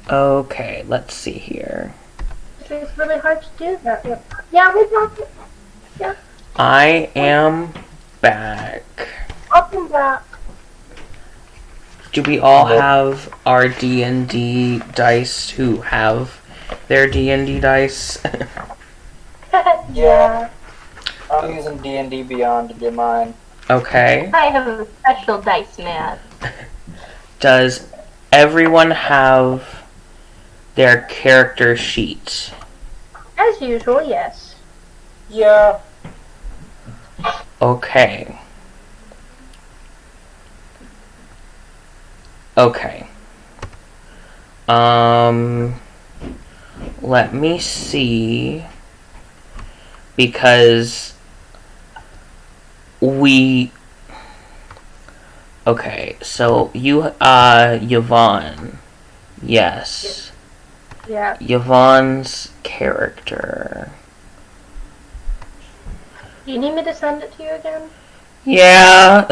Okay, let's see here. It's really hard to do that. Yeah, we're talking. Yeah. I am back. Welcome back. Do we all have our D&D dice who have their D&D dice? Yeah. I'm using D&D Beyond to do mine. Okay. I have a special dice man. Does everyone have their character sheet? As usual, yes. Yeah. Okay. Okay. Let me see. Because we... Okay, so you, Yvonne. Yes. Yeah. Yvonne's character. Do you need me to send it to you again? Yeah.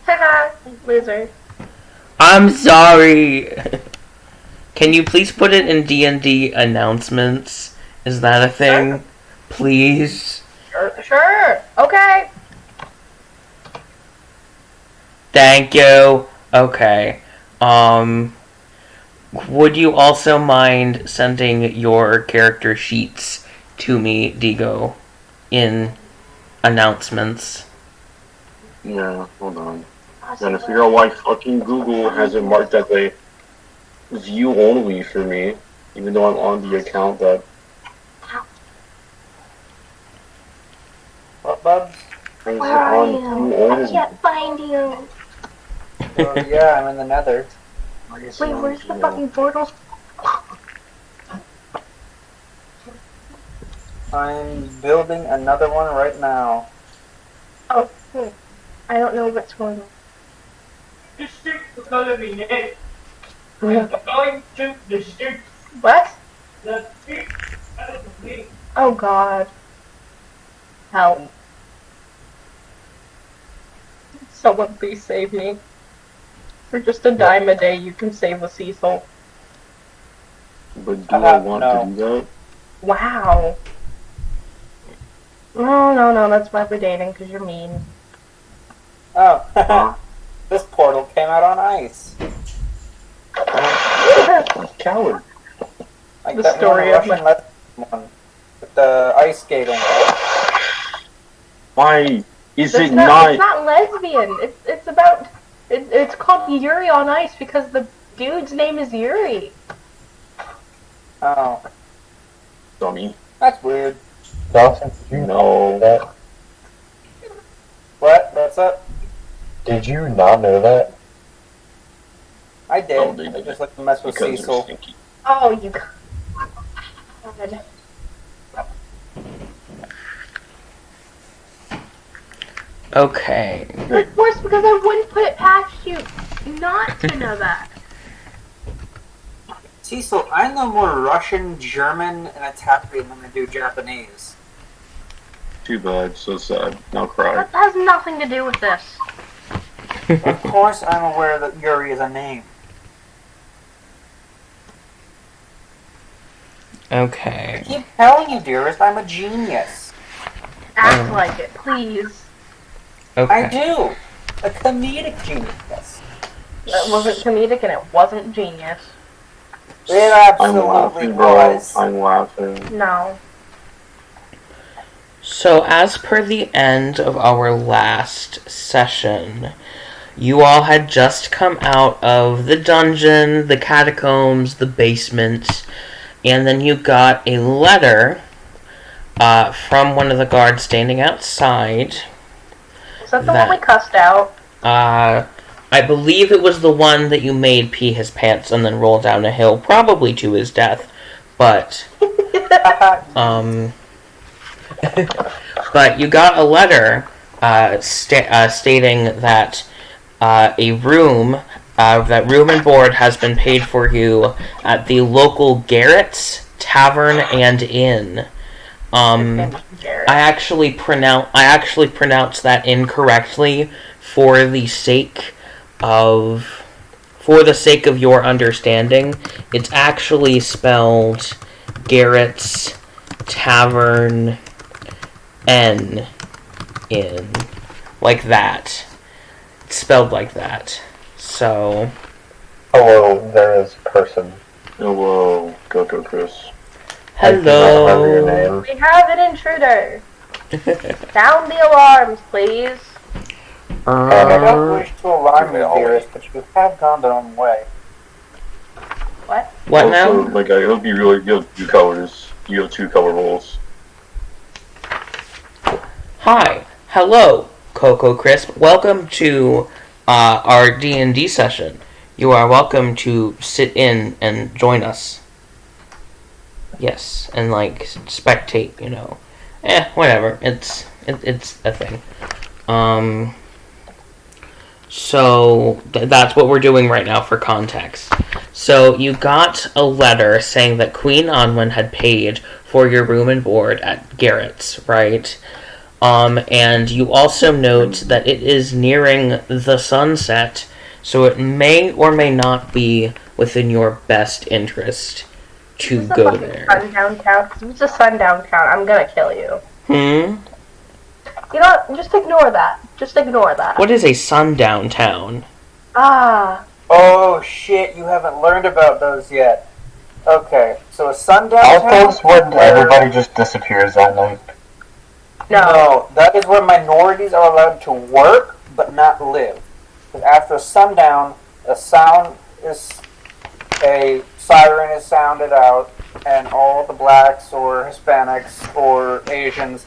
Haha, loser. I'm sorry. Can you please put it in D&D announcements? Is that a thing? Sure. Please? Sure. Okay. Thank you. Okay. Would you also mind sending your character sheets to me, Digo, in announcements? Yeah, hold on. Trying to figure out why fucking Google has it marked as a view only for me, even though I'm on the account that. What, Bubs? Where are you? I can't find you. Yeah, I'm in the nether. Wait, where's the fucking portal? I'm building another one right now. Oh, I don't know what's going on. The streets are calling me Nate. I'm going to the streets. What? The streets are me. Oh god. Help. Someone please save me. For just a dime a day, you can save a Cecil. But do I want no. to do that? Wow. No, that's why we're dating, because you're mean. Oh, this portal came out on ice. Coward. Like The that story of Russian one with the ice skating. Why is It's it not not? lesbian. It's about... It's called Yuri on Ice because the dude's name is Yuri. Oh, Dummy. that's weird. Dawson, did you No. know that? What? What's up? Did you not know that? I did. Oh, they I did. just like to mess with Because they're Cecil. stinky. Oh, you... God. Okay. Of course, because I wouldn't put it past you not to know that. Cecil, I know more Russian, German, and Italian than I do Japanese. Too bad. So sad. Now cry. That has nothing to do with this. Of course I'm aware that Yuri is a name. Okay. I keep telling you, dearest, I'm a genius. Act like it, please. Okay. I do. A comedic genius. That wasn't comedic and it wasn't genius. It I'm absolutely laughing, bro. was. I'm laughing. No. So, as per the end of our last session, you all had just come out of the dungeon, the catacombs, the basement, and then you got a letter from one of the guards standing outside. Is that the one we cussed out? I believe it was the one that you made pee his pants and then roll down a hill, probably to his death, but, but you got a letter, stating that, that room and board has been paid for you at the local Garrett's Tavern and Inn. I actually pronounced that incorrectly for the sake of for the sake of your understanding, it's actually spelled Garrett's Tavern N in. Like that. It's spelled like that. So... Hello, there is person. Hello, Coco Chris. I do not remember your Hello. name. We have an intruder. Sound the alarms, please. I don't wish to alarm you, dearest, but you have gone the wrong way. What? What Also, now? like, I hope you really you have two colors. You have two color roles. Hi. Hello, Coco Crisp. Welcome to our D&D session. You are welcome to sit in and join us. Yes, and like spectate, you know. Whatever. It's a thing. So that's what we're doing right now for context. So you got a letter saying that Queen Anwen had paid for your room and board at Garrett's, right? And you also note that it is nearing the sunset, so it may or may not be within your best interest to go there. Sundown town. Because if it's a sundown town, I'm gonna kill you. Hmm? You know what? Just ignore that. Just ignore that. What is a sundown town? Ah. Oh shit, you haven't learned about those yet. Okay, so a sundown Outpost town when everybody just disappears that night. No. that is where minorities are allowed to work, but not live. Because after sundown, a siren is sounded out, and all the blacks or Hispanics or Asians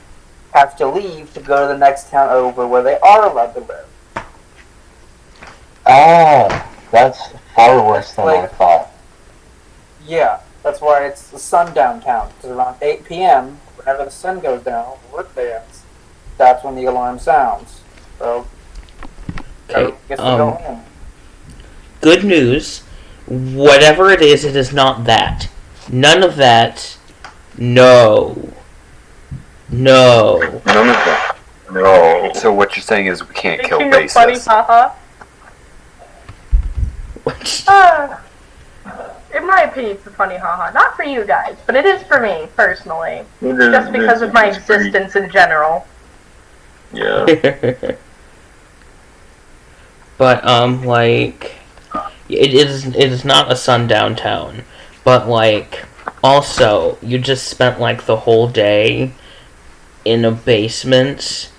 have to leave to go to the next town over where they are allowed to live. Oh, that's far worse than I thought. Yeah, that's why it's the sundown town. Because around 8 p.m., whenever the sun goes down, workday ends, that's when the alarm sounds. So, Okay, gets to go in. good news. Whatever it is not that. None of that. No. No. None of that. No. So what you're saying is we can't kill Speaking of funny, bases. haha. What? In my opinion, it's a funny haha. Not for you guys, but it is for me, personally. It is- Just because of my it's pretty- existence in general. Yeah. But like it is not a sundown town, but like also you just spent like the whole day in a basement,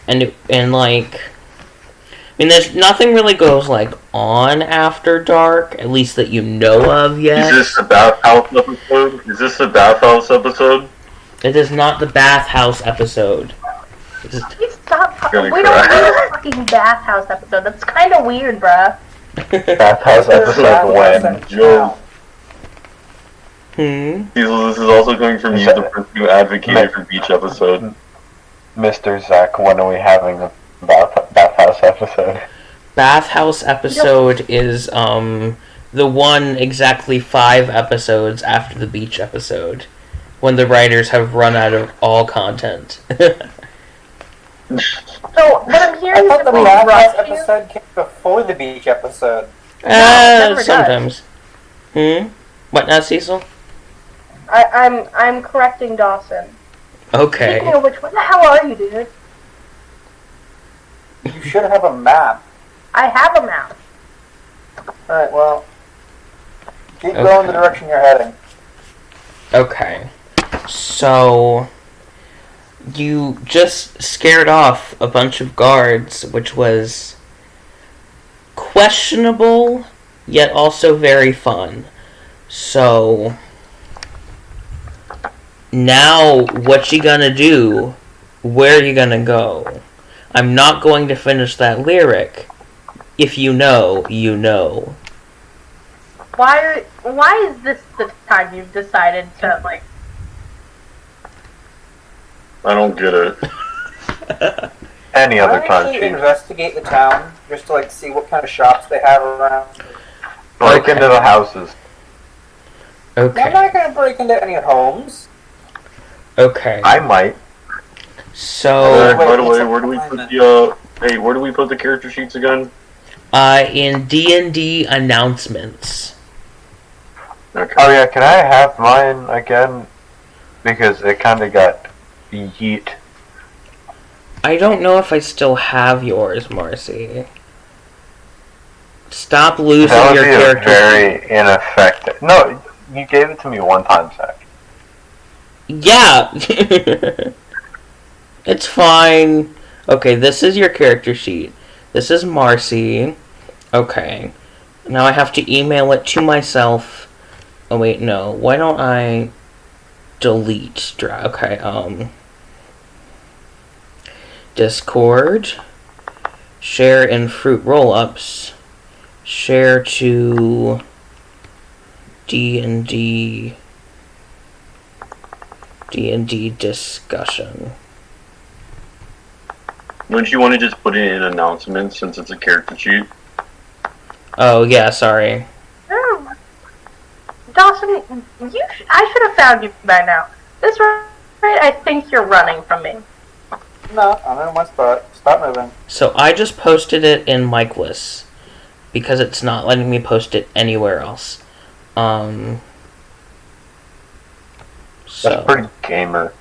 and like I mean there's nothing really goes like on after dark, at least that you know of yet. Is this the bathhouse episode? Is this the bathhouse episode? It is not the bathhouse episode. It is- Please stop. Gonna We don't need a fucking bathhouse episode. That's kind of weird, bruh. Bathhouse episode when? Joe. Hmm. This is also coming from you, the person who advocated for beach episode. Mr. Zach, when are we having a bathhouse episode? Bathhouse episode is the one exactly 5 episodes after the beach episode, when the writers have run out of all content. So, what I'm hearing I is thought the if we bathhouse rush you... episode came before the beach episode. never does. Sometimes. What now, Cecil? I'm correcting Dawson. Okay. Speaking of which, what the hell are you, dude? You should have a map. I have a map. Alright, well, keep going the direction you're heading. Okay. So you just scared off a bunch of guards, which was questionable, yet also very fun. So now what you gonna do? Where you gonna go? I'm not going to finish that lyric. If you know, you know. Why is this the time you've decided to, like... I don't get it. Any other Why time, don't you Chief. investigate the town, just to, like, see what kind of shops they have around? Break Okay. into the houses. I'm Okay. not gonna break into any homes. Okay. I might. So By the wait, way, what's where up do we behind put that? the where do we put the character sheets again? In D&D announcements. Okay. Oh yeah, can I have mine again? Because it kind of got yeet. I don't know if I still have yours, Marcy. Stop losing That would your be character. very ineffective. No, you gave it to me one time, Zach. Yeah! It's fine. Okay, this is your character sheet. This is Marcy. Okay. Now I have to email it to myself. Oh wait, no. Why don't I delete? Okay, Discord. Share in Fruit Rollups. Share to D&D discussion. Don't you want to just put it in announcements since it's a character sheet? Oh yeah, sorry. Dawson, I should have found you by now. This right, I think you're running from me. No, I'm in one spot. Stop moving. So I just posted it in Mikeless because it's not letting me post it anywhere else. That's So pretty gamer.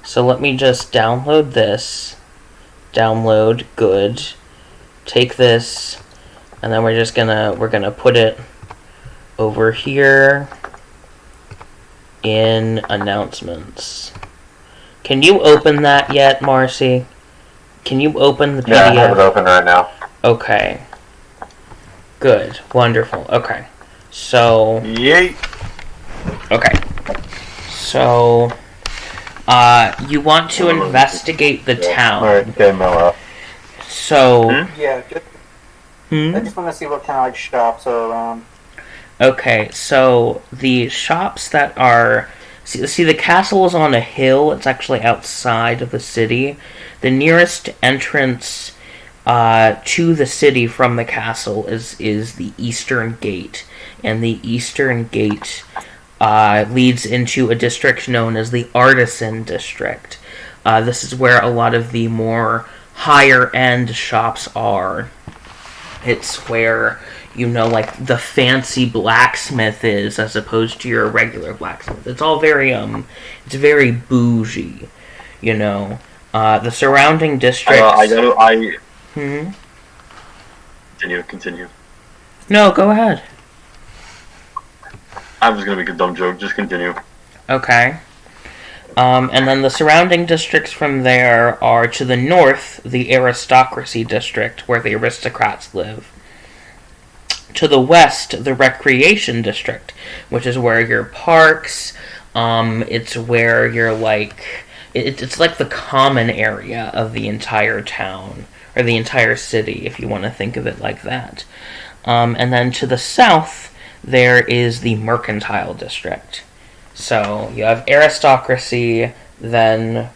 so let me just download this. Download, good. Take this, and then we're gonna put it over here in announcements. Can you open that yet, Marcy? Can you open the PDF? Yeah, I have it open right now. Okay. Good. Wonderful. Okay. So, Yay! okay. So, you want to investigate the town. Alright, game Miller. So, Yeah, just, I just want to see what kind of like shops are around. okay, so the shops that are... See, the castle is on a hill. It's actually outside of the city. The nearest entrance to the city from the castle is the Eastern Gate. And the Eastern Gate leads into a district known as the Artisan District. This is where a lot of the more higher-end shops are. It's where, you know, like, the fancy blacksmith is, as opposed to your regular blacksmith. It's all very, it's very bougie, you know. The surrounding districts... Continue. No, go ahead. I was gonna make a dumb joke, just continue. Okay. And then the surrounding districts from there are, to the north, the aristocracy district, where the aristocrats live. To the west, the recreation district, which is where your parks, it's where you're like... It's like the common area of the entire town, or the entire city, if you want to think of it like that. And then to the south, there is the mercantile district. So you have aristocracy, then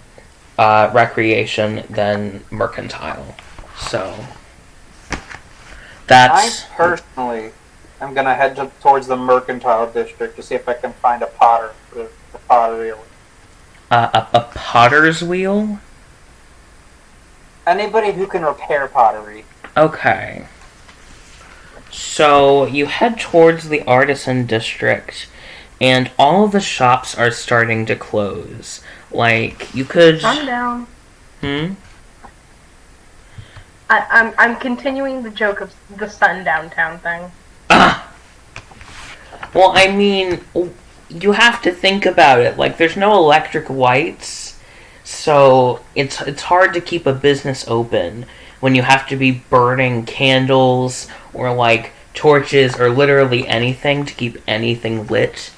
recreation, then mercantile. So that's... I personally am gonna head towards the mercantile district to see if I can find a pottery. A potter's wheel? Anybody who can repair pottery. Okay. So you head towards the artisan district, and all of the shops are starting to close. Like, you could... I'm down. I'm continuing the joke of the sun downtown thing. Well, I mean, you have to think about it. Like, there's no electric lights, so it's hard to keep a business open when you have to be burning candles or, like, torches or literally anything to keep anything lit.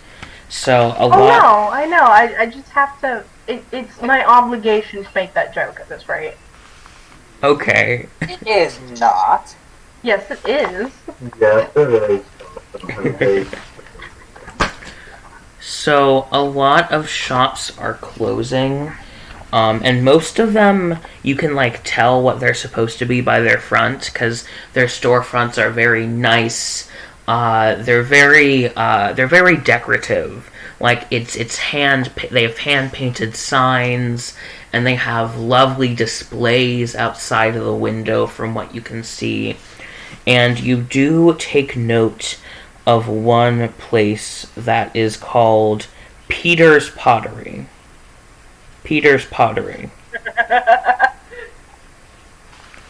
So, a lot... Oh, no, I know. I just have to... It's my obligation to make that joke at this rate. Okay. It is not. Yes, it is. Yeah, it is. So, a lot of shops are closing, and most of them, you can, like, tell what they're supposed to be by their front, because their storefronts are very nice. They're very decorative. Like, they have hand-painted signs, and they have lovely displays outside of the window from what you can see. And you do take note of one place that is called Peter's Pottery. Peter's Pottery.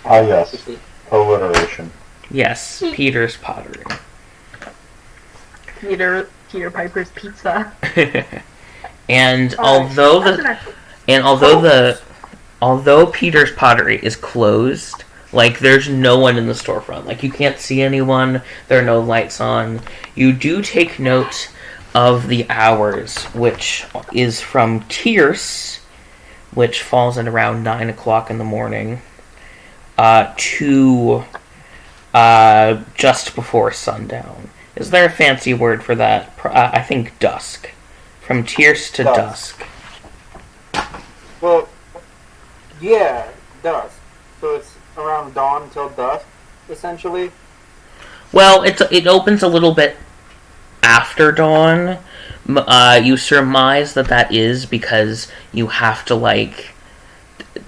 Ah, yes. Alliteration. Yes, Peter's Pottery. Peter Piper's Pizza. And although Peter's Pottery is closed, like there's no one in the storefront. Like you can't see anyone, there are no lights on. You do take note of the hours, which is from tierce, which falls at around 9 o'clock in the morning, to just before sundown. Is there a fancy word for that? I think dusk. From tierce to dusk. Well, yeah, dusk. So it's around dawn till dusk, essentially. Well, it opens a little bit after dawn. You surmise that is because you have to, like,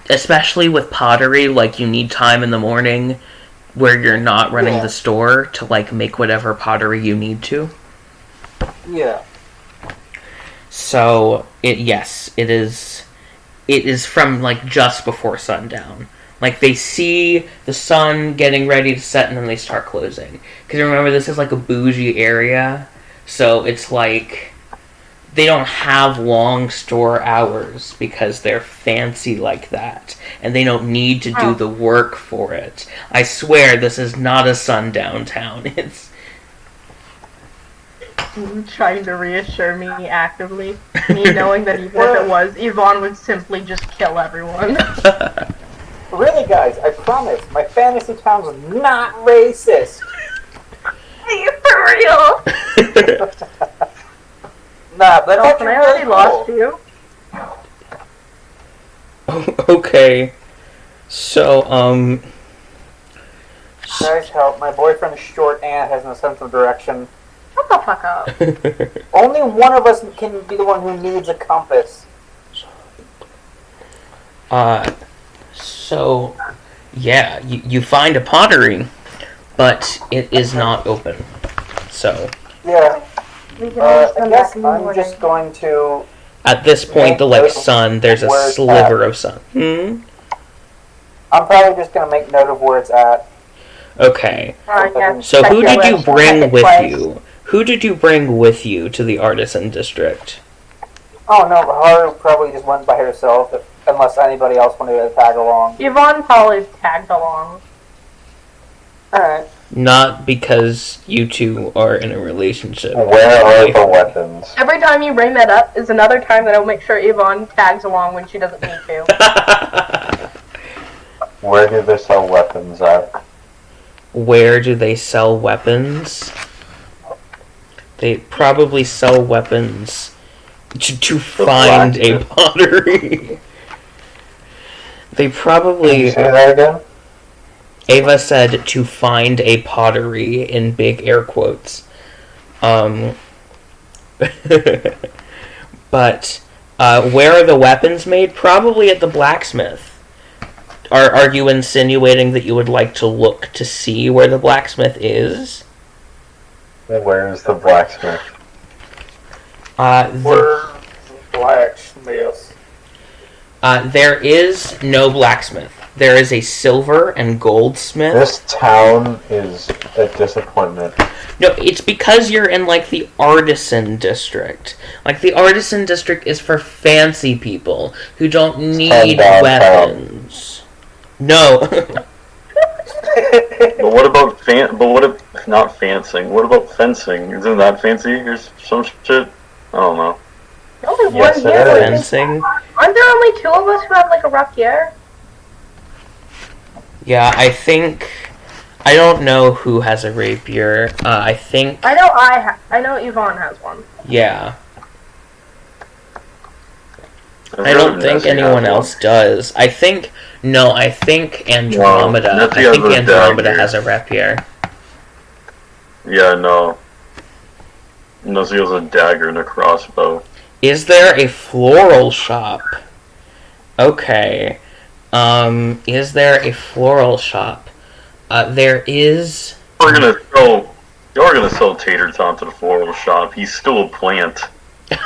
especially with pottery, like, you need time in the morning where you're not running the store to, like, make whatever pottery you need to. Yeah. So, it is from, like, just before sundown. Like, they see the sun getting ready to set and then they start closing. Because remember, this is, like, a bougie area. So, it's like, they don't have long store hours because they're fancy like that. And they don't need to do the work for it. I swear, this is not a sundown town. It's... Trying to reassure me actively. Me knowing that even if it was, Yvonne would simply just kill everyone. Really, guys, I promise, my fantasy town's not racist. Are you for real? Nah, but don't I already lost you. Okay. So, Guys, help. My boyfriend's short and has no sense of direction. Shut the fuck up. Only one of us can be the one who needs a compass. So, yeah, you find a pottery, but it is not open. So, Yeah. We can always I come guess back in the I'm morning. just going to... at this point, the, like, sun, there's a Where's sliver that? of sun. I'm probably just going to make note of where it's at. Okay. Yeah. So who did you Speculation. bring with Place. you? Who did you bring with you to the artisan district? Oh no, Haru probably just went by herself, unless anybody else wanted to tag along. Yvonne probably tagged along. Alright. Not because you two are in a relationship. Where are the weapons? Every time you bring that up is another time that I'll make sure Yvonne tags along when she doesn't need to. Where do they sell weapons at? Where do they sell weapons? They probably sell weapons to find a pottery. They Can probably... you say that again? Ava said to find a pottery in big air quotes. But where are the weapons made? Probably at the blacksmith. Are you insinuating that you would like to look to see where the blacksmith is? Where is the blacksmith? We're blacksmiths. There is no blacksmith. There is a silver and goldsmith. This town is a disappointment. No, it's because you're in, like, the artisan district. Like, the artisan district is for fancy people who don't need weapons. No. But what about not fencing? What about fencing? Isn't that fancy? Here's some shit. I don't know. Only Yes, one it here. is. Fencing? Aren't there only two of us who have like a rapier? Yeah, I don't know who has a rapier. I think... I know Yvonne has one. Yeah. I don't think anyone else does. I think Andromeda. Nessie I think has a Andromeda dagger. has a rapier. Yeah, no. Nessie has a dagger and a crossbow. Is there a floral shop Okay. Is there a floral shop? There is. You're gonna sell tater tots at a floral shop. He's still a plant. I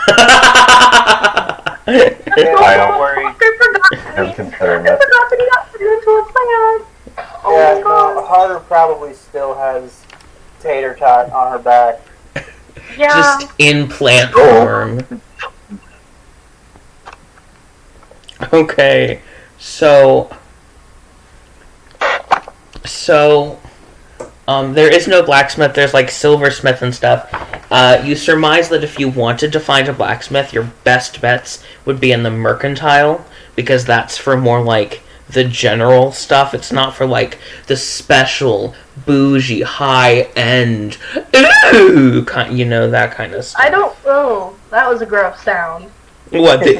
don't worry. I forgot. I'm I considering forgot that. that he got turned into a plant. Yeah, no, Haru probably still has tater tot on her back. Yeah. Just in plant form. Okay, so there is no blacksmith. There's like silversmith and stuff. You surmise that if you wanted to find a blacksmith, your best bets would be in the mercantile, because that's for more like the general stuff. It's not for like the special, bougie, high end, ooh, that kind of stuff. I don't. Oh, that was a gross sound. What the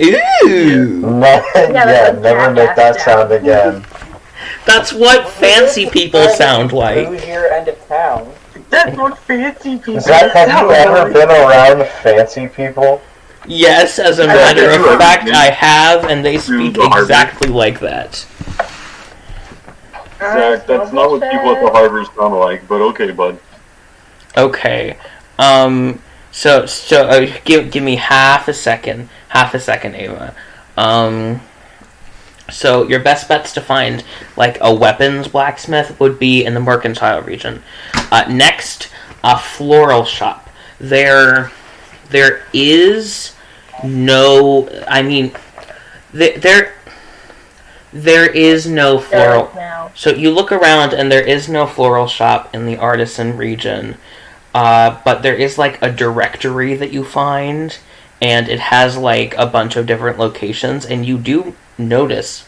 ooh? Yeah, never make that sound again. That's what fancy people sound like. Bougier end of town. That's what fancy people Zach, have you ever been around fancy people? Yes, as a matter of fact, I have, and they speak exactly like that. Zach, that's not what people at the Harvard sound like, but okay, bud. Okay. Give me half a second, Ava. So your best bets to find like a weapons blacksmith would be in the mercantile region. Next, a floral shop. There is no. I mean, there is no floral. Now. So you look around, and there is no floral shop in the artisan region. But there is like a directory that you find, and it has like a bunch of different locations, and you do notice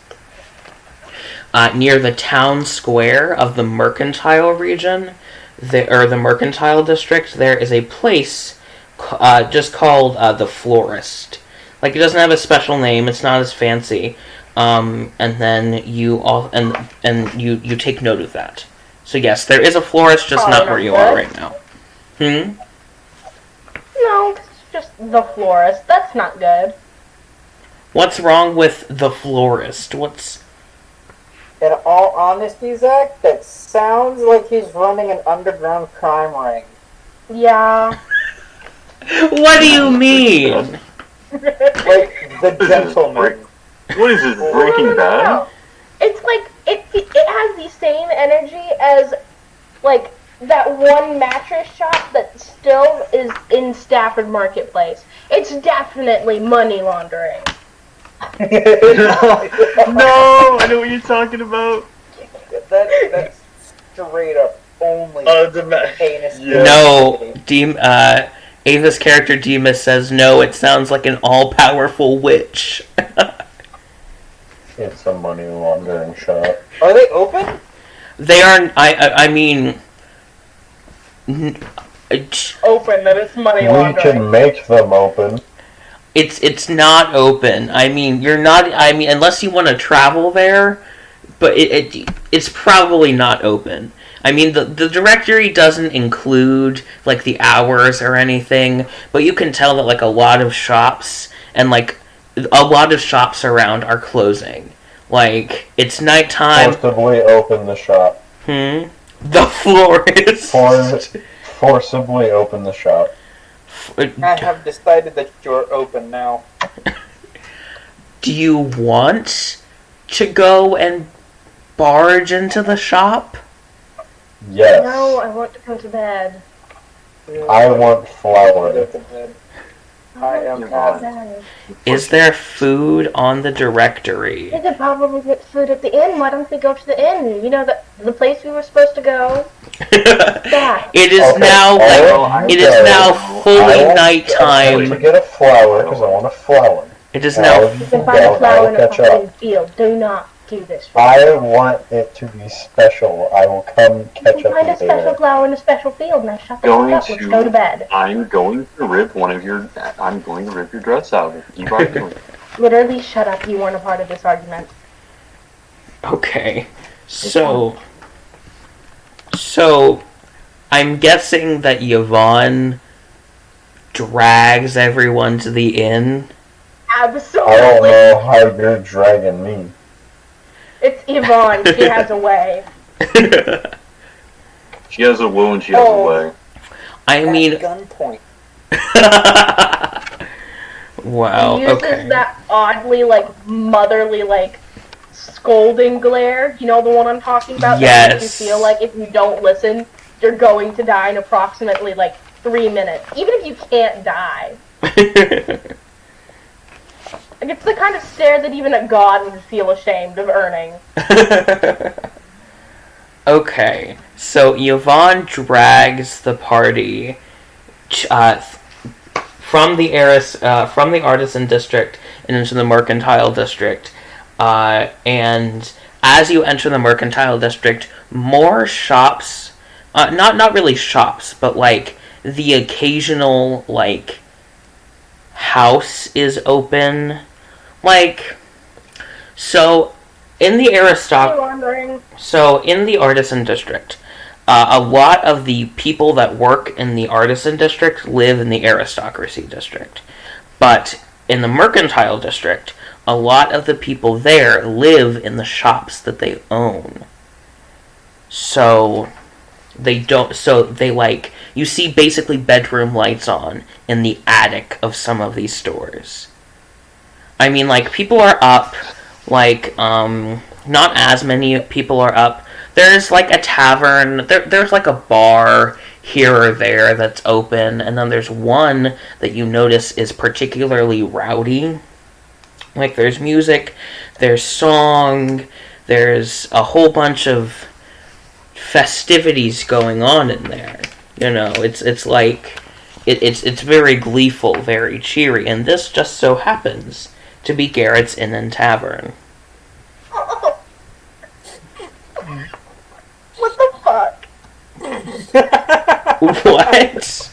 near the town square of the mercantile region, or the mercantile district, there is a place just called the Florist. Like, it doesn't have a special name, it's not as fancy, and then you you take note of that. So yes, there is a florist, just not where you are right now. No, it's just the florist. That's not good. What's wrong with the florist? In all honesty, Zach, that sounds like he's running an underground crime ring. Yeah. What do you mean? Like the gentleman. What is this, Breaking Bad? No. It's like it has the same energy as like that one mattress shop that still is in Stafford Marketplace. It's definitely money laundering. No, I know what you're talking about. That's straight up only heinous. Yeah. No, Ava's character Demas says no. It sounds like an all-powerful witch. It's a money laundering shop. Are they open? They are. I mean. Open, that it's money We laundering. can make them open. It's not open. I mean, you're not. I mean, unless you want to travel there, but it's probably not open. I mean, the directory doesn't include like the hours or anything, but you can tell that like a lot of shops and like a lot of shops around are closing. Like, it's nighttime. Forcibly open the shop. The florist. Forcibly open the shop. I have decided that you're open now. Do you want to go and barge into the shop? Yes. No, I want to go to bed. I want flour. I am on. Is there food on the directory? We could probably get food at the inn. Why don't we go to the inn? You know, the place we were supposed to go? That. It is Okay, now alright, it is so now fully I want nighttime. to get a flour because I want a flour. It is Now, now. if You you can can find a go, flower I'll in a catch fucking up. field. Do not do this. I want it to be special. I will come You catch can up find a with special you. flower in a special field. Now shut the Going fuck up. Let's go to bed. I'm going to rip your dress out. Keep on doing it. Literally, shut up. You weren't a part of this argument. Okay, so I'm guessing that Yvonne drags everyone to the inn. I don't Absolutely. know how you're dragging me. It's Yvonne. She has a way. She has a wound, she has a way. I mean, At gunpoint. wow. He uses Okay. that oddly, motherly, scolding glare. You know the one I'm talking about? That makes Yes. you feel like if you don't listen, you're going to die in approximately, 3 minutes. Even if you can't die. It's the kind of stare that even a god would feel ashamed of earning. Okay, so Yvonne drags the party from the artisan district and into the mercantile district, and as you enter the mercantile district, more shops, not really shops, but the occasional house is open, so. In the artisan district, a lot of the people that work in the artisan district live in the aristocracy district. But in the mercantile district, a lot of the people there live in the shops that they own. So you see basically bedroom lights on in the attic of some of these stores. I mean, people are up. Not as many people are up. There's a tavern, there's a bar here or there that's open, and then there's one that you notice is particularly rowdy. There's music, there's song, there's a whole bunch of festivities going on in there. It's very gleeful, very cheery, and this just so happens to be Garrett's Inn and Tavern. What the fuck? What?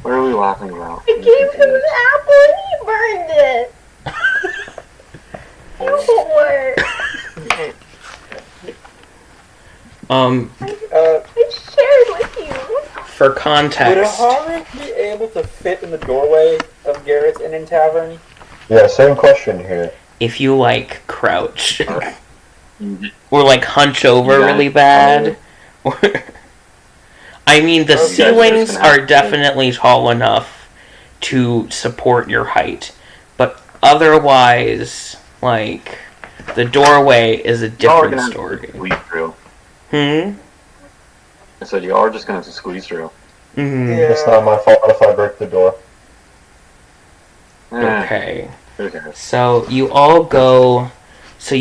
What are we laughing about? I gave him an apple and he burned it. I shared with you. For Would context, Ahara be able to fit in the doorway of Garrett's Inn and Tavern? Yeah, same question here. if you crouch or hunch over really bad, I mean the ceilings are definitely tall enough to support your height, but otherwise, the doorway is a different story. Squeeze through. I said you are just gonna have to squeeze through. Mm-hmm. Yeah. It's not my fault if I break the door. Okay. So you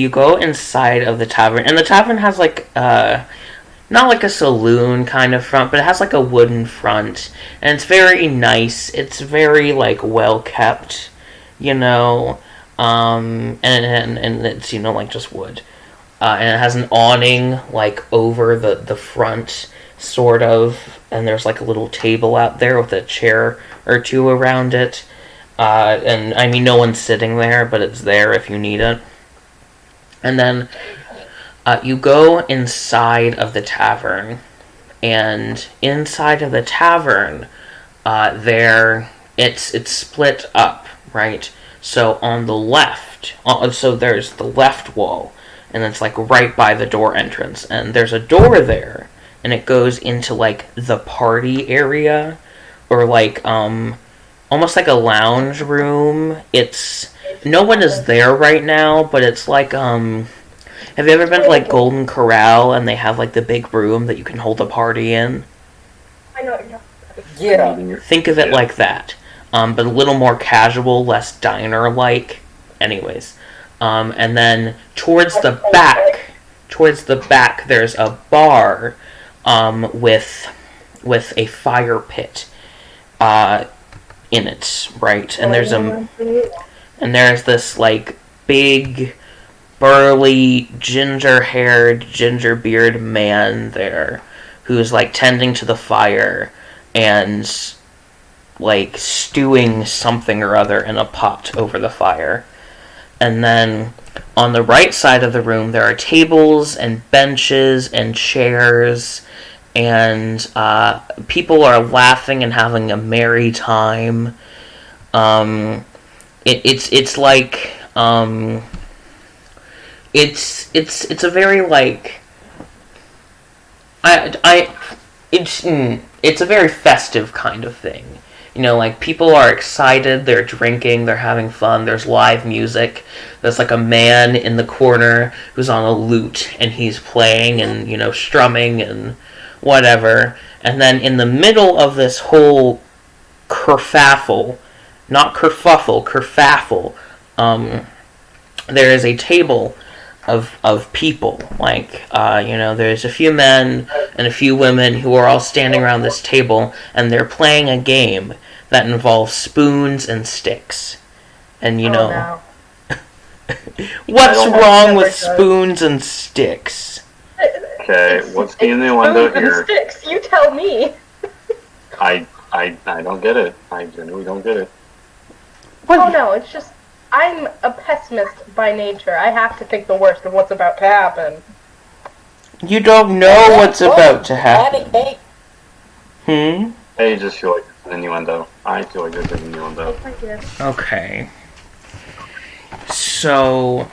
go inside of the tavern, and the tavern has not a saloon kind of front, but it has a wooden front, and it's very nice. It's very well kept, and it's just wood, and it has an awning over the front, sort of, and there's a little table out there with a chair or two around it. And I mean, no one's sitting there, but it's there if you need it. And then you go inside of the tavern, and inside of the tavern, it's split up, right? So on the left, so there's the left wall, and it's right by the door entrance, and there's a door there, and it goes into the party area, or almost like a lounge room. No one is there right now, but it's have you ever been to Golden Corral and they have the big room that you can hold a party in? I know what you're talking Yeah. Think of it like that, but a little more casual, less diner-like. Anyways, and then towards the back, there's a bar with a fire pit in it, right? And there's this big, burly, ginger-haired, ginger-beard man there who's tending to the fire and stewing something or other in a pot over the fire. And then on the right side of the room there are tables and benches and chairs, and people are laughing and having a merry time. it's like it's a very like it's a very festive kind of thing. You know, like, people are excited, they're drinking, they're having fun, there's live music. There's, like, a man in the corner who's on a lute, and he's playing and, you know, strumming and whatever. And then in the middle of this whole kerfuffle, not kerfuffle, kerfuffle, there is a table of people. Like, you know, there's a few men and a few women who are all standing around this table, and they're playing a game that involves spoons and sticks. And, you know, no. what's wrong with spoons and sticks? Okay, what's the innuendo here? Sticks, you tell me. I don't get it. I genuinely don't get it. Oh no, it's just, I'm a pessimist by nature. I have to think the worst of what's about to happen. You don't know what's about to happen. Hmm? I just feel like it's an innuendo. I feel like it's an innuendo. Okay. So,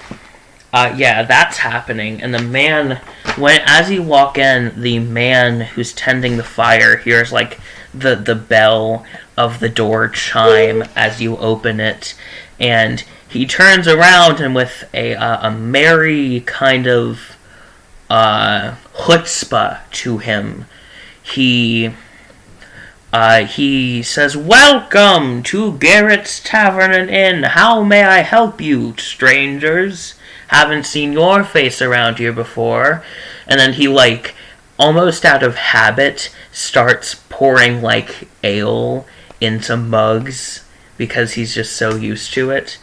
yeah, that's happening, and the man, as you walk in, the man who's tending the fire hears, like, the bell of the door chime as you open it, and he turns around, and with a merry kind of chutzpah to him, he says, "Welcome to Garrett's Tavern and Inn. How may I help you, strangers? Haven't seen your face around here before." And then he, like, almost out of habit, starts pouring, like, ale into mugs because he's just so used to it.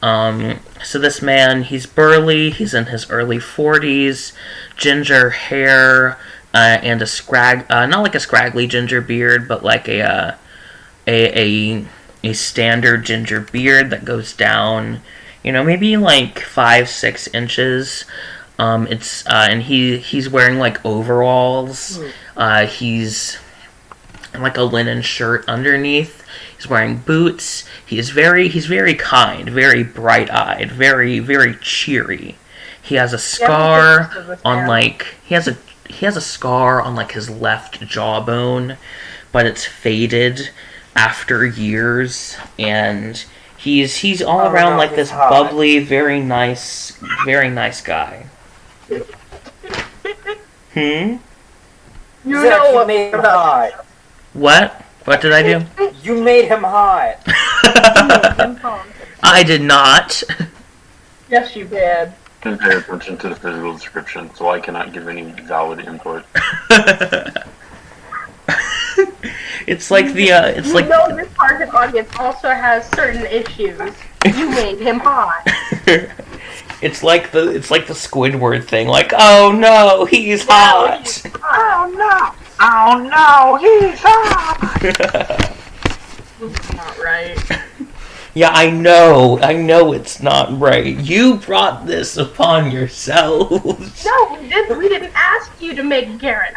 So this man, he's burly, he's in his early 40s, ginger hair, and not like a scraggly ginger beard, but like a standard ginger beard that goes down, you know, maybe like 5-6 inches. And he's wearing like overalls. He's in like a linen shirt underneath. He's wearing boots. He's very kind, very bright-eyed, very, very cheery. He has a scar on like he has a scar on like his left jawbone, but it's faded after years, and he's all around like this bubbly, very nice guy. You know what made him high. What? What did I do? You made him high. I did not. Yes, you did. Didn't pay attention to the physical description, so I cannot give any valid input. It's like the it's like. You know, this target audience also has certain issues. You made him hot. It's like the Squidward thing. Like, oh no, he's hot. Oh no, he's hot. That's not right. Yeah, I know it's not right. You brought this upon yourselves. No, we didn't ask you to make Garrett.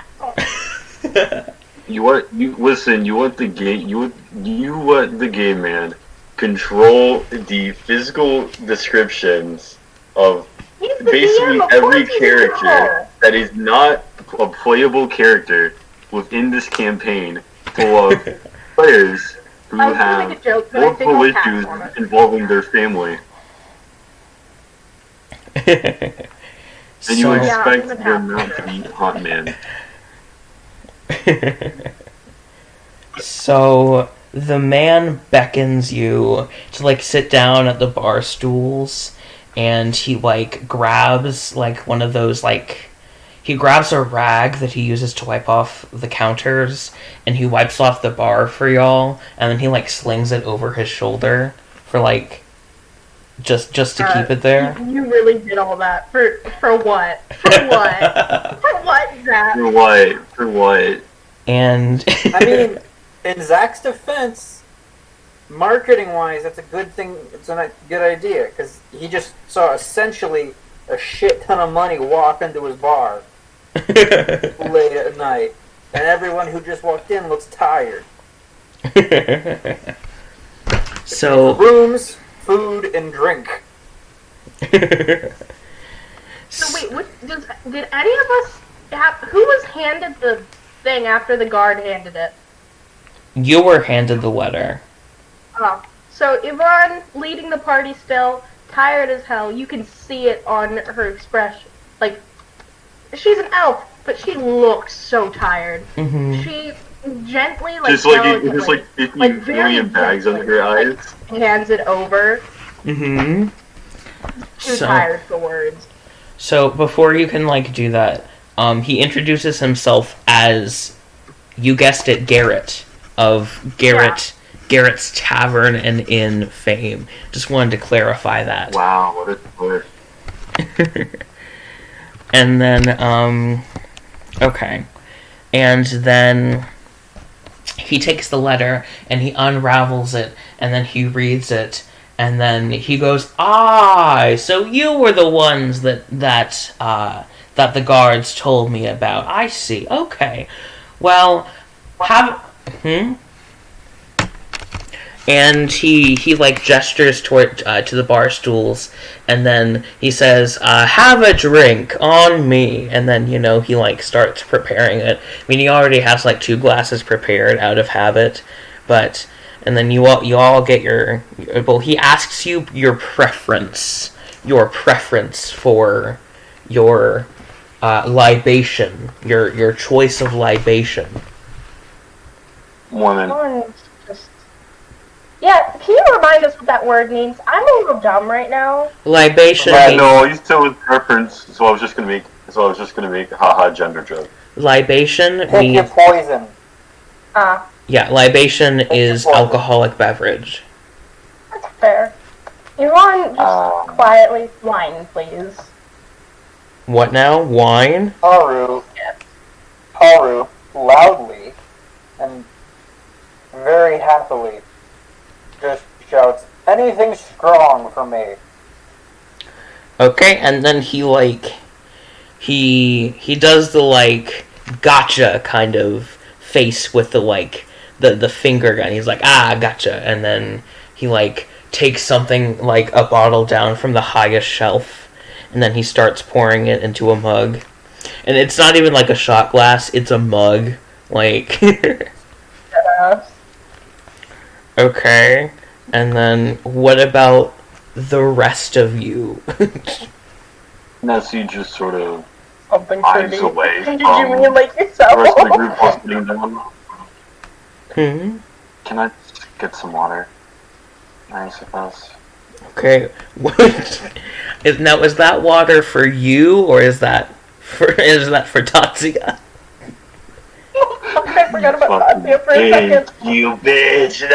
You want the gay man control the physical descriptions of basically every character that is not a playable character within this campaign full of players who have multiple issues involving their family. And you expect them not to be hot men. So the man beckons you to like sit down at the bar stools, and he like grabs like one of those like he grabs a rag that he uses to wipe off the counters, and he wipes off the bar for y'all, and then he like slings it over his shoulder for like just to keep it there. You really did all that for what? For what? For what, Zach? For what? And I mean, in Zach's defense, marketing-wise, that's a good thing. It's a good idea because he just saw essentially a shit ton of money walk into his bar late at night, and everyone who just walked in looks tired. So rooms food and drink. So wait, did any of us who was handed the thing after the guard handed it? You were handed the letter. Oh, so Yvonne leading the party still, tired as hell. You can see it on her expression. Like, she's an elf, but she looks so tired. Mm-hmm. She gently, just like 50 million bags under her eyes. Hands it over. Mm-hmm. Too tired for words. So before you can do that, he introduces himself as, you guessed it, Garrett of Garrett's Tavern and Inn fame. Just wanted to clarify that. Wow, what a twist. And then okay, and then he takes the letter and he unravels it and then he reads it. And then he goes, so you were the ones that the guards told me about. I see. Okay. Well, And he gestures toward to the bar stools, and then he says, have a drink on me. And then, he starts preparing it. I mean, he already has 2 glasses prepared out of habit, but... And then you all get your... Well, he asks you your preference for your libation, your choice of libation. Woman. Yeah, can you remind us what that word means? I'm a little dumb right now. Libation. Yeah, no, you still with preference. So I was just gonna make haha gender joke. Libation Pick means your poison. Yeah, libation is alcoholic beverage. That's fair. Yvonne, just quietly, wine, please. What now? Wine? Haru, loudly and very happily, just shouts, anything strong for me. Okay, and then he does the gotcha kind of face with the finger gun. He's like, gotcha. And then he takes something a bottle down from the highest shelf, and then he starts pouring it into a mug. And it's not even a shot glass, it's a mug. Okay. And then what about the rest of you? Nessie just sort of Something eyes pretty. away. Did you mean yourself? The rest of the group was sitting down. Hmm? Can I get some water? I suppose. Okay. Is that water for you, or is that for Tatsuya? I forgot about Tatsuya for a second. You bitch,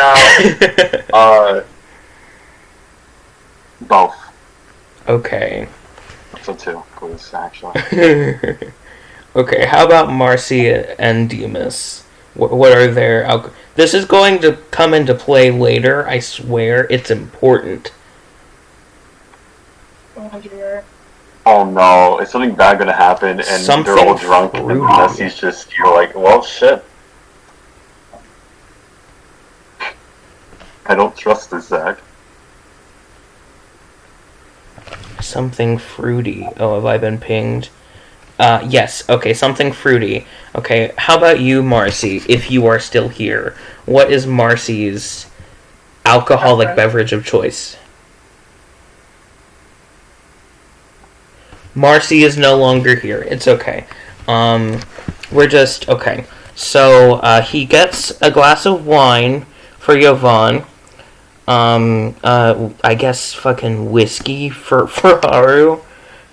no. Both. Okay. So 2, please, actually. Okay, how about Marcy and Demas? What are their... This is going to come into play later, I swear. It's important. Oh dear. Oh no, is something bad gonna happen and Something they're all drunk and fruity. Nessie's just, you're like, well, shit. I don't trust this, Zach. Something fruity. Oh, have I been pinged? Yes. Okay, something fruity. Okay, how about you, Marcy, if you are still here? What is Marcy's alcoholic beverage of choice? Marcy is no longer here. It's okay. We're just... Okay. So, he gets a glass of wine for Yvonne. I guess fucking whiskey for Haru.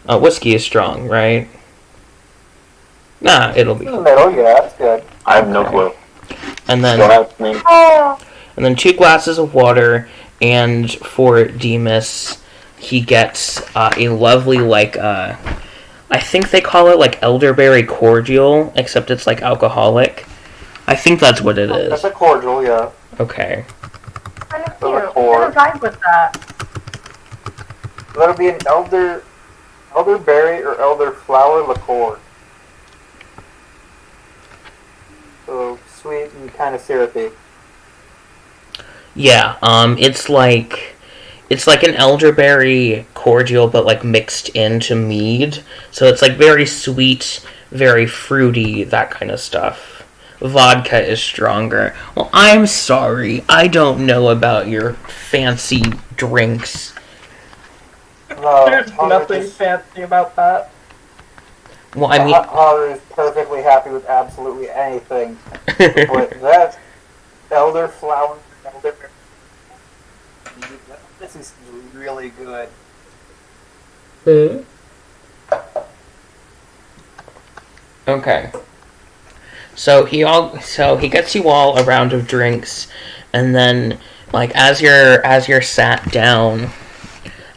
Whiskey is strong, right? Nah, it'll be... Middle, yeah, that's good. I have no clue. And then... Don't ask me. And then 2 glasses of water, and for Demas, he gets a lovely, I think they call it, elderberry cordial, except it's, alcoholic. I think that's what it is. That's a cordial, yeah. Okay. Kind of cute. I'm gonna vibe with that. That'll be an elderberry or elderflower liqueur. So sweet and kind of syrupy. Yeah, it's It's like an elderberry cordial, but like mixed into mead. So it's like very sweet, very fruity, that kind of stuff. Vodka is stronger. Well, I'm sorry. I don't know about your fancy drinks. No, There's nothing fancy about that. Well, I mean... Hunter is perfectly happy with absolutely anything. But that elderflower, elderberry, this is really good. Okay. So he gets you all a round of drinks, and then like as you're sat down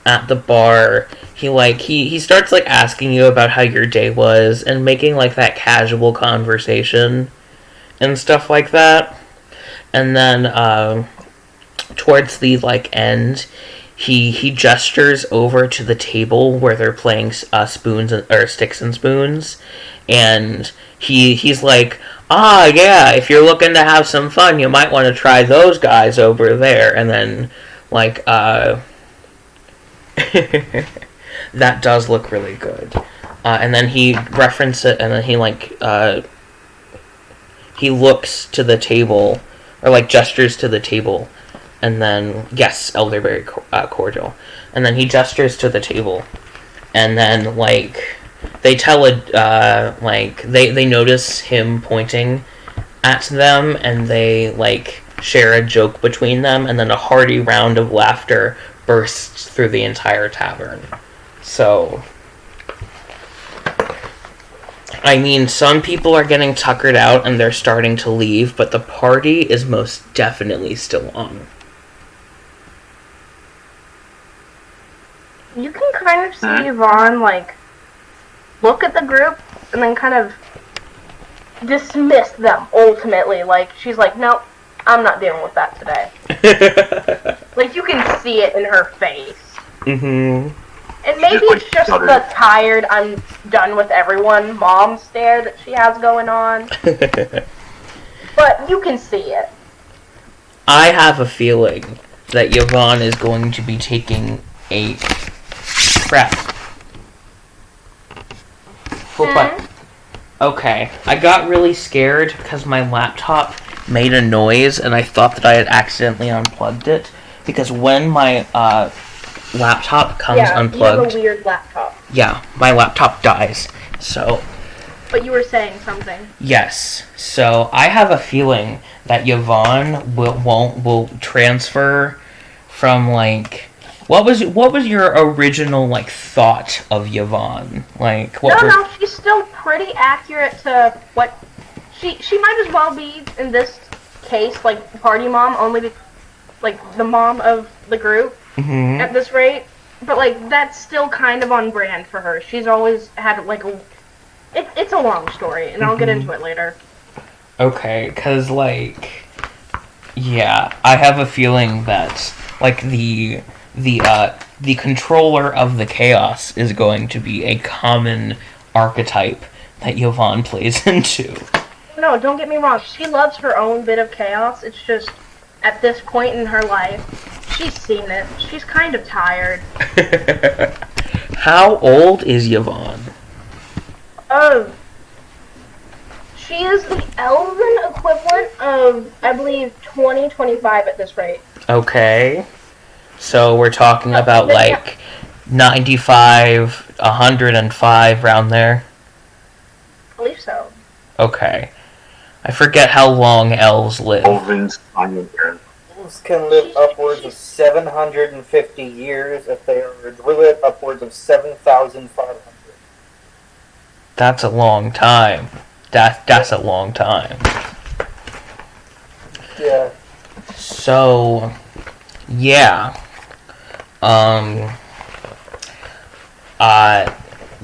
at the bar, he starts like asking you about how your day was and making like that casual conversation and stuff like that. And then towards the like end, he gestures over to the table where they're playing spoons or sticks and spoons, and he's like, yeah, if you're looking to have some fun, you might want to try those guys over there. And then like that does look really good. And then he references it, and then he looks to the table, or like gestures to the table, and then yes, elderberry cordial. And then he gestures to the table, and then like they tell they notice him pointing at them, and they like share a joke between them, and then a hearty round of laughter bursts through the entire tavern. So, I mean, some people are getting tuckered out and they're starting to leave, but the party is most definitely still on. You can kind of see Yvonne, like, look at the group and then kind of dismiss them, ultimately. Like, she's like, nope, I'm not dealing with that today. Like, you can see it in her face. Mm-hmm. And maybe it's just the tired, I'm done with everyone mom stare that she has going on. But you can see it. I have a feeling that Yvonne is going to be taking a prep. Okay, I got really scared because my laptop made a noise and I thought that I had accidentally unplugged it. Because when my laptop comes unplugged... you have a weird laptop. Yeah, my laptop dies, so... But you were saying something. Yes, so I have a feeling that Yvonne will transfer from, like... What was your original, like, thought of Yvonne? Like, No, she's still pretty accurate to what... She might as well be, in this case, like, party mom, only like, the mom of the group at this rate. But, like, that's still kind of on brand for her. She's always had, like, it's a long story, and I'll get into it later. Okay, because, like, yeah, I have a feeling that, like, the controller of the chaos is going to be a common archetype that Yvonne plays into. No, don't get me wrong. She loves her own bit of chaos. It's just, at this point in her life, she's seen it. She's kind of tired. How old is Yvonne? She is the elven equivalent of, I believe, 25 at this rate. Okay. So we're talking about, like, 95, 105, around there? I believe so. Okay. I forget how long elves live. Elves Can live upwards of 750 years. If they are a druid, upwards of 7,500. That's a long time. That's a long time. Yeah. So, yeah.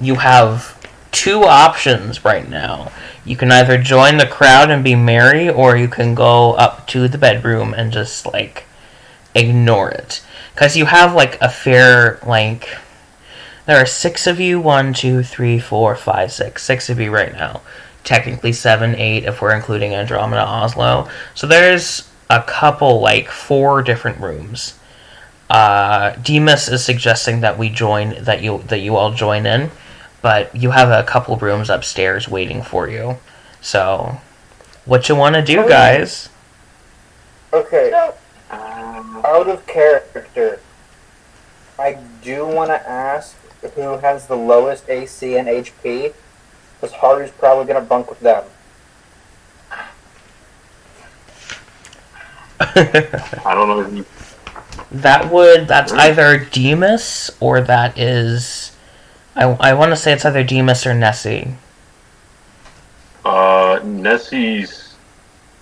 You have two options right now. You can either join the crowd and be merry, or you can go up to the bedroom and just, like, ignore it. Because you have, like, a fair, like... There are 6 of you. 1, 2, 3, 4, 5, 6. 6 of you right now. Technically 7, 8 if we're including Andromeda Oslo. So there's a couple, like, 4 different rooms. Demas is suggesting that you all join in, but you have a couple rooms upstairs waiting for you. So, what you want to do, guys? Okay. So, Out of character, I do want to ask who has the lowest AC and HP, because Haru's probably going to bunk with them. I don't know if you... That's either Demas or that is... I want to say it's either Demas or Nessie. Nessie's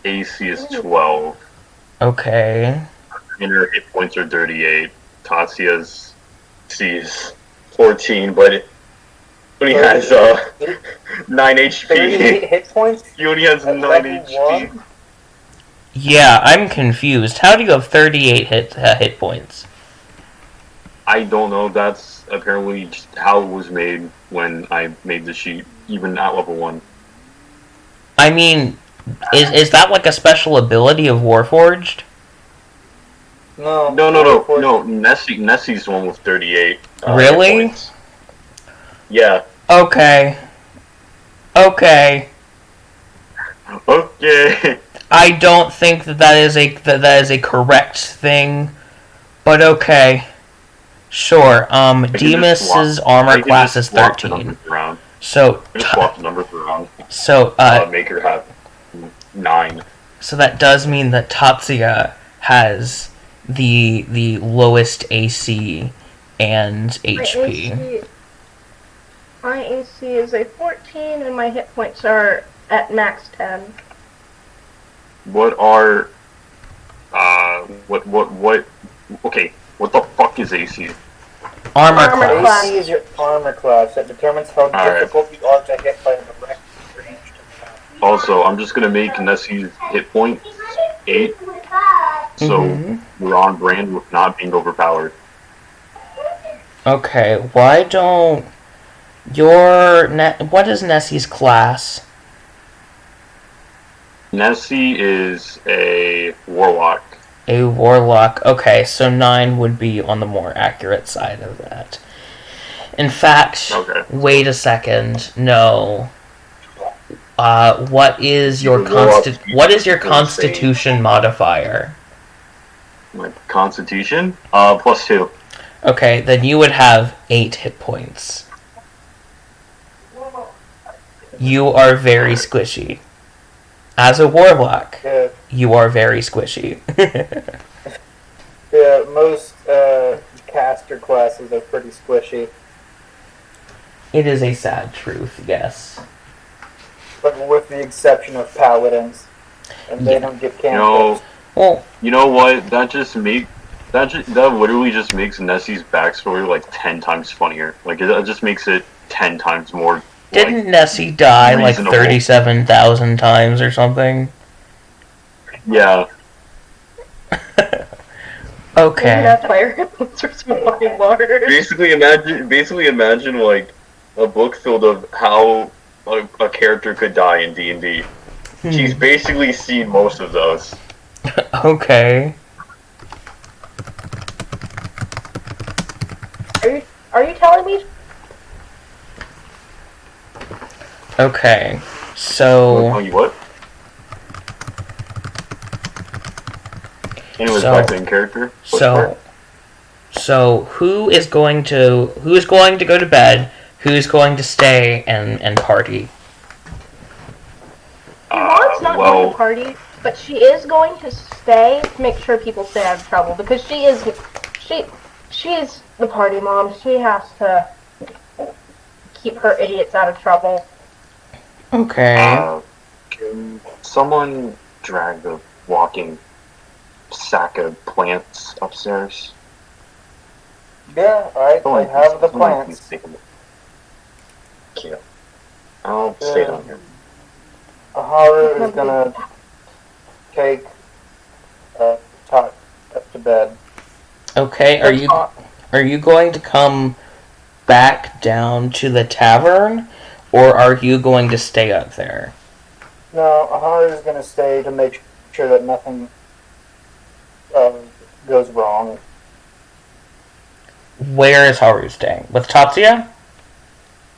AC is 12. Okay. And her hit points are 38. Tatsuya's C is 14, but it only has 9 HP. 38 hit points? He only has 9 HP. Yeah, I'm confused. How do you have 38 hit points? I don't know. That's apparently just how it was made when I made the sheet, even at level 1. I mean, is that like a special ability of Warforged? No. No. Nessie's the one with 38. Really? Hit points. Yeah. Okay. Okay. I don't think that is a correct thing, but okay. Sure. Demas's armor class is 13. So just swap the numbers around. So make her have 9. So that does mean that Tatsuya has the lowest AC and HP. My AC is a 14, and my hit points are at max 10. What are what okay, what the fuck is AC? Armor class. AC is your armor class that determines how difficult you are to hit by a direct ranged attack. Also, I'm just gonna make Nessie's hit point 8, so we're on brand with not being overpowered. Okay, why don't what is Nessie's class? Nessie is a warlock. A warlock. Okay, so 9 would be on the more accurate side of that. In fact, wait a second. No. What is your constitution modifier? My constitution? +2. Okay, then you would have 8 hit points. You are very squishy. As a warlock, you are very squishy. Yeah, most caster classes are pretty squishy. It is a sad truth, yes. But with the exception of paladins. And they don't get cantrips. Well, you know what? That literally just makes Nessie's backstory like 10 times funnier. Like, it just makes it 10 times more. Didn't Nessie die like 37,000 times or something? Yeah. Okay. That's why your hit points are so fucking large. Basically imagine like a book filled of how a character could die in D&D. She's basically seen most of those. Okay. Are you telling me? Okay, so... What? Anyways, back to in character. So who is going to go to bed? Who's going to stay and party? Yvonne's not going to party, but she is going to stay to make sure people stay out of trouble because she's the party mom. She has to keep her idiots out of trouble. Okay. Can someone drag the walking sack of plants upstairs? Yeah, I have the plants. Yeah. I'll stay down here. Haru is gonna take Tot up to bed. Okay, are you going to come back down to the tavern, or are you going to stay up there? No, Haru is gonna stay to make sure that nothing goes wrong. Where is Haru staying? With Tatsuya?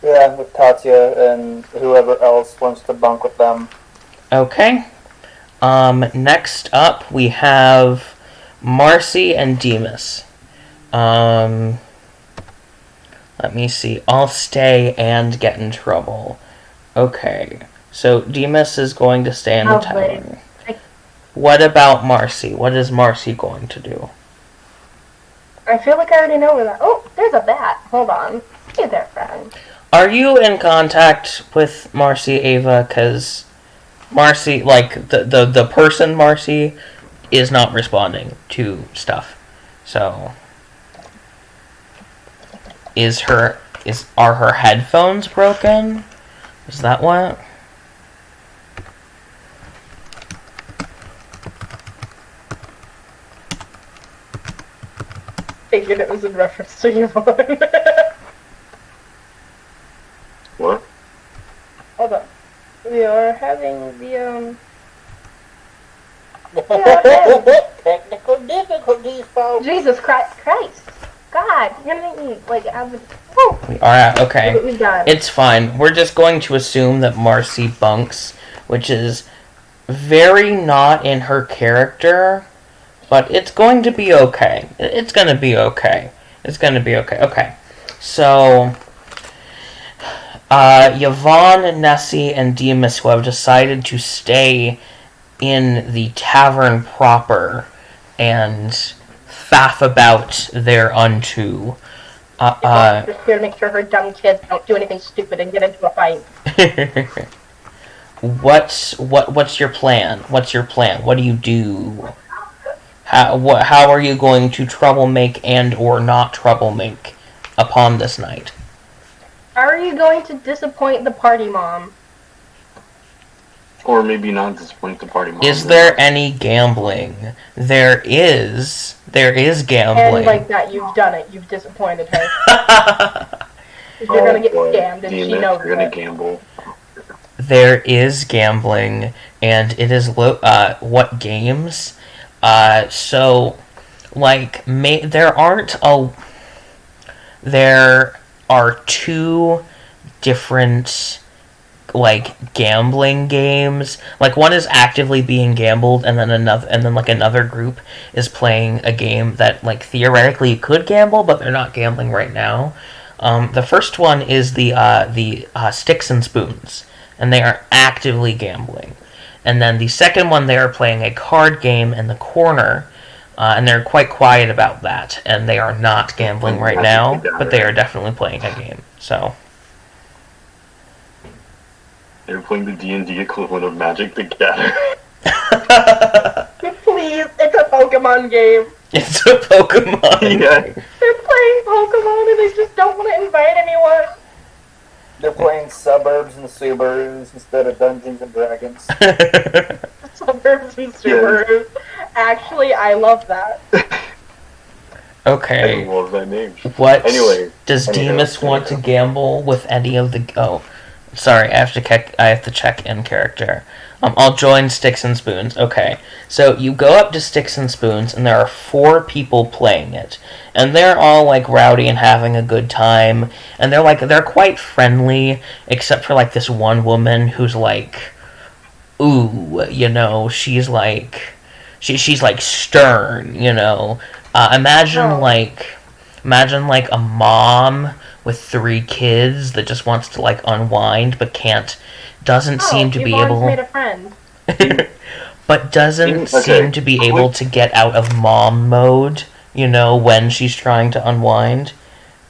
Yeah, with Tatsuya and whoever else wants to bunk with them. Okay. Next up we have Marcy and Demas. Let me see. I'll stay and get in trouble. Okay. So Demas is going to stay in the tavern. What about Marcy? What is Marcy going to do? I feel like I already know where that. Oh, there's a bat. Hold on. Hey there, friend. Are you in contact with Marcy, Ava? Because Marcy, like, the person Marcy is not responding to stuff. So, are her headphones broken? Is that what? Figured it was in reference to Yvonne. What? Hold on. We are having the Technical difficulties, folks. Jesus Christ! God, you're gonna make me like We are at, okay. We got It's fine. We're just going to assume that Marcy bunks, which is very not in her character, but it's going to be okay. It's gonna be okay. It's gonna be okay. Okay. So, Yvonne, Nessie, and Demas, who have decided to stay in the tavern proper and faff about thereunto. just here to make sure her dumb kids don't do anything stupid and get into a fight. What's your plan? What's your plan? What do you do? How are you going to troublemaker and or not troublemaker upon this night? How are you going to disappoint the party mom? Or maybe not disappoint the party mom. Is there any gambling? There is gambling. And like that, you've done it. You've disappointed her. You're gonna get scammed, and she knows You're gonna it. gamble. There is gambling, and it is what games? So, like, there are two different, like, gambling games. Like, one is actively being gambled, and then another group is playing a game that, like, theoretically you could gamble, but they're not gambling right now. The first one is the Sticks and Spoons, and they are actively gambling. And then the second one, they are playing a card game in the corner, and they're quite quiet about that, and they are not gambling right now, but they are definitely playing a game. So They're playing the D&D equivalent of Magic the Gathering. Please, it's a Pokemon game. it's a Pokemon game. Yeah. They're playing Pokemon and they just don't want to invite anyone. They're playing Suburbs and Subarus instead of Dungeons and Dragons. Suburbs and Subarus. Actually, I love that. Okay. I love that name. What Anyway, does Demas want to gamble with any of the? Oh, sorry, I have to check in character. I'll join Sticks and Spoons. Okay, so you go up to Sticks and Spoons, and there are 4 people playing it, and they're all like rowdy and having a good time, and they're quite friendly, except for like this one woman who's like, ooh, you know, she's like stern, you know. Imagine like a mom with 3 kids that just wants to like unwind but doesn't seem to be able made a friend. but doesn't seem to be able to get out of mom mode, you know, when she's trying to unwind.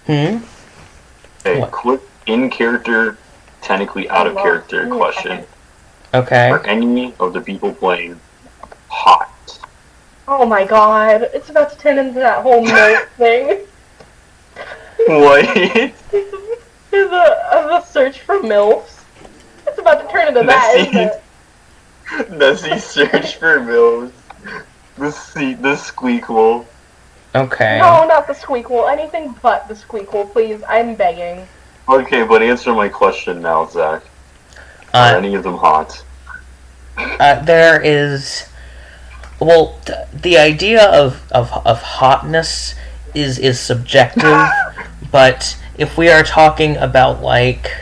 Hey, What? quick in character, technically out of character question. Okay. Are any of the people playing hot? Oh my god, it's about to turn into that whole milk thing. What? There's a search for MILFs. It's about to turn into that, isn't it? Nessie search for Mills. The squeakle. Okay. No, not the squeakle. Anything but the squeakle, please. I'm begging. Okay, but answer my question now, Zach. Are any of them hot? There is. Well, the idea of hotness is subjective, but if we are talking about, like,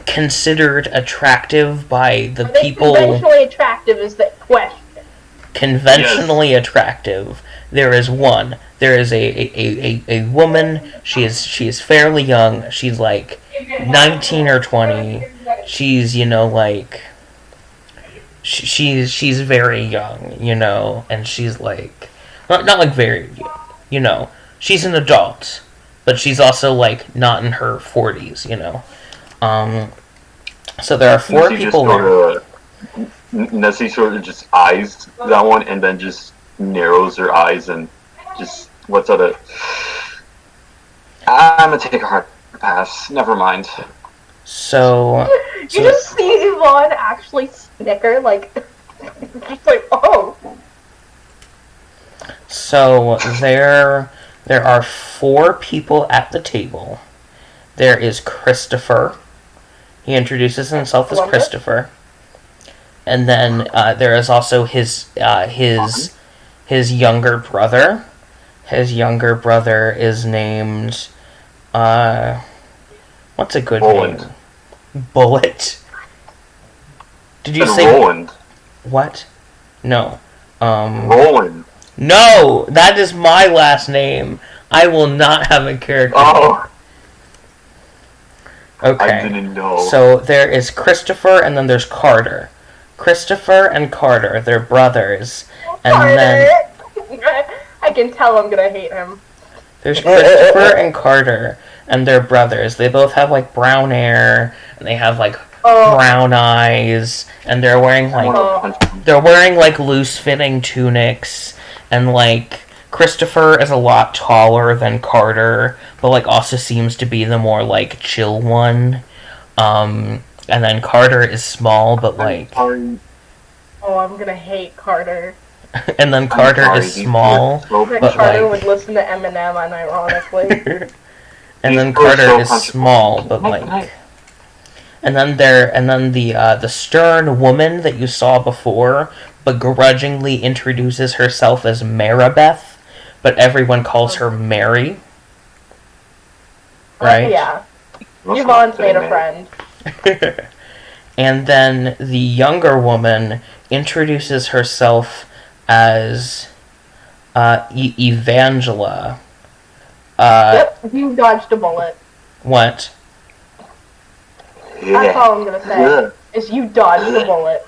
considered attractive by the people... Conventionally attractive is the question. Conventionally attractive. There is one. There is a woman. She is fairly young. She's like 19 or 20. She's, like... She's very young, and she's like... Not like very, she's an adult, but she's also, like, not in her 40s, So there are 4 people there. Nessie sort of just eyes that one and then just narrows her eyes and just lets out a... I'm gonna take a hard pass. Never mind. So... You just see Yvonne actually snicker, like... just like, oh... So there are 4 people at the table. There is Christopher. He introduces himself as Christopher. And then there is also his younger brother. His younger brother is named what's a good Roland. name? Bullet. Did you And say Roland? What? No. Roland. No, that is my last name. I will not have a character. Oh. Okay. I didn't know. So there is Christopher, and then there's Carter. Christopher and Carter, they're brothers. And Carter. then I can tell I'm gonna hate him. there's Christopher and Carter, and they're brothers. They both have, like, brown hair, and they have, like, brown eyes, and they're wearing, like, loose-fitting tunics, and, like, Christopher is a lot taller than Carter, but, like, also seems to be the more, like, chill one. And then Carter is small, but, like... Oh, I'm gonna hate Carter. And then Carter is small, But but, Carter like... would listen to Eminem, unironically. And then Carter is small, but, like... And then the stern woman that you saw before begrudgingly introduces herself as Maribeth, but everyone calls her Mary. Right? Yeah. Yvonne's made a friend. And then the younger woman introduces herself as Evangela. Yep, you dodged a bullet. What? That's all I'm gonna say. Is you dodged a bullet.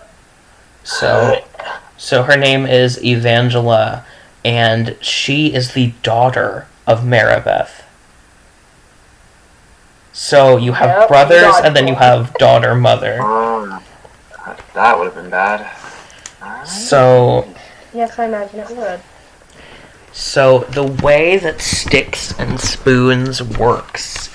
So her name is Evangela, and she is the daughter of Maribeth. So you have brothers, and then you have daughter-mother. That would have been bad. So... Yes, I imagine it would. So the way that Sticks and Spoons works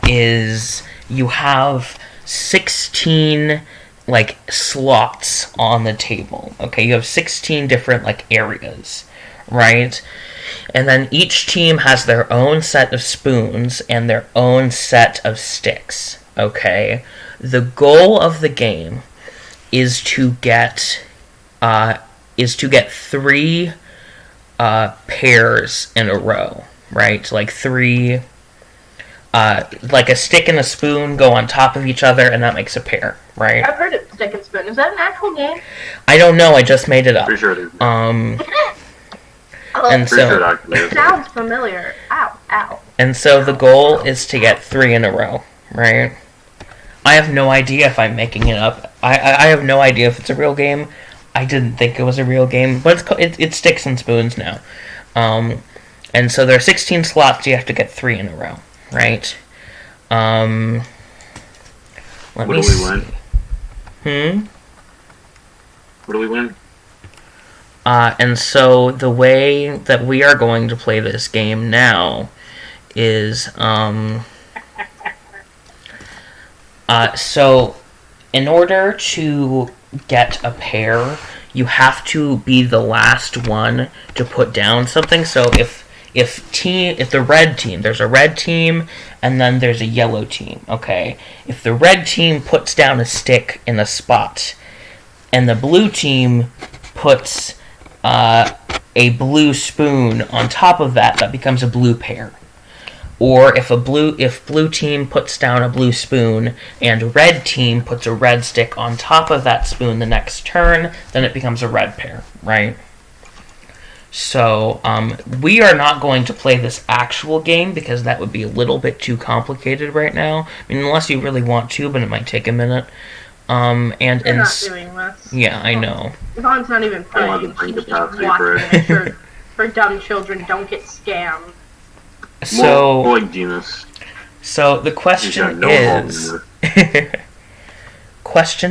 is you have 16 like slots on the table. Okay, you have 16 different like areas, right? And then each team has their own set of spoons and their own set of sticks. Okay, the goal of the game is to get 3 pairs in a row, right? Like 3, like a stick and a spoon go on top of each other, and that makes a pair, right? I've heard of Stick and Spoon. Is that an actual game? I don't know. I just made it up. Pretty sure it is. And so It sounds familiar. Ow, ow. And so the goal is to get 3 in a row, right? I have no idea if I'm making it up. I have no idea if it's a real game. I didn't think it was a real game, but it's Sticks and Spoons now. And so there are 16 slots. You have to get 3 in a row, right? What do we win? What do we win? And so the way that we are going to play this game now is, so in order to get a pair, you have to be the last one to put down something. So if the red team, there's a red team and then there's a yellow team, okay? If the red team puts down a stick in a spot and the blue team puts a blue spoon on top of that, that becomes a blue pair. Or if blue team puts down a blue spoon and red team puts a red stick on top of that spoon the next turn, then it becomes a red pair, right? So we are not going to play this actual game because that would be a little bit too complicated right now. I mean, unless you really want to, but it might take a minute. We're not doing this. Yeah, I know. Yvonne's not even playing. She's just watching for dumb children don't get scammed. So, so the question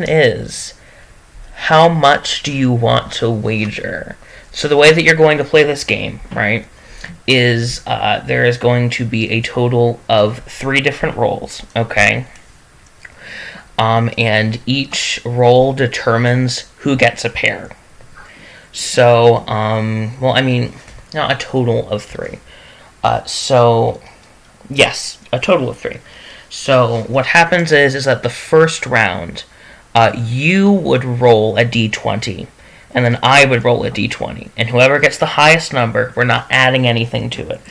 is, how much do you want to wager? So the way that you're going to play this game, right, is there is going to be a total of 3 different rolls, okay? And each roll determines who gets a pair. So, well, I mean, not a total of 3. So, yes, a total of 3. So, what happens is that the first round, you would roll a d20, and then I would roll a d20. And whoever gets the highest number, we're not adding anything to it.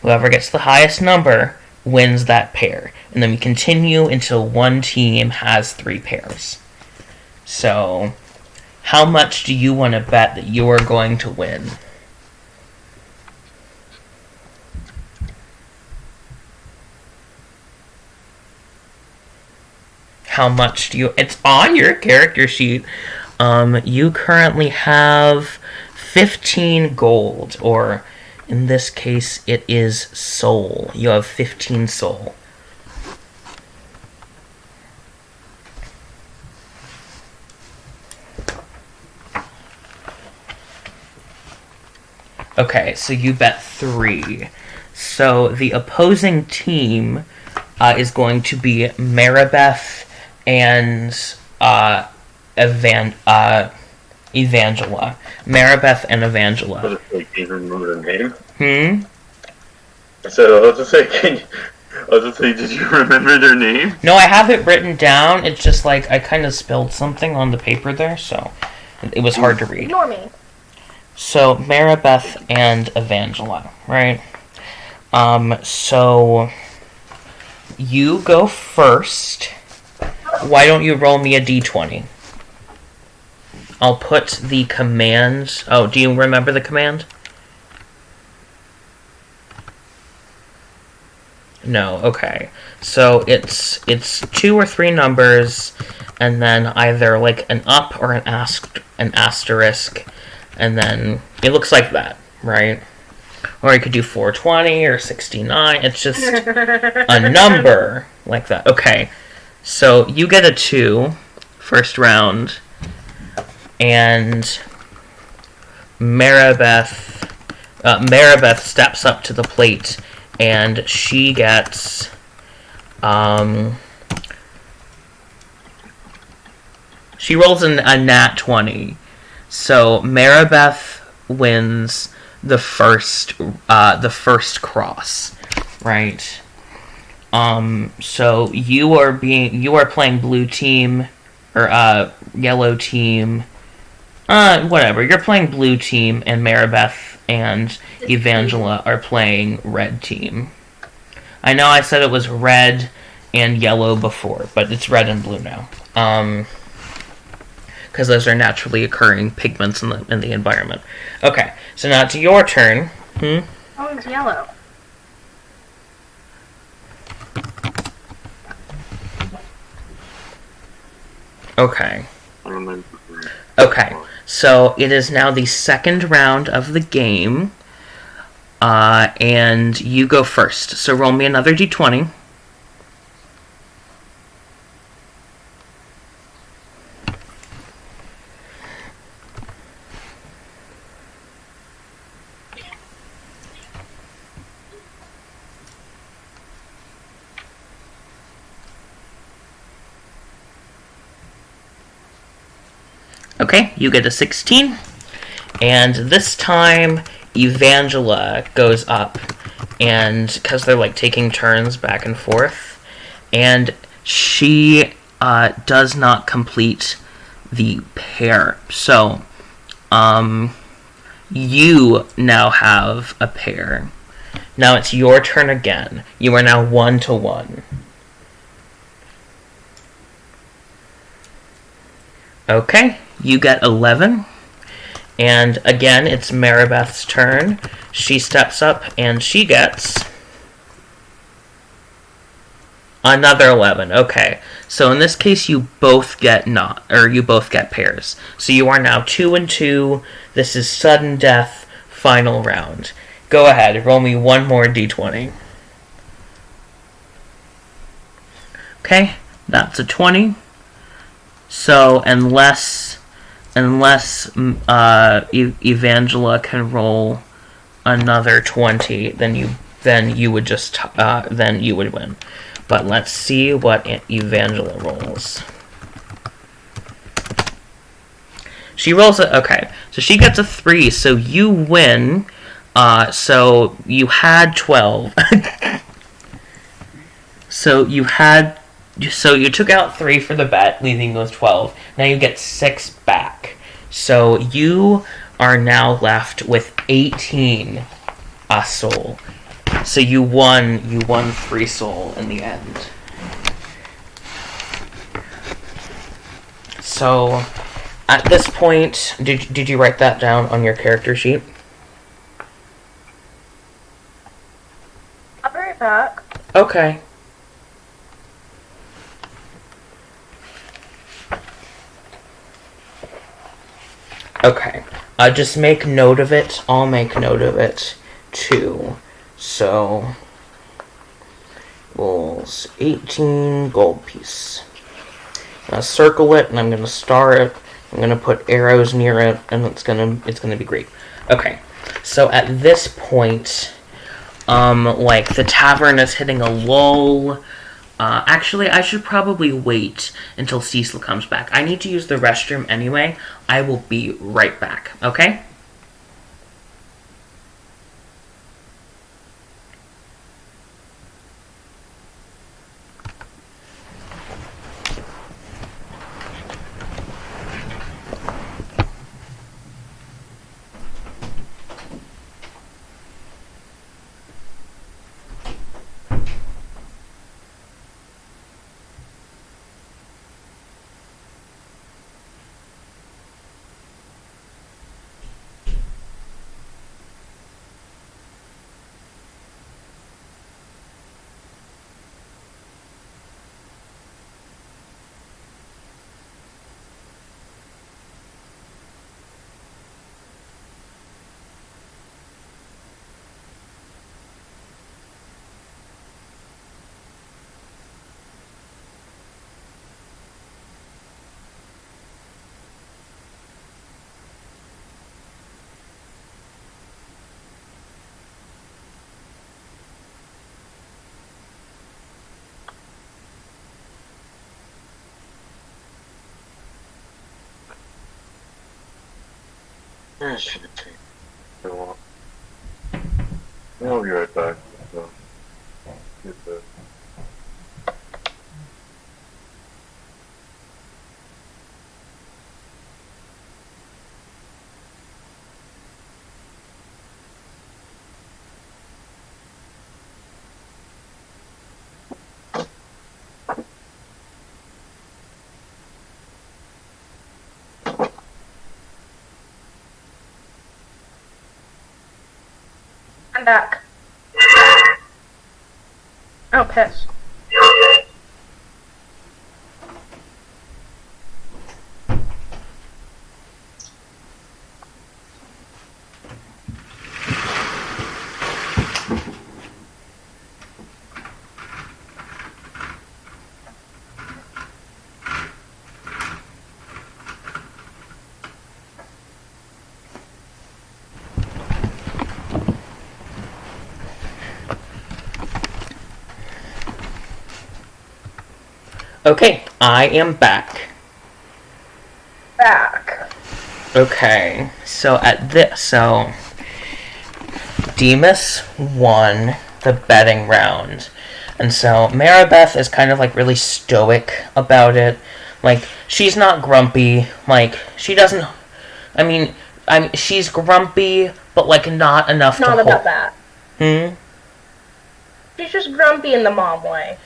Whoever gets the highest number wins that pair. And then we continue until one team has 3 pairs. So, how much do you want to bet that you are going to win? How much do you... It's on your character sheet. You currently have 15 gold, or in this case, it is soul. You have 15 soul. Okay, so you bet 3. So the opposing team is going to be Maribeth and Evangela. Maribeth and Evangela. Can you remember their name? So I was just say, did you remember their name? No, I have it written down. It's just like I kind of spilled something on the paper there, so it was hard to read. Ignore me. So Maribeth and Evangela, right? So you go first. Why don't you roll me a d20? I'll put the command... Oh, do you remember the command? No, okay. So it's 2 or 3 numbers, and then either like an up or an asterisk, and then it looks like that, right? Or you could do 420 or 69. It's just a number like that. Okay, so you get a 2 first round, and Maribeth steps up to the plate, and she gets she rolls a nat 20. So Maribeth wins the first cross, right? So you are playing blue team or yellow team. Whatever. You're playing blue team, and Maribeth and Evangela are playing red team. I know I said it was red and yellow before, but it's red and blue now. Because those are naturally occurring pigments in the environment. Okay, so now it's your turn. Oh, it's yellow. Okay. Okay, so it is now the second round of the game, and you go first. So roll me another d20. Okay, you get a 16, and this time Evangela goes up, and because they're like taking turns back and forth, and she does not complete the pair. So you now have a pair. Now it's your turn again. You are now 1-1. Okay, you get 11. And again, it's Maribeth's turn. She steps up and she gets another 11. Okay, so in this case, you both get pairs. So you are now 2-2. This is sudden death, final round. Go ahead, roll me one more d20. Okay, that's a 20. So unless Evangela can roll another 20, then you would win. But let's see what Evangela rolls. She rolls okay. So she gets a 3. So you win. So you had 12. So you took out 3 for the bet, leaving you with 12. Now you get 6 back. So you are now left with 18 soul. So you won 3 soul in the end. So at this point, did you write that down on your character sheet? I'll be right back. Okay. Okay. Just make note of it. I'll make note of it too. So, rolls 18 gold piece. I'm gonna circle it and I'm gonna star it. I'm gonna put arrows near it, and it's gonna be great. Okay. So at this point, the tavern is hitting a lull. Actually, I should probably wait until Cecil comes back. I need to use the restroom anyway. I will be right back, okay? It shouldn't take so long. I'll be right back. So, get the... I'm back. Oh, piss. Okay, I am back. Okay, so Demas won the betting round. And so Maribeth is kind of really stoic about it. She's not grumpy. She doesn't, she's grumpy, but like not enough to Not hold. about that. Hmm? She's just grumpy in the mom way.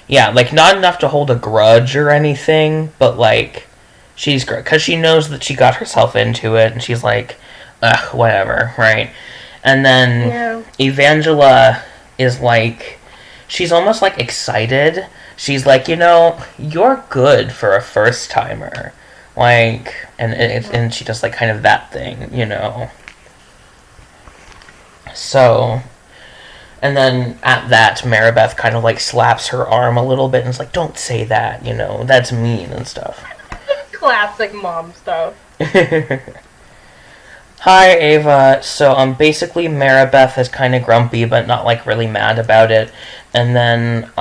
Yeah, like not enough to hold a grudge or anything, but like she's because she knows that she got herself into it, and she's like, ugh, whatever, right? And then Evangela is like, she's almost like excited. She's like, you're good for a first timer, like, and she does like kind of that thing, So. And then at that, Maribeth kind of like slaps her arm a little bit and is like, don't say that, that's mean and stuff. Classic mom stuff. Hi, Ava. So, basically Maribeth is kind of grumpy, but not like really mad about it. And then,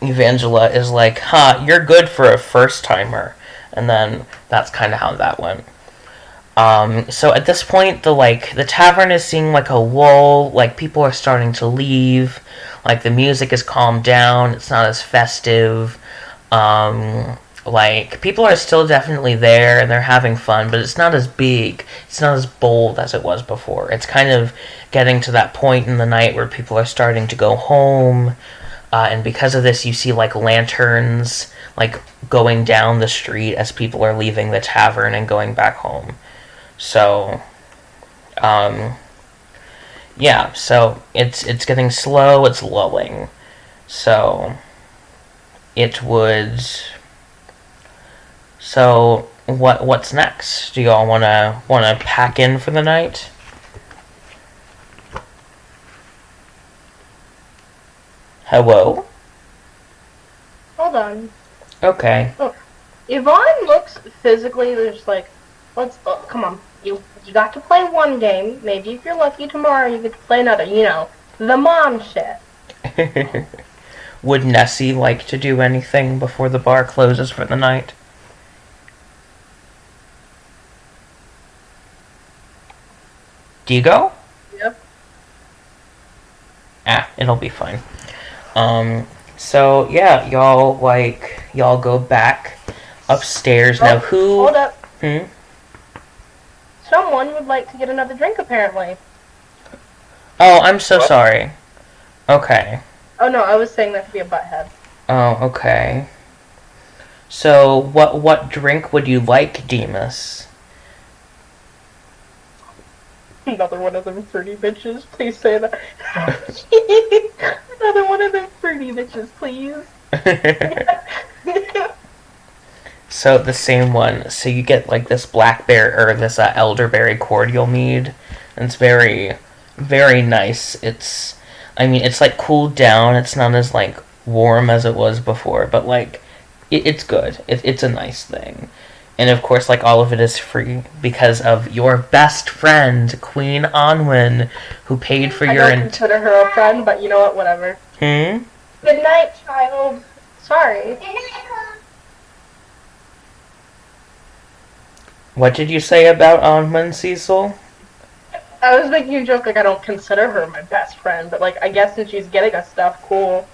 Evangela is like, you're good for a first timer. And then that's kind of how that went. So at this point, the tavern is seeing like a lull, like people are starting to leave, like the music is calmed down, it's not as festive, like people are still definitely there and they're having fun, but it's not as big, it's not as bold as it was before. It's kind of getting to that point in the night where people are starting to go home, and because of this, you see like lanterns, like going down the street as people are leaving the tavern and going back home. So, yeah, so it's getting slow, it's lulling. So, so what's next? Do y'all wanna pack in for the night? Hello? Hold on. Okay. Oh, Yvonne looks physically just like, come on. You got to play one game. Maybe if you're lucky tomorrow you get to play another. The mom shit. Would Nessie like to do anything before the bar closes for the night? Do you go? Yep. It'll be fine. So yeah, y'all go back upstairs. Now who... Hold up. Someone would like to get another drink, apparently. Oh, I'm so sorry. Okay. Oh no, I was saying that to be a butthead. Oh, okay. So, what drink would you like, Demas? Another one of them fruity bitches, please say that. Another one of them fruity bitches, please. So the same one. So you get like this blackberry or this elderberry cordial mead. And it's very, very nice. It's like cooled down. It's not as like warm as it was before, but like it's good. It's a nice thing. And of course, like all of it is free because of your best friend, Queen Anwen, who paid for your. I don't consider her a friend, but you know what? Whatever. Good night, child. Sorry. What did you say about Anwen, Cecil? I was making a joke, like I don't consider her my best friend, but like I guess since she's getting us stuff, cool.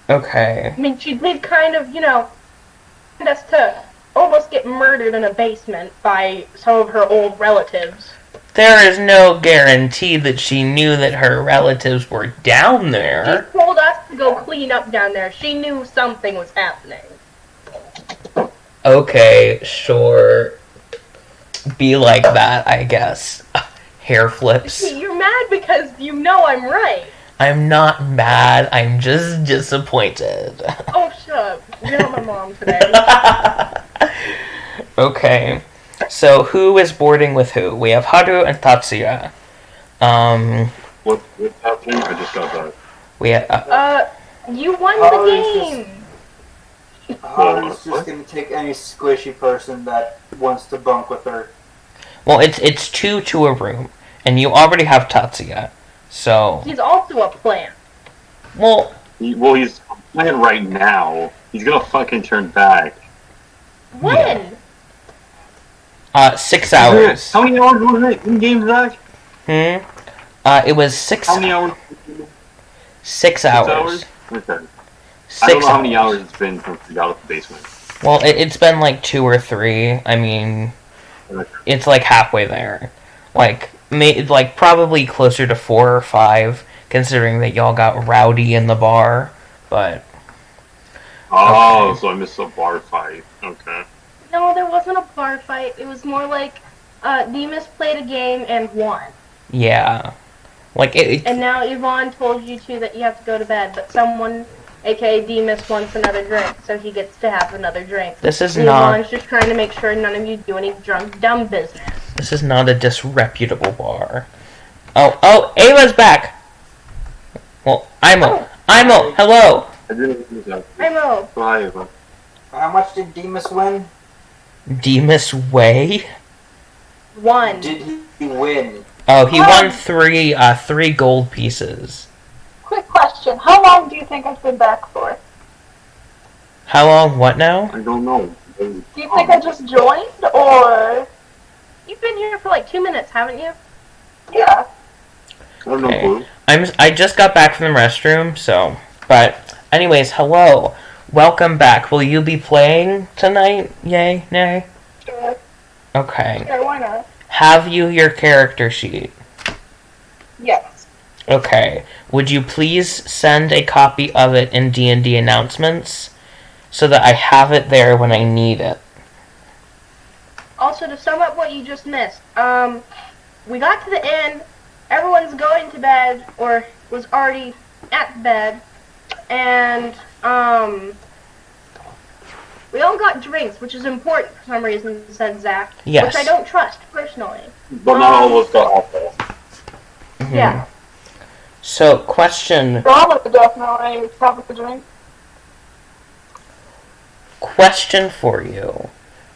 Okay. I mean, she did kind of, send us to almost get murdered in a basement by some of her old relatives. There is no guarantee that she knew that her relatives were down there. She told us to go clean up down there. She knew something was happening. Okay, sure. Be like that, I guess. Hair flips. You're mad because you know I'm right. I'm not mad, I'm just disappointed. Oh, shut up. You're not my mom today. Okay. So, who is boarding with who? We have Haru and Tatsuya. What's happening? I just got that. We have, you won the game. Holly's just gonna take any squishy person that wants to bunk with her. well, it's 2 to a room, and you already have Tatsuya, so... He's also a plant. Well... He's playing right now. He's gonna fucking turn back. When? 6 hours. How many hours was it in game, Zach? It was 6... How many hours? 6 hours. Okay. 6 I don't know how many hours it's been since we got out of the basement. Well, it's been like 2 or 3. I mean, It's like halfway there. Like probably closer to 4 or 5, considering that y'all got rowdy in the bar. But Oh, okay. so I missed a bar fight. Okay. No, there wasn't a bar fight. It was more like Demas played a game and won. Yeah, like And now Yvonne told you two that you have to go to bed, but someone, aka Demas, wants another drink, so he gets to have another drink. This is and not. Yvonne's just trying to make sure none of you do any drunk, dumb business. This is not a disreputable bar. Oh, Ava's back. Well, Imo, hello. I didn't lose that. Imo. Bye. How much did Demas win? Demas Way. Won. Did he win? Oh, he won three gold pieces. Quick question. How long do you think I've been back for? How long? What now? I don't know. Do you think I just joined, or... You've been here for like 2 minutes, haven't you? Yeah. I have no Okay. clue. I just got back from the restroom, so. But, anyways, hello. Welcome back. Will you be playing tonight? Yay? Nay? Sure. Okay. Sure, why not? Have you your character sheet? Yes. Okay. Would you please send a copy of it in D&D announcements so that I have it there when I need it? Also, to sum up what you just missed, we got to the end, everyone's going to bed, or was already at bed, and, we all got drinks, which is important for some reason, said Zach. Yes. Which I don't trust, personally. But not all of us got alcohol. Mhm. Yeah. So, question Probably definitely probably the drink. for you.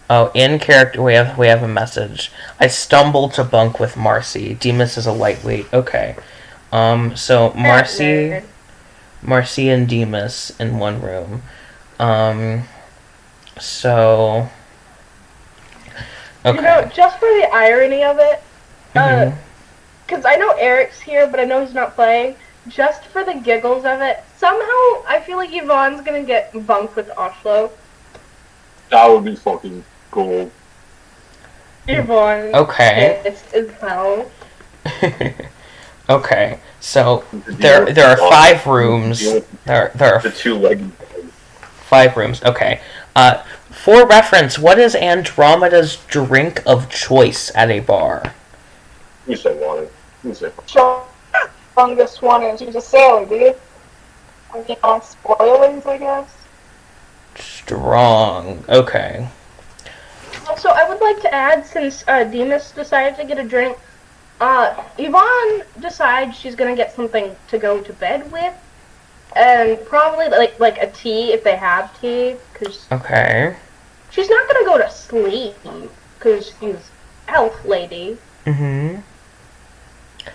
Oh, in character, we have a message. I stumbled to bunk with Marcy. Demas is a lightweight. Okay. So Nerd. Marcy and Demas in one room. So. Okay. You know, just for the irony of it, Mhm. because I know Eric's here, but I know he's not playing. Just for the giggles of it, somehow I feel like Yvonne's gonna get bunked with Oslo. That would be fucking gold. Yvonne. Okay. Is hell. Okay. So there are 5 rooms. There are The two-legged. 5 rooms. Okay. For reference, what is Andromeda's drink of choice at a bar? You said water. You said Strongest one is she's a sailor, dude. I mean, on spoilers, I guess. Strong. Okay. Also, I would like to add, since Demas decided to get a drink, Yvonne decides she's gonna get something to go to bed with, and probably like a tea if they have tea, because Okay. she's not gonna go to sleep because she's elf lady, Mm-hmm.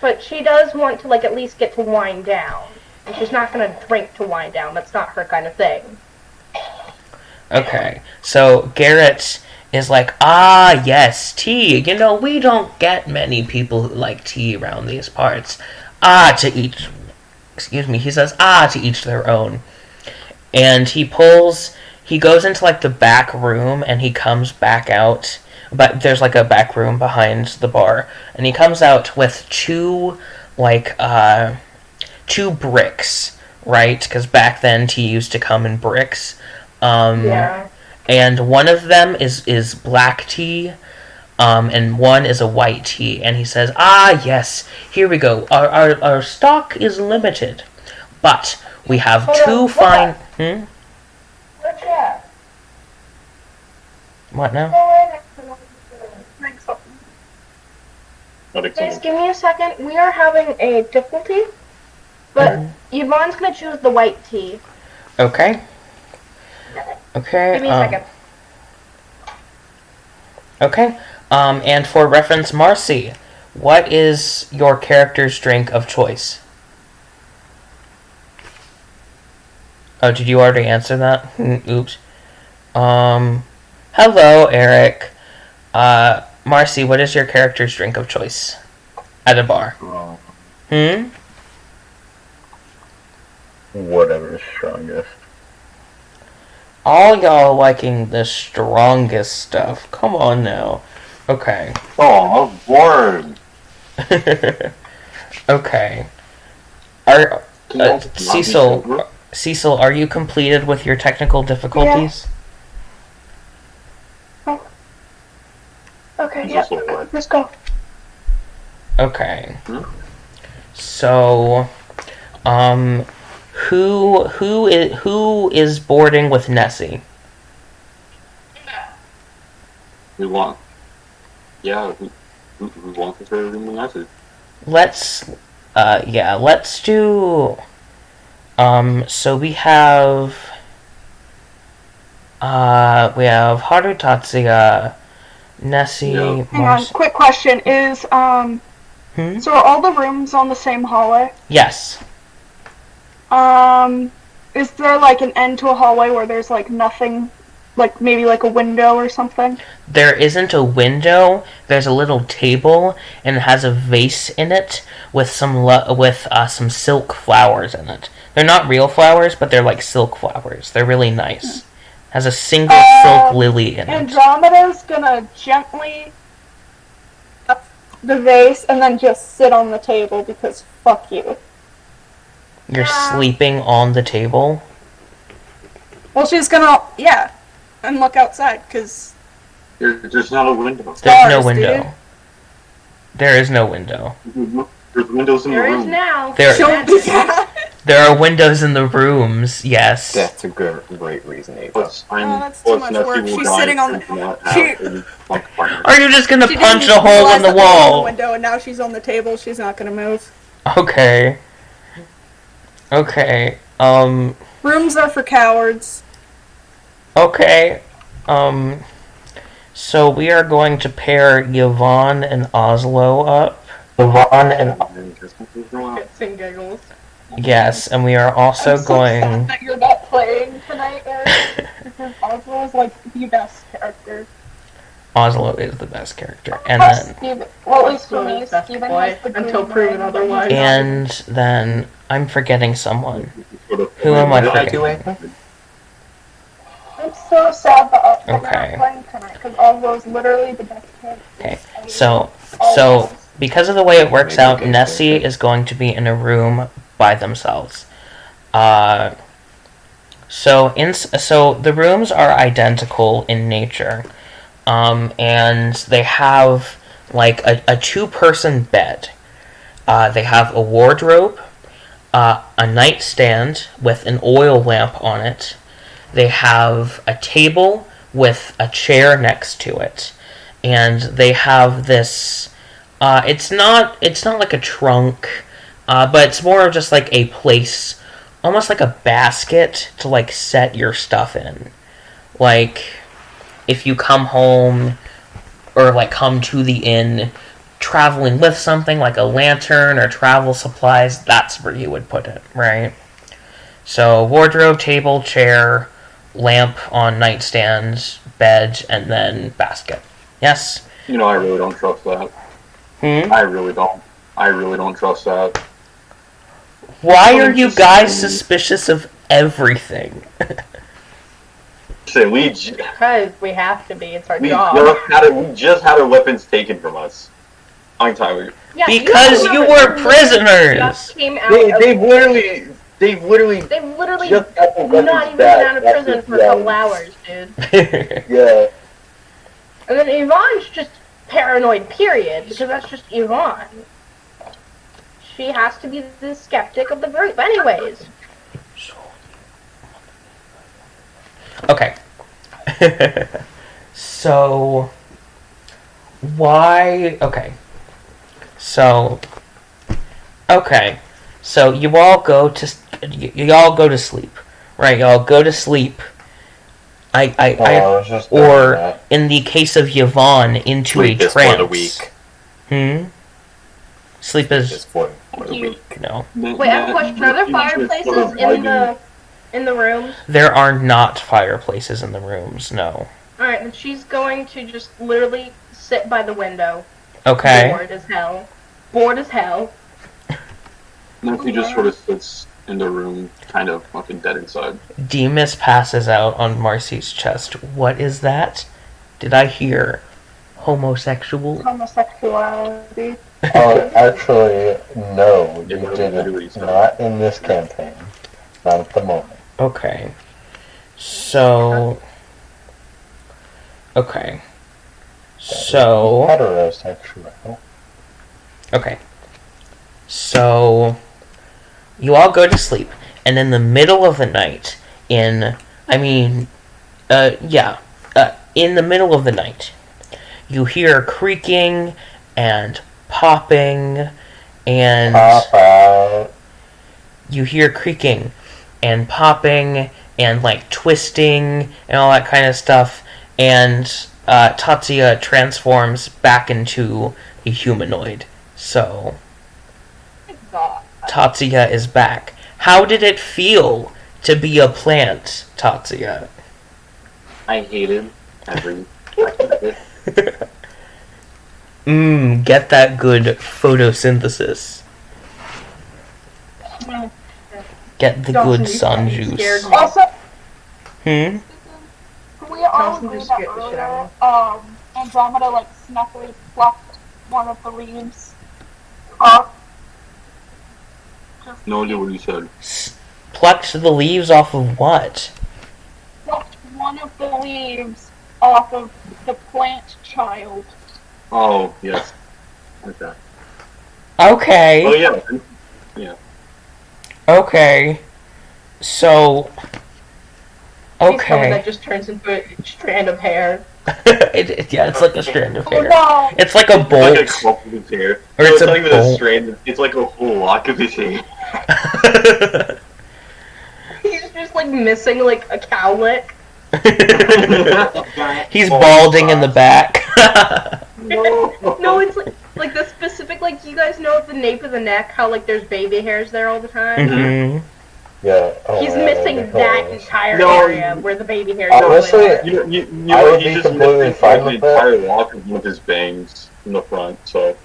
but she does want to at least get to wind down, and she's not gonna drink to wind down. That's not her kind of thing. Okay. So Garrett is like, ah, yes, tea. You know, we don't get many people who like tea around these parts. He says, to each their own. And he goes into the back room and he comes back out. But there's a back room behind the bar. And he comes out with two bricks, right? Because back then tea used to come in bricks. Yeah. And one of them is black tea, and one is a white tea. And he says, yes, here we go. Our stock is limited, but we have two fine... Where's she at? What now? Drink something. Guys, give me a second. We are having a difficulty, but Yvonne's gonna choose the white tea. Okay. Okay. Give me a second. Okay. And for reference, Marcy, what is your character's drink of choice? Oh, did you already answer that? Oops. Hello, Eric. Marcy, what is your character's drink of choice at a bar? Whatever is strongest. All y'all liking the strongest stuff. Come on now. Okay. Oh, I'm bored. Okay. Cecil, are you completed with your technical difficulties? Oh. Okay, yeah. Let's go. Okay. So, who is boarding with Nessie? We want. Yeah, who wants to share a room with Nessie? Let's do. So we have Haru Tatsuya, Nessie. Yeah. Hang on, quick question. So are all the rooms on the same hallway? Yes. Is there like an end to a hallway where there's like nothing, like maybe like a window or something? There isn't a window. There's a little table, and it has a vase in it with some silk flowers in it. They're not real flowers, but they're like silk flowers. They're really nice. Has a single silk lily in it. Andromeda's gonna gently up the vase and then just sit on the table because fuck you. You're sleeping on the table? Well, she's gonna, and look outside because There's not a window. There's no window. Dude. There is no window. There's windows in the room. There is now. There are windows in the rooms, yes. That's a great reason, Ava. That's too much work. She's sitting on the... Are you just gonna punch a hole in the wall? Window, and now she's on the table. She's not gonna move. Okay. Rooms are for cowards. Okay. So we are going to pair Yvonne and Oslo up. Yvonne and... Sing giggles. Yes, and we are also going... sad that you're not playing tonight, Eric, because Oslo is like the best character. Oslo is the best character. And then... Well, at least for me, Steven has the until proven otherwise. And then I'm forgetting someone. Who am I forgetting? I'm so sad that you're not playing tonight, because Oslo is literally the best character. Okay, so because of the way it works out, Nessie is going to be in a room by themselves. So the rooms are identical in nature, and they have like a two-person bed. They have a wardrobe, a nightstand with an oil lamp on it. They have a table with a chair next to it, and they have this. It's not like a trunk, but it's more of just like a place, almost like a basket to like set your stuff in. Like if you come home or like come to the inn traveling with something like a lantern or travel supplies, that's where you would put it, right? So wardrobe, table, chair, lamp on nightstand, bed, and then basket. Yes? You know, I really don't trust that. I really don't trust that. Why are you guys suspicious of everything? Because we have to be. It's our job. We just had our weapons taken from us. I'm tired. Yeah, because you were prisoners. They've literally just not even been out of prison for a couple hours, dude. Yeah. And then Yvonne's just paranoid, period, because that's just Yvonne. She has to be the skeptic of the group anyways. Okay. So why So you all go to sleep. Right, y'all go to sleep. Or in the case of Yvonne, into a trance. For the week. Sleep is just for the week. No. Wait, I have a question. Are there fireplaces in the rooms? There are not fireplaces in the rooms, no. Alright, then she's going to just literally sit by the window. Okay. Bored as hell. Nancy just sort of sits in the room, kind of fucking dead inside. Demas passes out on Marcy's chest. What is that? Did I hear homosexual? Homosexuality. Actually, no, you Yeah, didn't. Not in this campaign. Not at the moment. Okay. So... Okay. So... Heterosexual. Okay. So... You all go to sleep, and in the middle of the night, in the middle of the night, you hear creaking and popping, and Pop out. you hear creaking and popping and like twisting and all that kind of stuff, and Tatsuya transforms back into a humanoid. So God. Tatsuya is back. How did it feel to be a plant, Tatsuya? I hated every second of it. Get that good photosynthesis. Get the Johnson, good sun you juice. scared me. Also, Hmm? we all Johnson agree just that scared the shit out earlier, Andromeda like snuffily plucked one of the leaves off. No idea what you said. Plucked the leaves off of what? Plucked one of the leaves off of the plant child. Oh, yes. Okay. Okay. Oh, yeah. Yeah. Okay. So... He's coming, Okay. that just turns into a strand of hair. It's like a strand of Oh hair. no! It's like a It's bolt. like a clump of his hair. Or No, it's a not even a bolt. strand. It's like a whole lock of his hair. He's just like missing like a cowlick. He's balding in the back. No, it's like the specific, like, you guys know at the nape of the neck how like there's baby hairs there all the time? Mhm. Yeah. Oh, He's yeah, missing that'd be that hilarious. entire No. area where the baby hairs Honestly, are. You I know, would he be just completely missed fine the with that. entire lock of one of his bangs in the front, so.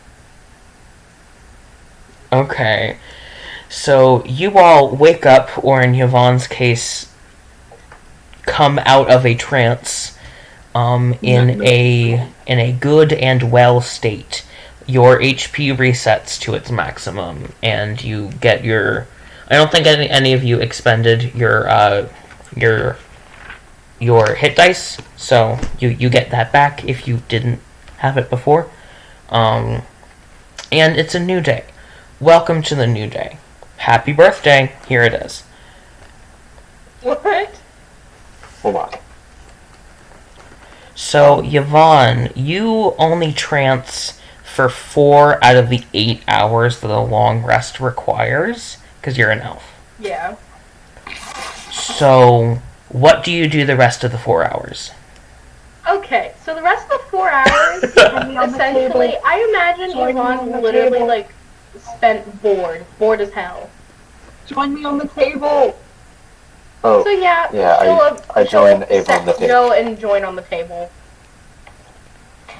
Okay. So you all wake up, or in Yvonne's case, come out of a trance, in a good and well state. Your HP resets to its maximum, and you get your. I don't think any of you expended your hit dice, so you get that back if you didn't have it before. And it's a new day. Welcome to the new day. Happy birthday. Here it is. What? Hold on. So, Yvonne, you only trance for 4 out of the 8 hours that a long rest requires, because you're an elf. Yeah. So, what do you do the rest of the 4 hours? Okay, so the rest of the 4 hours, essentially, I imagine Yvonne literally, like, spent bored as hell. Join me on the table! Oh, So yeah, yeah, I joined Ava on the table. Go and join on the table.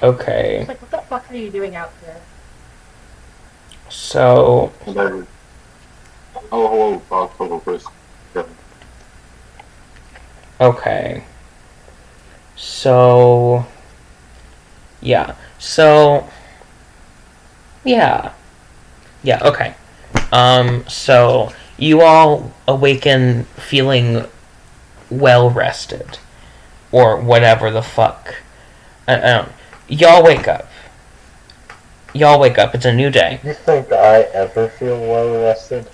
Okay. It's like, what the fuck are you doing out there? So, Whatever. Oh, hello, hello, Chris. Yeah. okay. So, yeah. So, yeah. Yeah, okay. So, you all awaken feeling well rested. Or whatever the fuck. I don't. Y'all wake up. It's a new day. You think I ever feel well rested?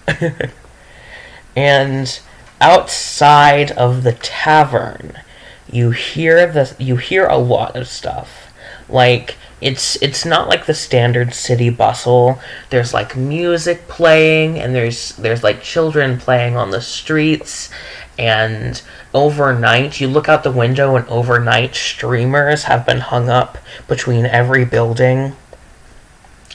And outside of the tavern, you hear a lot of stuff. Like, it's not like the standard city bustle. There's like music playing, and there's like children playing on the streets, and overnight you look out the window and overnight streamers have been hung up between every building.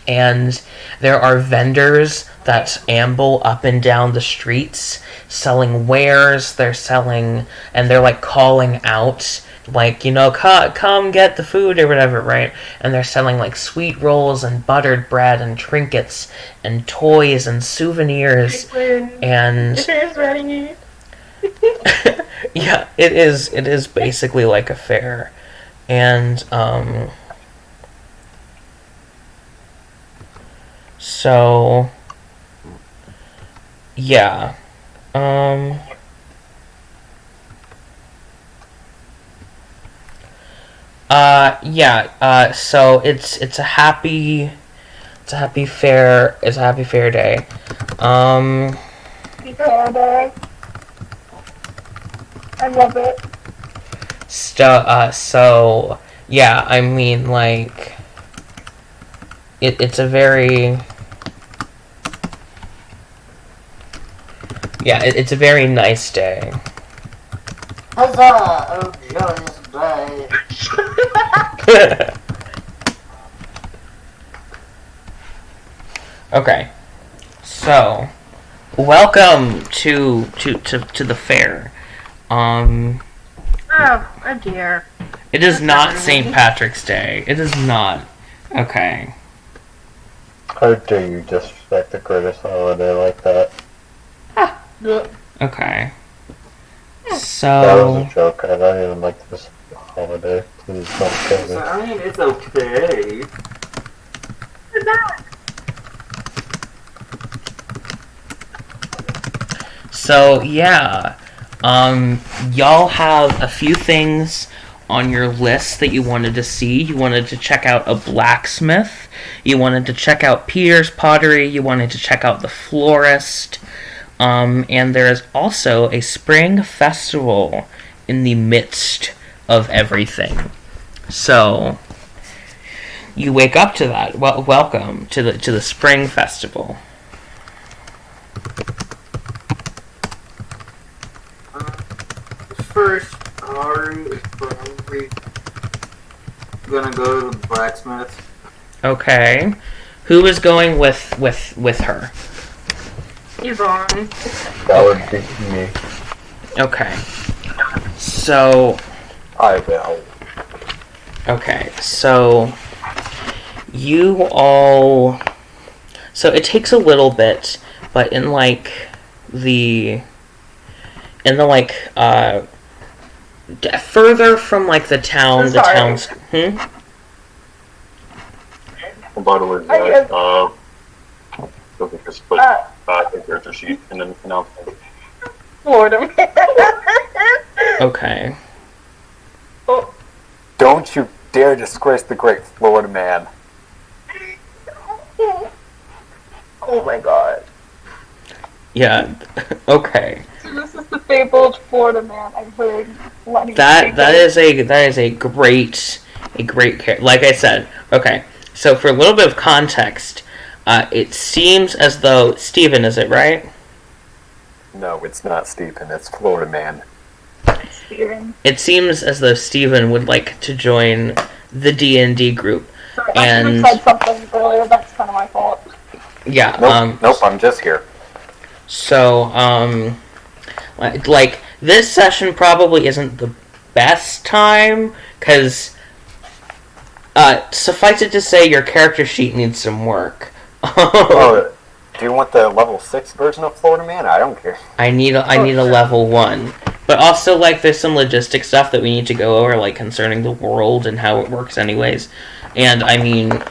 And there are vendors that amble up and down the streets selling wares. They're selling, and they're like calling out, like, you know, come get the food or whatever, right? And they're selling like sweet rolls and buttered bread and trinkets and toys and souvenirs. And Dinner's ready. yeah, it is basically like a fair. And So, yeah. So it's a happy fair day. Happy Fair Day. I love it. So yeah, I mean, like, it's a very, it's a very nice day. Huzzah! Oh, joyous day. Okay, so welcome to the fair. Oh dear. It is not St. Patrick's Day. It is not. Okay. How dare you disrespect the greatest holiday like that? Okay. That was So a joke. I don't even like this holiday. Please don't kill me. I mean, it's okay. yeah. Y'all have a few things on your list that you wanted to see. You wanted to check out a blacksmith. You wanted to check out Peter's pottery. You wanted to check out the florist. And there is also a spring festival in the midst of everything. So you wake up to that. Well, welcome to the spring festival. First, Ari is probably gonna go to the blacksmith. Okay. Who is going with her? Yvonne. That would be me. Okay. So, I will. okay. So, you all... So, it takes a little bit, but in further from, like, the town, the town's... By the way, guys, don't think just put the character sheet and then announcement. Florida. Okay. Don't you dare disgrace the great Florida man. Oh my god. Yeah. Okay. So this is the fabled Florida man I've heard. That is a great character. Like I said, okay. So for a little bit of context, it seems as though Stephen, is it right? No, it's not Stephen. It's Florida man. Steven. It seems as though Stephen would like to join the D&D group. Sorry, And I said something earlier. That's kind of my fault. yeah, Nope, I'm just here. So, like, this session probably isn't the best time, because, suffice it to say, your character sheet needs some work. Oh, do you want the level 6 version of Florida man? I don't care. I need a level 1. But also, like, there's some logistic stuff that we need to go over, like, concerning the world and how it works anyways. And, I mean,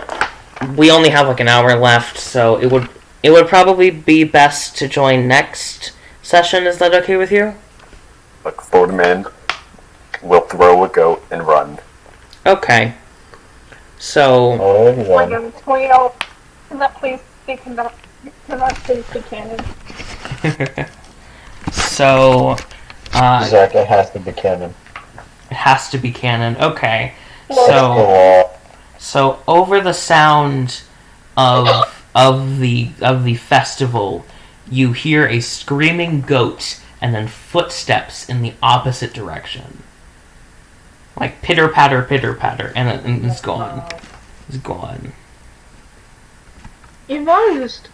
we only have, like, an hour left, so it would probably be best to join next session. Is that okay with you? Look, Florida man will throw a goat and run. Okay. So... Like, can that please be conducted? Can that please be canon? So... Zach, it has to be canon. It has to be canon. Okay. Oh. So over the sound of the festival, you hear a screaming goat and then footsteps in the opposite direction. Like pitter patter, and it's gone. It's gone. Yvonne just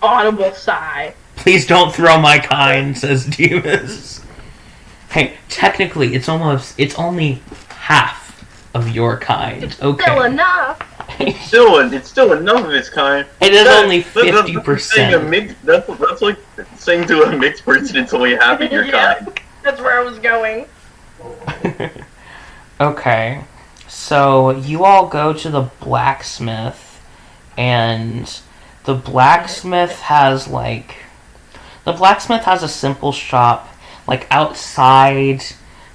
audible sigh. Please don't throw my kind, says Demas. Hey, technically, it's only half of your kind. It's okay. still enough. It's still enough of its kind. It is only 50%. That's like saying to a mixed person it's only half of your Yeah, kind. that's where I was going. Okay, so you all go to the blacksmith, and the blacksmith has a simple shop, like, outside.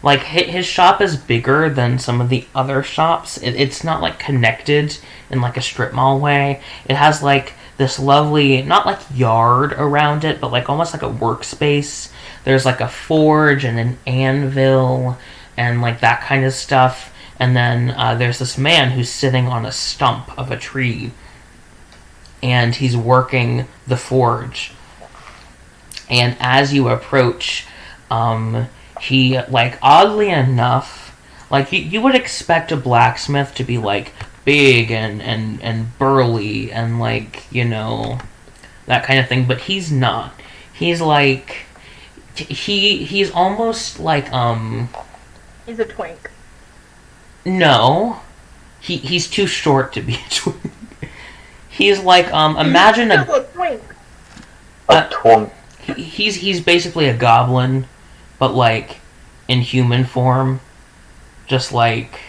Like, his shop is bigger than some of the other shops. It's not, like, connected in, like, a strip mall way. It has, like, this lovely, not, like, yard around it, but, like, almost like a workspace. There's, like, a forge and an anvil and, like, that kind of stuff. And then there's this man who's sitting on a stump of a tree. And he's working the forge. And as you approach, he, like, oddly enough, like, you would expect a blacksmith to be, like, big and burly and, like, you know, that kind of thing, but he's not. He's, like, he's almost like, He's a twink. No. He's too short to be a twink. He's, like, imagine a twink. A twink. He's basically a goblin, but, like, in human form. Just, like,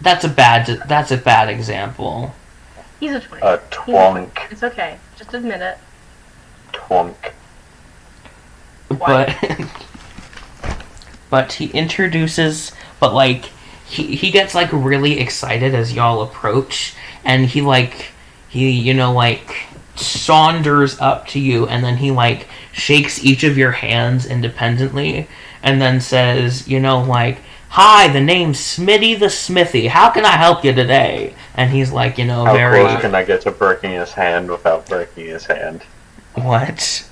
that's a bad example. He's a twink. A twink. It's okay. Just admit it. Twink. But he introduces, but, like, he gets, like, really excited as y'all approach, and he, you know, like, saunders up to you, and then he, like, shakes each of your hands independently, and then says, you know, like, "Hi, the name's Smittee the Smithy. How can I help you today?" And he's, like, you know, How very... close can I get to breaking his hand without breaking his hand? What?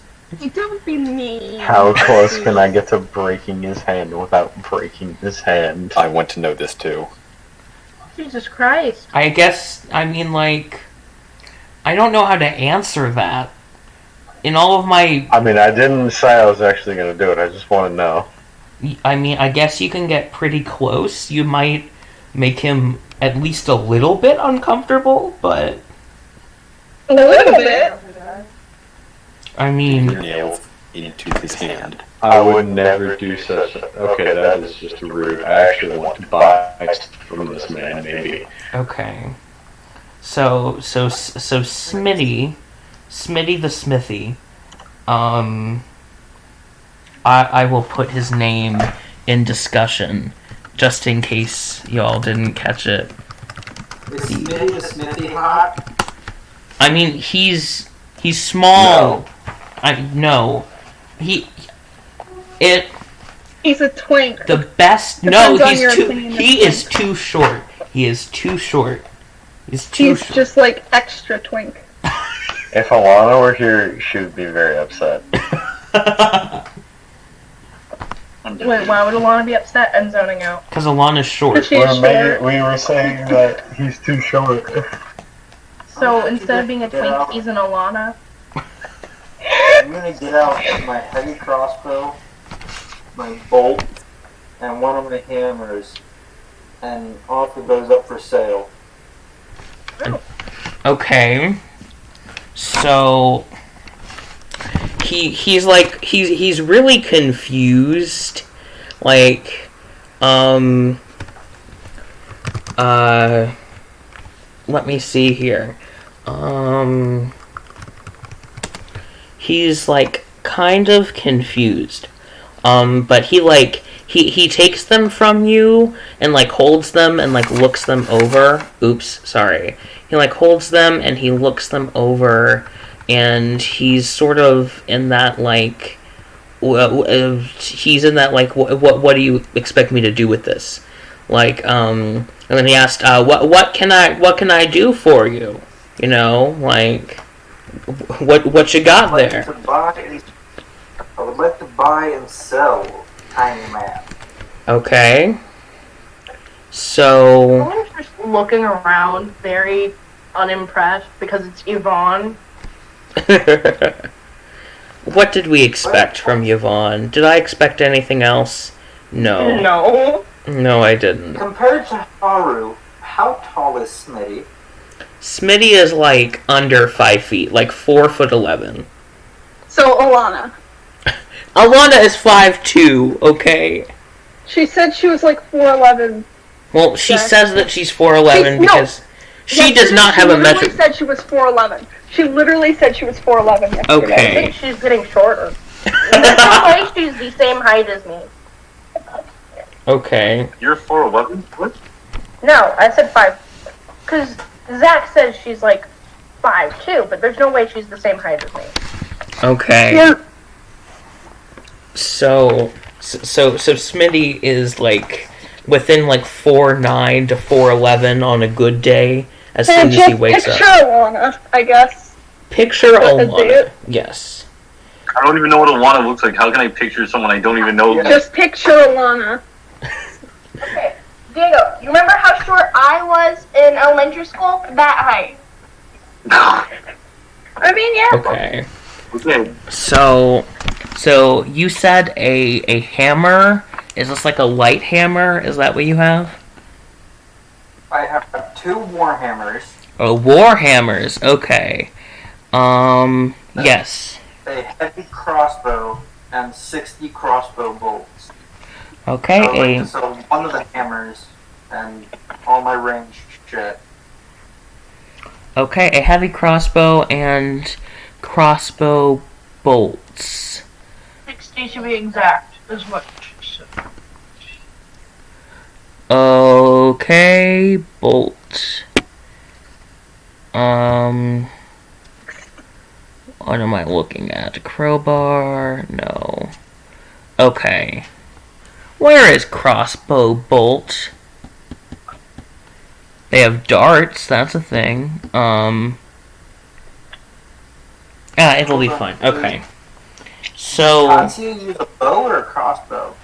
Don't be mean. How close can I get to breaking his hand without breaking his hand? I want to know this too. Jesus Christ. I guess, I mean, like, I don't know how to answer that. In all of my... I mean, I didn't say I was actually going to do it. I just want to know. I mean, I guess you can get pretty close. You might make him at least a little bit uncomfortable, but... A little bit? I mean... Nail into his hand. I would never do such. Okay, that is just rude. I actually want to buy from this man, maybe. Okay. So Smitty the Smithy, I will put his name in discussion, just in case y'all didn't catch it. Is Smitty the Smithy hot? I mean, he's small. No. He's a twink. The best. Depends on He is too short. He is too short. He's just like extra twink. If Alana were here, she would be very upset. Wait, why would Alana be upset and zoning out? Because Alana's short. We were saying that he's too short. So instead of being a twink, he's an Alana? I'm gonna get out my heavy crossbow, my bolt, and one of my hammers, and offer those up for sale. Okay. So he's really confused. Like, let me see here. He's, like, kind of confused. But he takes them from you and, like, holds them and, like, looks them over. Oops, sorry. He, like, holds them and he looks them over, and he's sort of in that, like, he's in that, like, what do you expect me to do with this? Like, and then he asked, what can I do for you? You know, like, what you got there? I would like to buy and sell, tiny man. Okay. So... Someone's just looking around, very unimpressed, because it's Yvonne. What did we expect from Yvonne? Did I expect anything else? No. No, I didn't. Compared to Haru, how tall is Smitty? Smitty is, like, under 5 feet, like 4'11". So, Alana. Alana is 5'2", okay? She said she was like 4'11". Well, she says that she's 4'11" because She does not have a metric. She literally said she was 4'11". She literally said she was 4'11" yesterday. Okay. I think she's getting shorter. There's no way she's the same height as me. Okay. You're 4'11"? What? No, I said 5. Because Zach says she's like 5'2", but there's no way she's the same height as me. Okay. Yeah. So Smitty is like within like 4'9" to 4'11" on a good day as soon as he wakes picture up. Alana, I guess. Picture Alana. Yes. I don't even know what Alana looks like. How can I picture someone I don't even know? Just picture Alana. Okay, Diego, you remember how short I was in elementary school? That height. I mean, yeah. Okay. Okay. So you said a hammer. Is this like a light hammer? Is that what you have? I have 2 war hammers. Oh, war hammers. Okay. Yes. A heavy crossbow and 60 crossbow bolts. Okay. So one of the hammers and all my range shit. Okay, a heavy crossbow and crossbow bolts. 60 to be exact, is what she said. Okay, bolt. What am I looking at? Crowbar? No. Okay. Where is crossbow bolt? They have darts, that's a thing. It'll be fine. Okay. So... Does Tatsuya use a bow or a crossbow?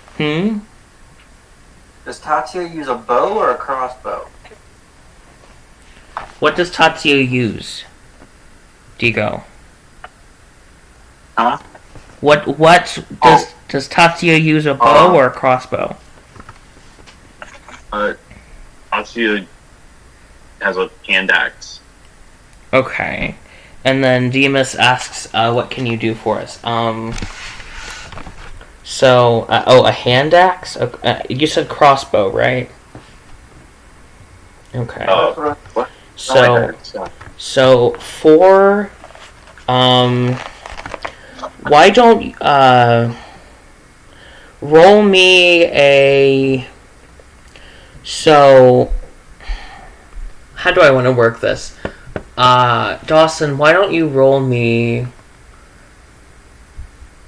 Does Tatsuya use a bow or a crossbow? What does Tatsuya use? Diego. Huh? What does Tatsuya use a bow or a crossbow? Tatsuya has a hand axe. Okay. And then Demas asks, what can you do for us? A hand axe? You said crossbow, right? Okay. What? So for, why don't, roll me a, so, how do I want to work this? Dawson, why don't you roll me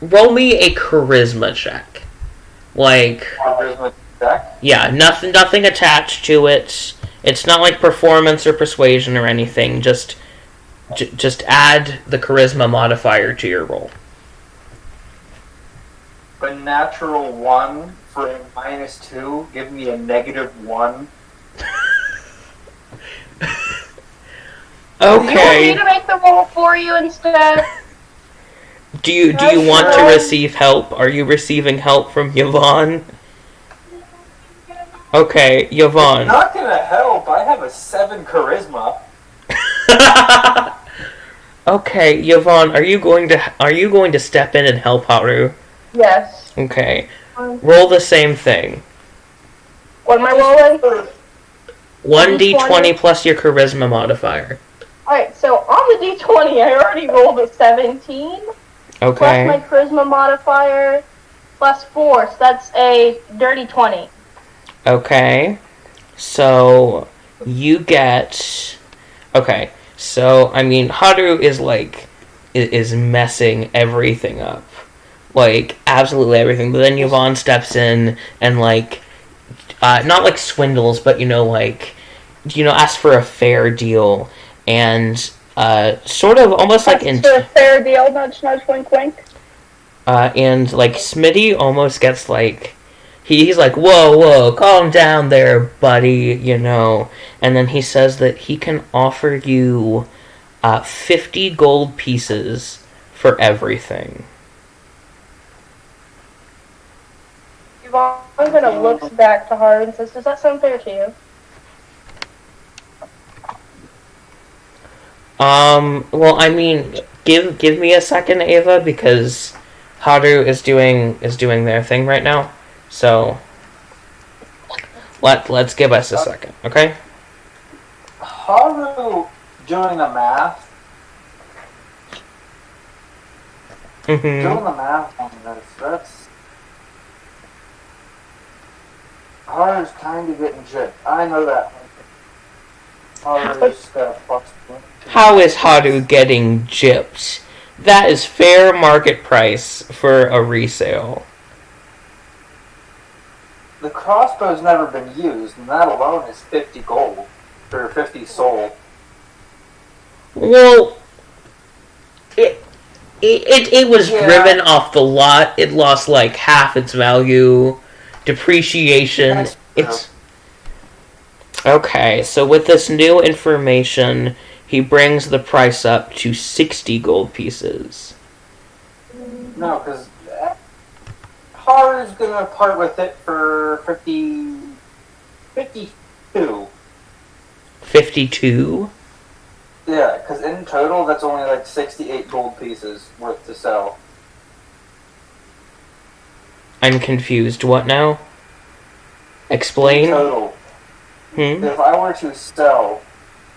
a charisma check. Like, Charisma check? Yeah, nothing attached to it. It's not like performance or persuasion or anything. Just add the charisma modifier to your roll. A natural 1 for a -2, give me a -1. Okay. You want me to make the roll for you instead? Do you want to receive help? Are you receiving help from Yvonne? Okay, Yvonne. Not gonna help. I have a 7 charisma. Okay, Yvonne, are you going to step in and help Haru? Yes. Okay. Roll the same thing. What am I rolling? 1d20 plus your charisma modifier. Alright, so on the d20, I already rolled a 17. Okay. Plus my charisma modifier, plus 4, so that's a dirty 20. Okay. So, you get... Okay. So, I mean, Haru is messing everything up. Like, absolutely everything. But then Yvonne steps in and, not like swindles, but, asks for a fair deal. And, sort of almost like... For a fair deal, nudge, nudge, wink, wink. And, Smitty almost gets, he's like, whoa, calm down there, buddy, And then he says that he can offer you 50 gold pieces for everything. Yvonne kind of looks back to Haru and says, does that sound fair to you? Well, I mean, give me a second, Ava, because Haru is doing their thing right now. So let's give us a second, okay? Haru doing the math? Doing the math on this, that's... Haru's kind of getting gypped. I know that. Haru's How is Haru getting gypped? That is fair market price for a resale. The crossbow's never been used, and that alone is 50 gold. Or 50 soul. Well, it was driven off the lot. It lost like half its value. Depreciation. It's okay. So with this new information, he brings the price up to 60 gold pieces. No, because Haru's gonna part with it for 52. 52? Yeah, because in total, that's only like 68 gold pieces worth to sell. I'm confused. What now? Explain. In total. If I were to sell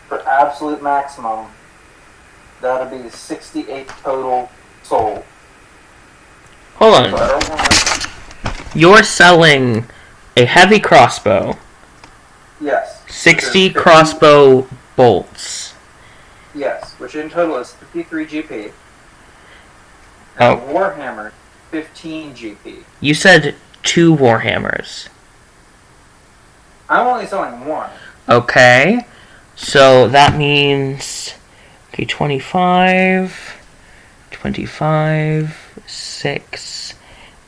for absolute maximum, that'd be 68 total sold. Hold on. You're selling a heavy crossbow. Yes. 60 crossbow bolts. Yes, which in total is 53 GP. Oh. And a Warhammer, 15 GP. You said 2 Warhammers. I'm only selling one. Okay. So that means... Okay, 25... 6...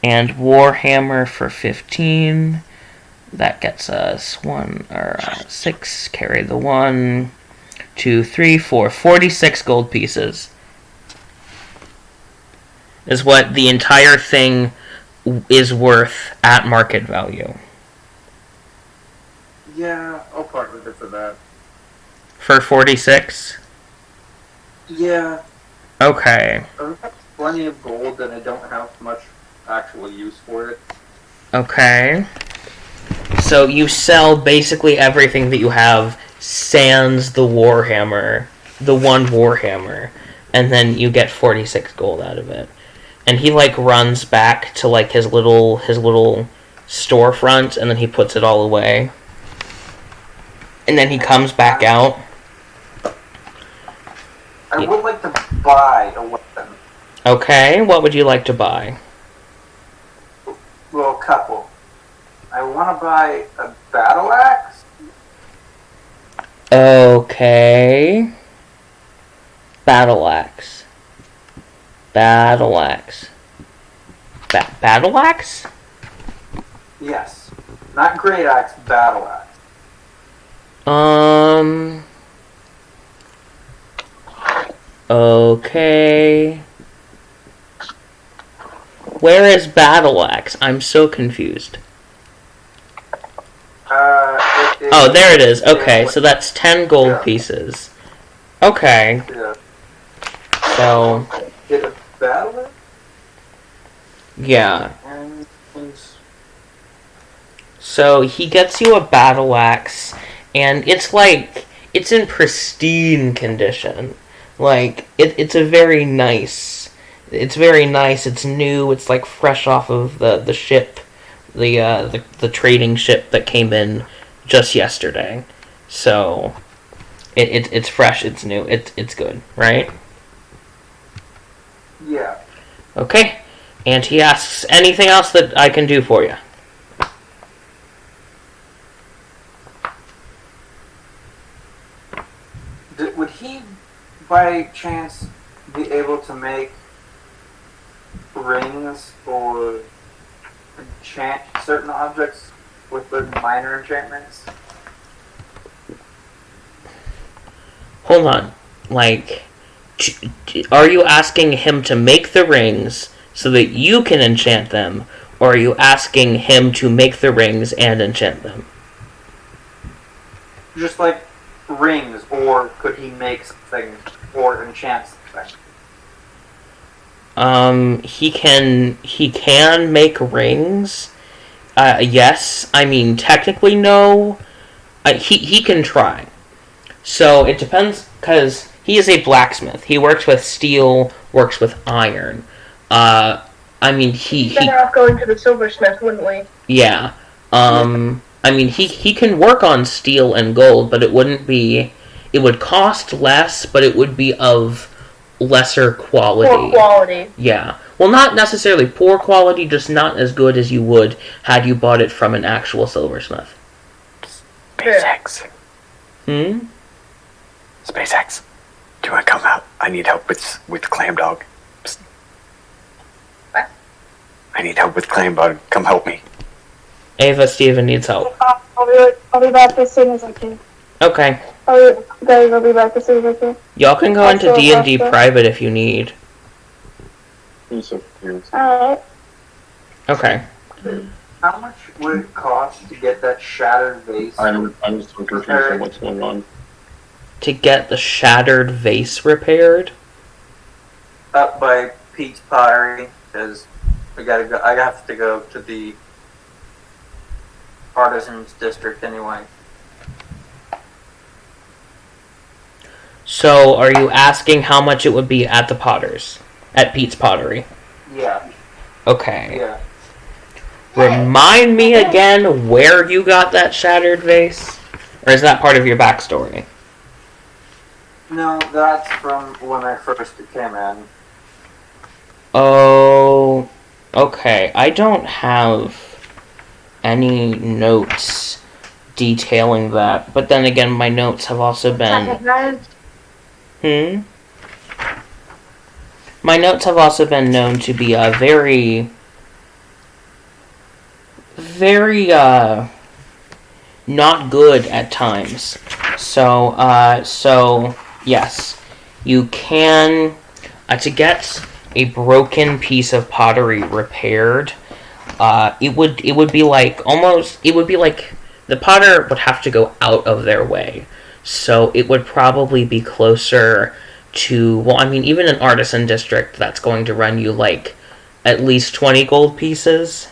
And Warhammer for 15... That gets us 6, carry the 1, 2, 3, 4, 46 gold pieces. Is what the entire thing is worth at market value. Yeah, I'll part with it for that. For 46? Yeah. Okay. I've got plenty of gold and I don't have much actual use for it. Okay. So you sell basically everything that you have, sans the Warhammer, the one Warhammer, and then you get 46 gold out of it. And he like runs back to like his little storefront, and then he puts it all away. And then he comes back out. I would like to buy a weapon. Okay, what would you like to buy? Well, a couple. I want to buy a battle axe. Okay. Battle axe. Battle axe. Battle axe? Yes. Not great axe, battle axe. Okay. Where is battle axe? I'm so confused. Oh, there it is. Okay, so that's 10 gold pieces. Okay. Yeah. So... Get a battle axe? Yeah. So he gets you a battle axe, and it's like... It's in pristine condition. Like, it's a very nice... It's very nice, it's new, it's like fresh off of the ship. The trading ship that came in just yesterday. So it's fresh, it's new, it's good, right? Yeah. Okay. And he asks, anything else that I can do for you? Would he, by chance, be able to make rings or enchant certain objects with the minor enchantments? Hold on. Like, are you asking him to make the rings so that you can enchant them, or are you asking him to make the rings and enchant them? Just like rings, or could he make something or enchant something? He can make rings. Yes. I mean, technically no. He can try. So it depends, because he is a blacksmith. He works with steel, works with iron. I mean, he better off going to the silversmith, wouldn't we? yeah. I mean, he can work on steel and gold, but it wouldn't be. It would cost less, but it would be of lesser quality. Poor quality. Yeah. Well, not necessarily poor quality, just not as good as you would had you bought it from an actual silversmith. SpaceX. Hmm? SpaceX. Do you want to come out? I need help with Clam Dog. Psst. What? I need help with Clam Dog. Come help me. Ava, Steven needs help. I'll be back as soon as I can. Okay. I'll be back as soon as I can. Y'all can go into D&D private if you need. I'm so confused. Alright. Okay. How much would it cost to get that shattered vase? I'm so confused on what's going on. To get the shattered vase repaired? Up by Pete's Pottery, because I have to go to the Artisans District anyway. So, are you asking how much it would be at the Potters? At Pete's Pottery? Yeah. Okay. Yeah. Remind me again where you got that shattered vase? Or is that part of your backstory? No, that's from when I first came in. Oh, okay. I don't have any notes detailing that. But then again, my notes have also been... My notes have also been known to be very not good at times. So yes, you can to get a broken piece of pottery repaired. It would be like the potter would have to go out of their way. So it would probably be closer to, well, I mean, even an artisan district, that's going to run you, like, at least 20 gold pieces.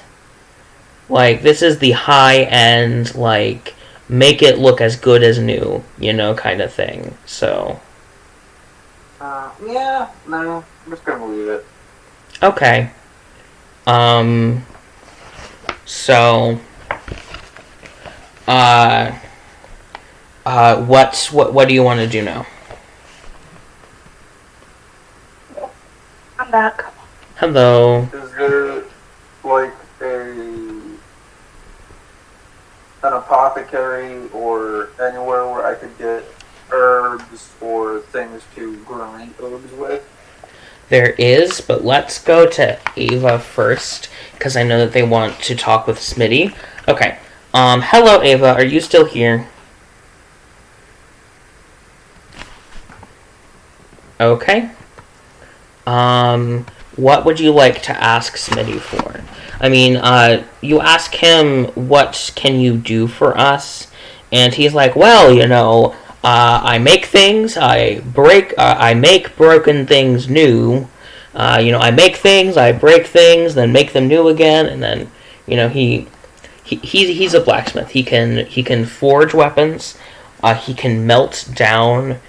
Like, this is the high-end, like, make it look as good as new, kind of thing. So. Yeah, no, I'm just gonna leave it. Okay. So. What do you want to do now? I'm back. Hello. Is there, like, an apothecary or anywhere where I could get herbs or things to grind herbs with? There is, but let's go to Ava first, because I know that they want to talk with Smitty. Okay. Hello, Ava. Are you still here? Okay. What would you like to ask Smitty for? I mean, you ask him, what can you do for us? And he's like, well, I make things, I make broken things new. I make things, I break things, then make them new again, and then, he's a blacksmith. He can forge weapons. He can melt down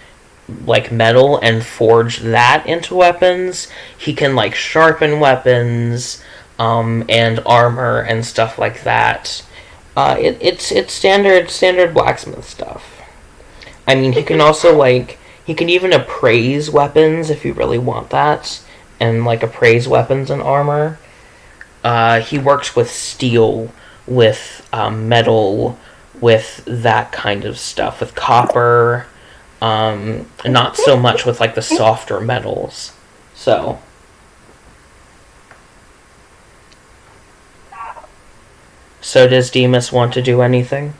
like metal and forge that into weapons. He can like sharpen weapons and armor and stuff like that. It's standard blacksmith stuff. I mean, he can also he can even appraise weapons if you really want that, and like appraise weapons and armor. He works with steel, with metal, with that kind of stuff, with copper. Not so much with like the softer metals. So does Demas want to do anything?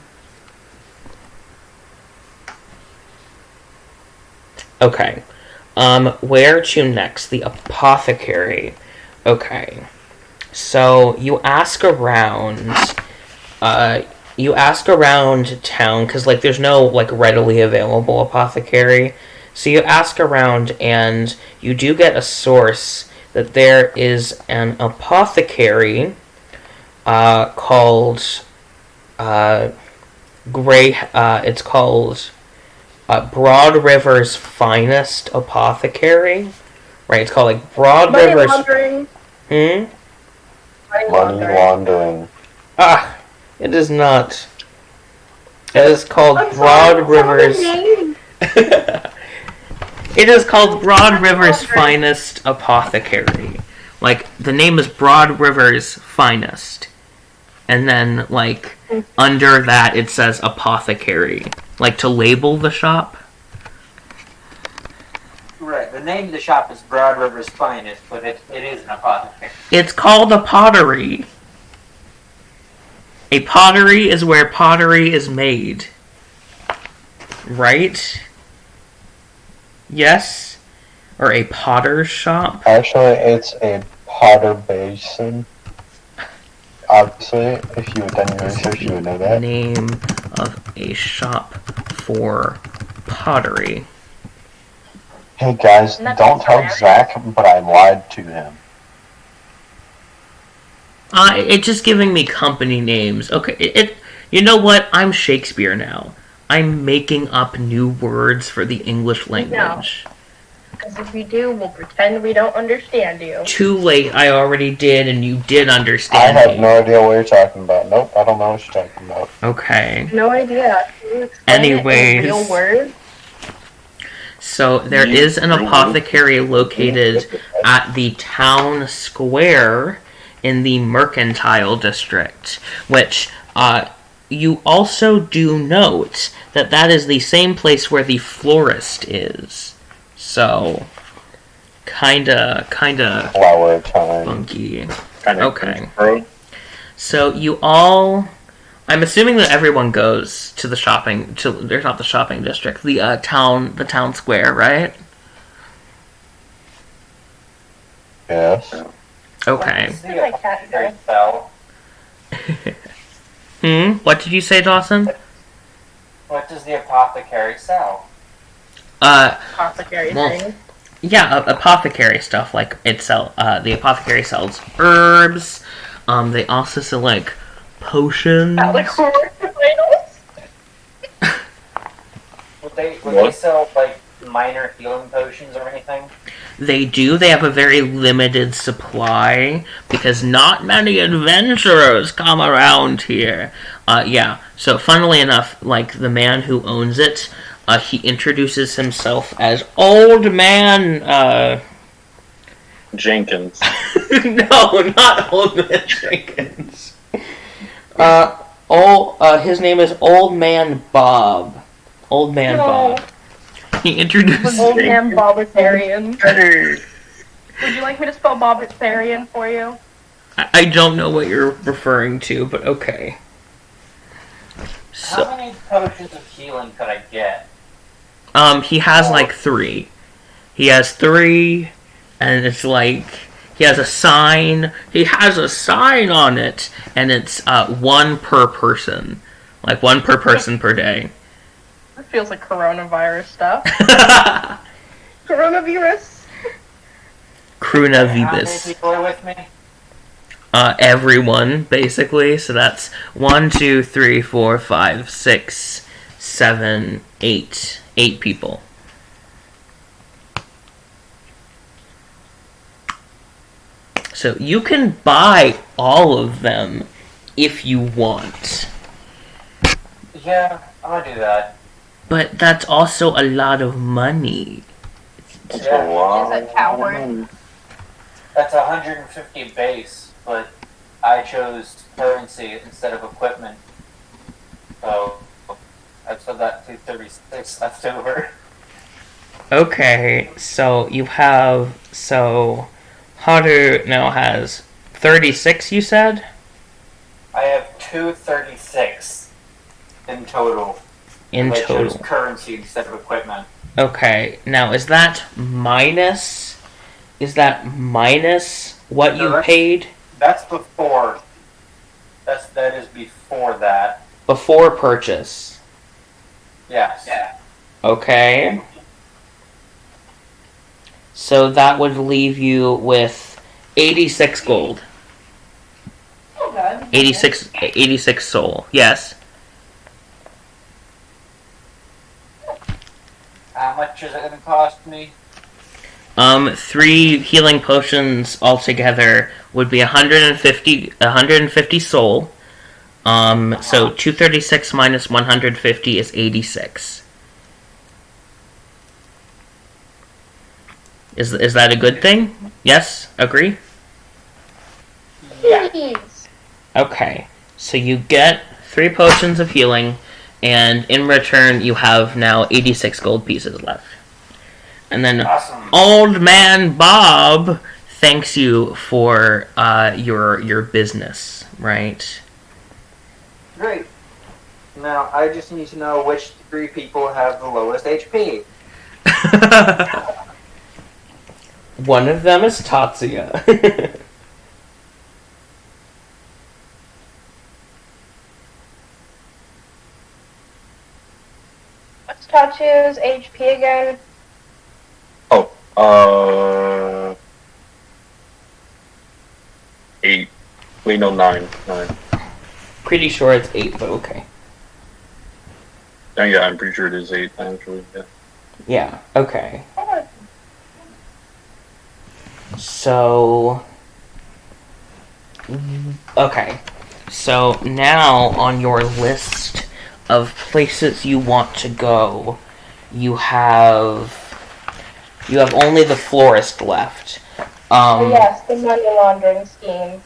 Okay. Where to next? The apothecary. Okay. So you ask around town, because like there's no like readily available apothecary. So you ask around, and you do get a source that there is an apothecary called it's called Broadriver's finest apothecary. Right, it's called like Money Broadriver's. laundering. Money laundering. Ah, it is not. It is called Broadriver's. It is called Broadriver's finest apothecary. Like, the name is Broadriver's finest. And then, like, under that it says apothecary. Like, to label the shop. Right, the name of the shop is Broadriver's Finest, but it is an apothecary. It's called a pottery. A pottery is where pottery is made. Right? Yes? Or a potter's shop? Actually, it's a potter basin. Obviously, if you had done your research, you would know that. Name of a shop for pottery. Hey guys, don't tell Zach, but I lied to him. It's just giving me company names. Okay, you know what? I'm Shakespeare now. I'm making up new words for the English language. Because if we do, we'll pretend we don't understand you. Too late, I already did, and you did I understand have me. no idea what you're talking about. Nope, I don't know what you're talking about. Okay. No idea. Can you explain it in real words? So there is an apothecary located at the town square in the Mercantile District, which you also do note that that is the same place where the florist is. So, kinda Flower time. funky. Kinda Okay. bro. So you all, I'm assuming that everyone goes to the shopping. There's not the shopping district, the town square, right? Yes. Okay. The apothecary sell? What did you say, Dawson? What does the apothecary sell? Apothecary thing. Yeah, apothecary stuff. Like the apothecary sells herbs. They also sell like potions. Would they sell like minor healing potions or anything? They do. They have a very limited supply because not many adventurers come around here. Yeah. So, funnily enough, like the man who owns it, he introduces himself as Old Man. Jenkins. No, not Old Man Jenkins. His name is Old Man Bob. Old Man Bob. He introduced Old Man Bobitarian. Would you like me to spell Bobitarian for you? I don't know what you're referring to, but okay. How many potions of healing could I get? He has like 3. He has 3, and it's like he has a sign. He has a sign on it, and it's 1 per person, like 1 per person per day. It feels like coronavirus stuff. Coronavirus. How many Coronavirus. people are with me? Everyone, basically. So that's 1, 2, 3, 4, 5, 6, 7, 8. 8 people. So you can buy all of them if you want. Yeah, I'll do that. But that's also a lot of money. That's a lot. Is a coward. That's 150 base, but I chose currency instead of equipment. So I've still got 236 left over. Okay, so you have... So, Hunter now has 36, you said? I have 236 in total. In I total. chose currency instead of equipment. Okay, now is that minus... Is that minus what No, you that's- paid That's before. That is before that. before purchase? Yes. Yeah. Okay. So that would leave you with 86 gold. 86 soul. Yes. much is it going to cost me? 3 healing potions altogether would be 150 soul. So 236 minus 150 is 86. Is that a good thing? Yes? Agree? Yes. Okay. So you get 3 potions of healing, and in return you have now 86 gold pieces left. And then Awesome. Old Man Bob thanks you for your business, right? Great. Now, I just need to know which 3 people have the lowest HP. One of them is Tatsuya. What's Tachu's HP again? Oh, 8. Wait, no, 9. 9. Pretty sure it's 8, but okay. Oh, yeah, I'm pretty sure it is 8, actually. Yeah. Yeah, okay. So... Okay. So now on your list of places you want to go, you have only the florist left. Yes, the money laundering scheme.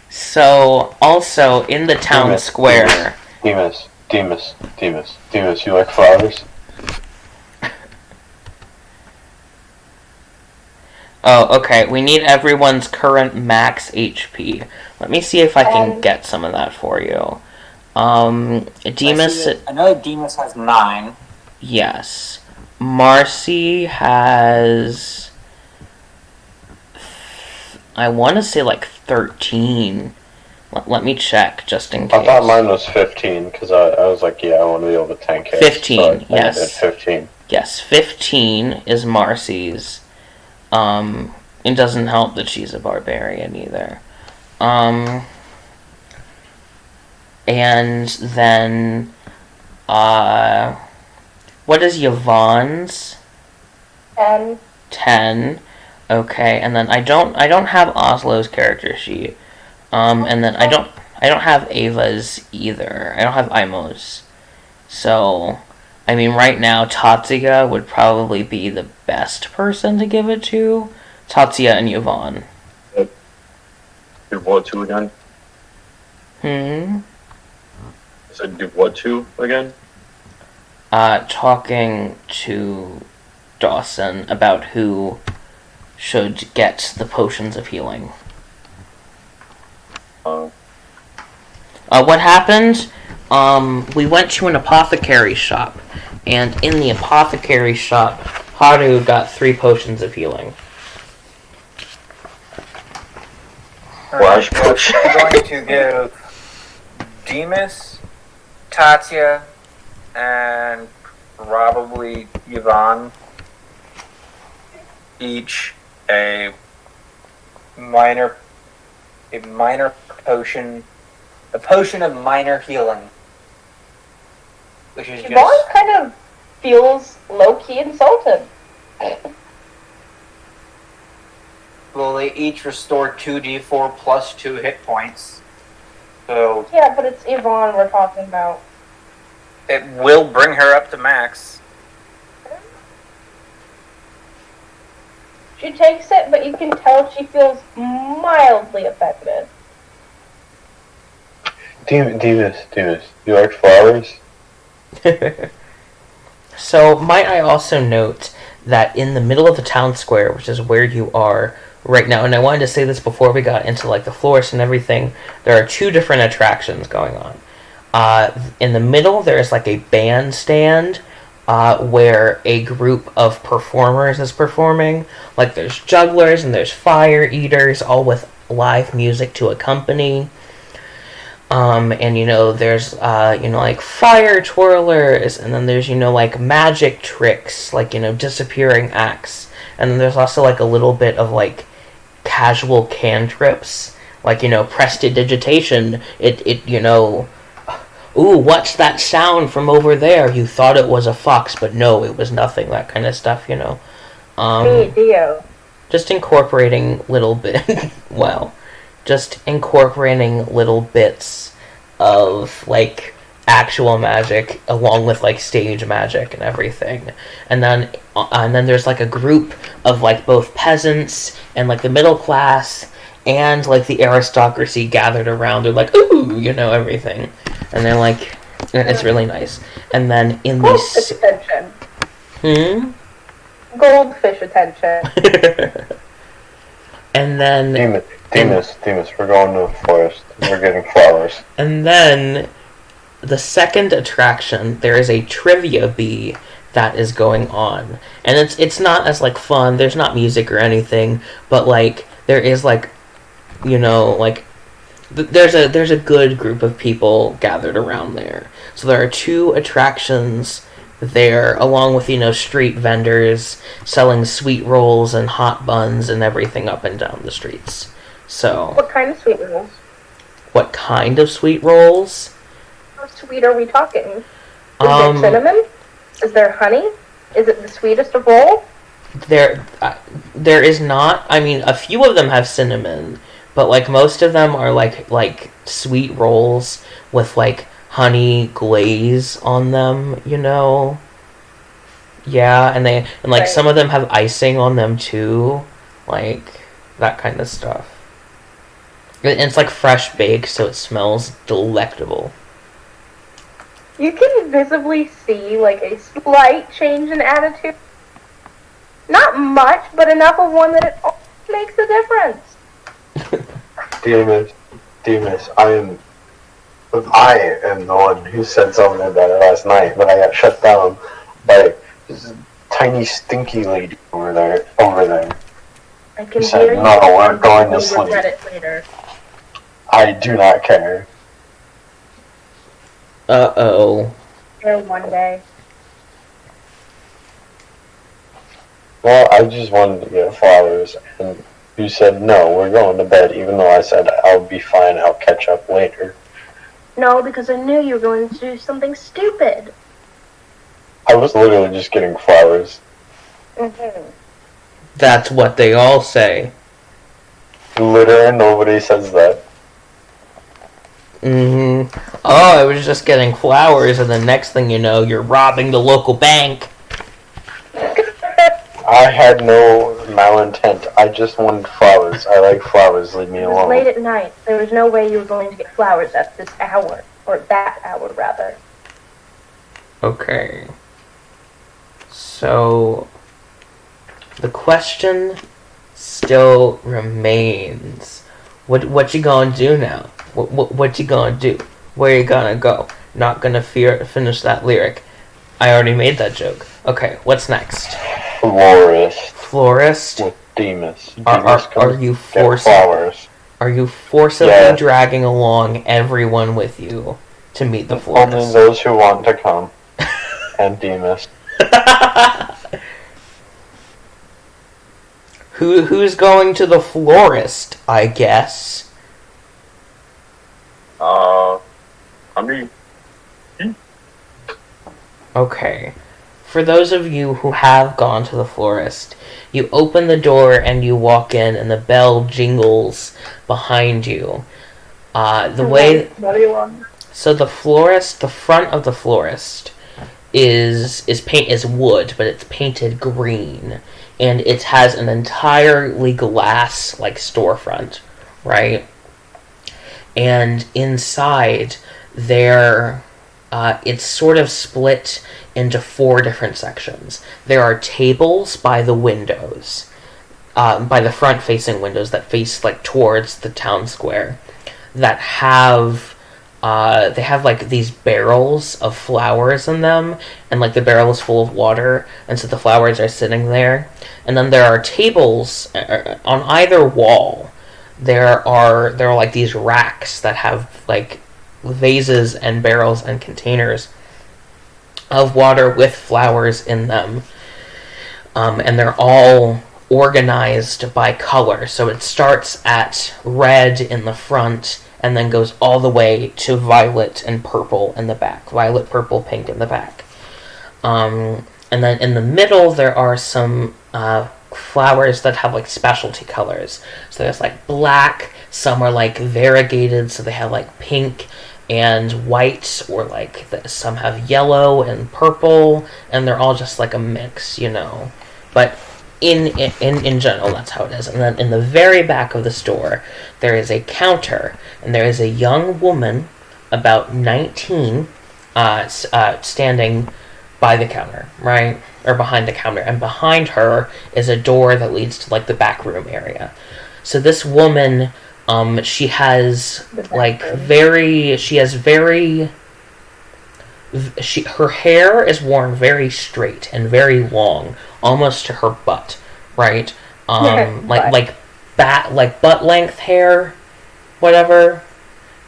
So also in the town square. Demas, you like flowers? Oh, okay. We need everyone's current max HP. Let me see if I can get some of that for you. Demas. I know Demas has 9. Yes. Marcy has... I want to say like 13. Let me check, just in case. I thought mine was 15, because I was like, yeah, I want to be able to tank it. 15, so yes. I did 15. Yes, 15 is Marcy's. It doesn't help that she's a barbarian either. And then, what is Yvonne's? 10. 10. Okay, and then I don't have Oslo's character sheet. And then I don't have Ava's either. I don't have Imo's. So, I mean, right now Tatsuya would probably be the best person to give it to. Tatsuya and Yvonne. Do what to again? I said do what to again? Talking to Dawson about who should get the potions of healing. What happened? We went to an apothecary shop, and in the apothecary shop, Haru got 3 potions of healing. Flash push. I'm going to give Demas, Tatya, and probably Yvonne each a minor potion, a potion of minor healing, which is Yvonne kind of feels low-key insulted. Well, they each restore 2d4 plus 2 hit points. So Yeah, but it's Yvonne we're talking about. it will bring her up to max. She takes it, but you can tell she feels mildly affected. Demas, you like flowers? So, might I also note that in the middle of the town square, which is where you are right now, and I wanted to say this before we got into like the florist and everything, there are 2 different attractions going on. In the middle, there is like a bandstand where a group of performers is performing. Like there's jugglers and there's fire eaters, all with live music to accompany. And there's like fire twirlers, and then there's like magic tricks, like disappearing acts, and then there's also like a little bit of like casual cantrips, like prestidigitation. It ooh, what's that sound from over there? You thought it was a fox, but no, it was nothing. That kind of stuff, you know. Hey, Dio. Just incorporating little bit. Well, just incorporating little bits of like actual magic along with like stage magic and everything. And then there's like a group of like both peasants and like the middle class and like the aristocracy gathered around. They're like, ooh, you know, everything. And they're like, it's really nice. And then in Goldfish attention. Goldfish attention. And then Demas, we're going to the forest. We're getting flowers. And then the second attraction, there is a trivia bee that is going on. And it's not as like fun, there's not music or anything, but like there is like, you know, like there's a good group of people gathered around there. So there are 2 attractions there, along with, you know, street vendors selling sweet rolls and hot buns and everything up and down the streets. So what kind of sweet rolls? What kind of sweet rolls? How sweet are we talking? Is there cinnamon? Is there honey? Is it the sweetest of all? There is not. I mean, a few of them have cinnamon, but like most of them are like sweet rolls with like honey glaze on them, you know. Yeah, and like right. Some of them have icing on them too, like that kind of stuff. And it's like fresh baked, so it smells delectable. You can visibly see like a slight change in attitude. Not much, but enough of one that it makes a difference. Demas, I am the one who said something about it last night, but I got shut down by this tiny stinky lady over there. I can said, hear you. No, we're going to sleep. Regret it later. I do not care. Uh-oh. There one day. Well, I just wanted to get flowers, and you said, no, we're going to bed, even though I said, I'll be fine, I'll catch up later. No, because I knew you were going to do something stupid. I was literally just getting flowers. Mm-hmm. That's what they all say. Literally nobody says that. Mm-hmm. Oh, I was just getting flowers, and the next thing you know, you're robbing the local bank. I had no malintent. I just wanted flowers. I like flowers. Leave me alone. It was late at night. There was no way you were going to get flowers at this hour. Or that hour, rather. Okay. So, the question still remains. What you gonna do now? What you gonna do? Where you gonna go? Not gonna finish that lyric. I already made that joke. Okay, what's next? Florist? With Demas. Are you forcibly dragging along everyone with you to meet the florist? Only those who want to come. And Demas. Who's going to the florist, I guess? Me. Okay. For those of you who have gone to the florist, you open the door and you walk in, and the bell jingles behind you. So the florist, the front of the florist is wood, but it's painted green, and it has an entirely glass like storefront, right? And inside there, it's sort of split into 4 different sections. There are tables by the windows, by the front-facing windows that face like towards the town square, that have they have like these barrels of flowers in them, and like the barrel is full of water, and so the flowers are sitting there. And then there are tables on either wall. There are like these racks that have like vases and barrels and containers of water with flowers in them, and they're all organized by color. So it starts at red in the front, and then goes all the way to violet and purple in the back. Violet, purple, pink in the back. And then in the middle, there are some flowers that have like specialty colors. So there's like black, some are like variegated, so they have like pink and white, or like some have yellow and purple, and they're all just like a mix, you know. But in general, that's how it is. And then in the very back of the store, there is a counter, and there is a young woman, about 19, standing by the counter, right? Or behind the counter. And behind her is a door that leads to like the back room area. So this woman, she has like her hair is worn very straight and very long, almost to her butt, right? Like butt length hair, whatever.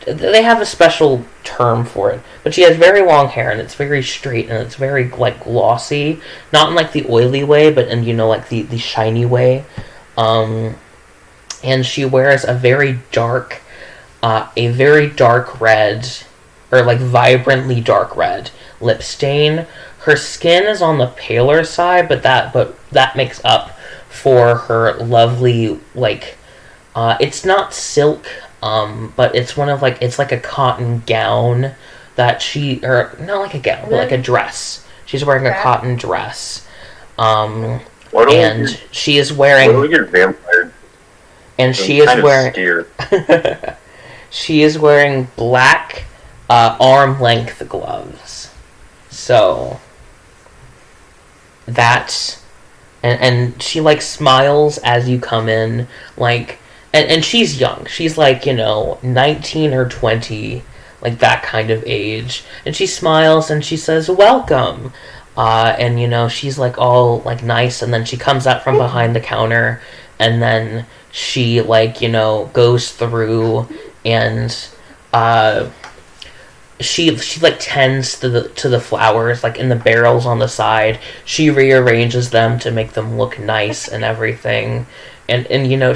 They have a special term for it, but she has very long hair, and it's very straight, and it's very like glossy, not in like the oily way, but in, you know, like the shiny way. And she wears a very dark red, or like vibrantly dark red lip stain. Her skin is on the paler side, but that makes up for her lovely, like, it's not silk, but it's one of like, it's like a cotton gown that or not like a gown, but like a dress. She's wearing a cotton dress. And she is wearing. What do we get vampire? And she is wearing. She is wearing black arm-length gloves. So that's, and she like smiles as you come in, like, and she's young. She's like, you know, 19 or 20, like that kind of age. And she smiles and she says, "Welcome." And you know, she's like all like nice, and then she comes out from behind the counter, and then she like, you know, goes through, and she like tends to the flowers like in the barrels on the side. She rearranges them to make them look nice and everything, and you know,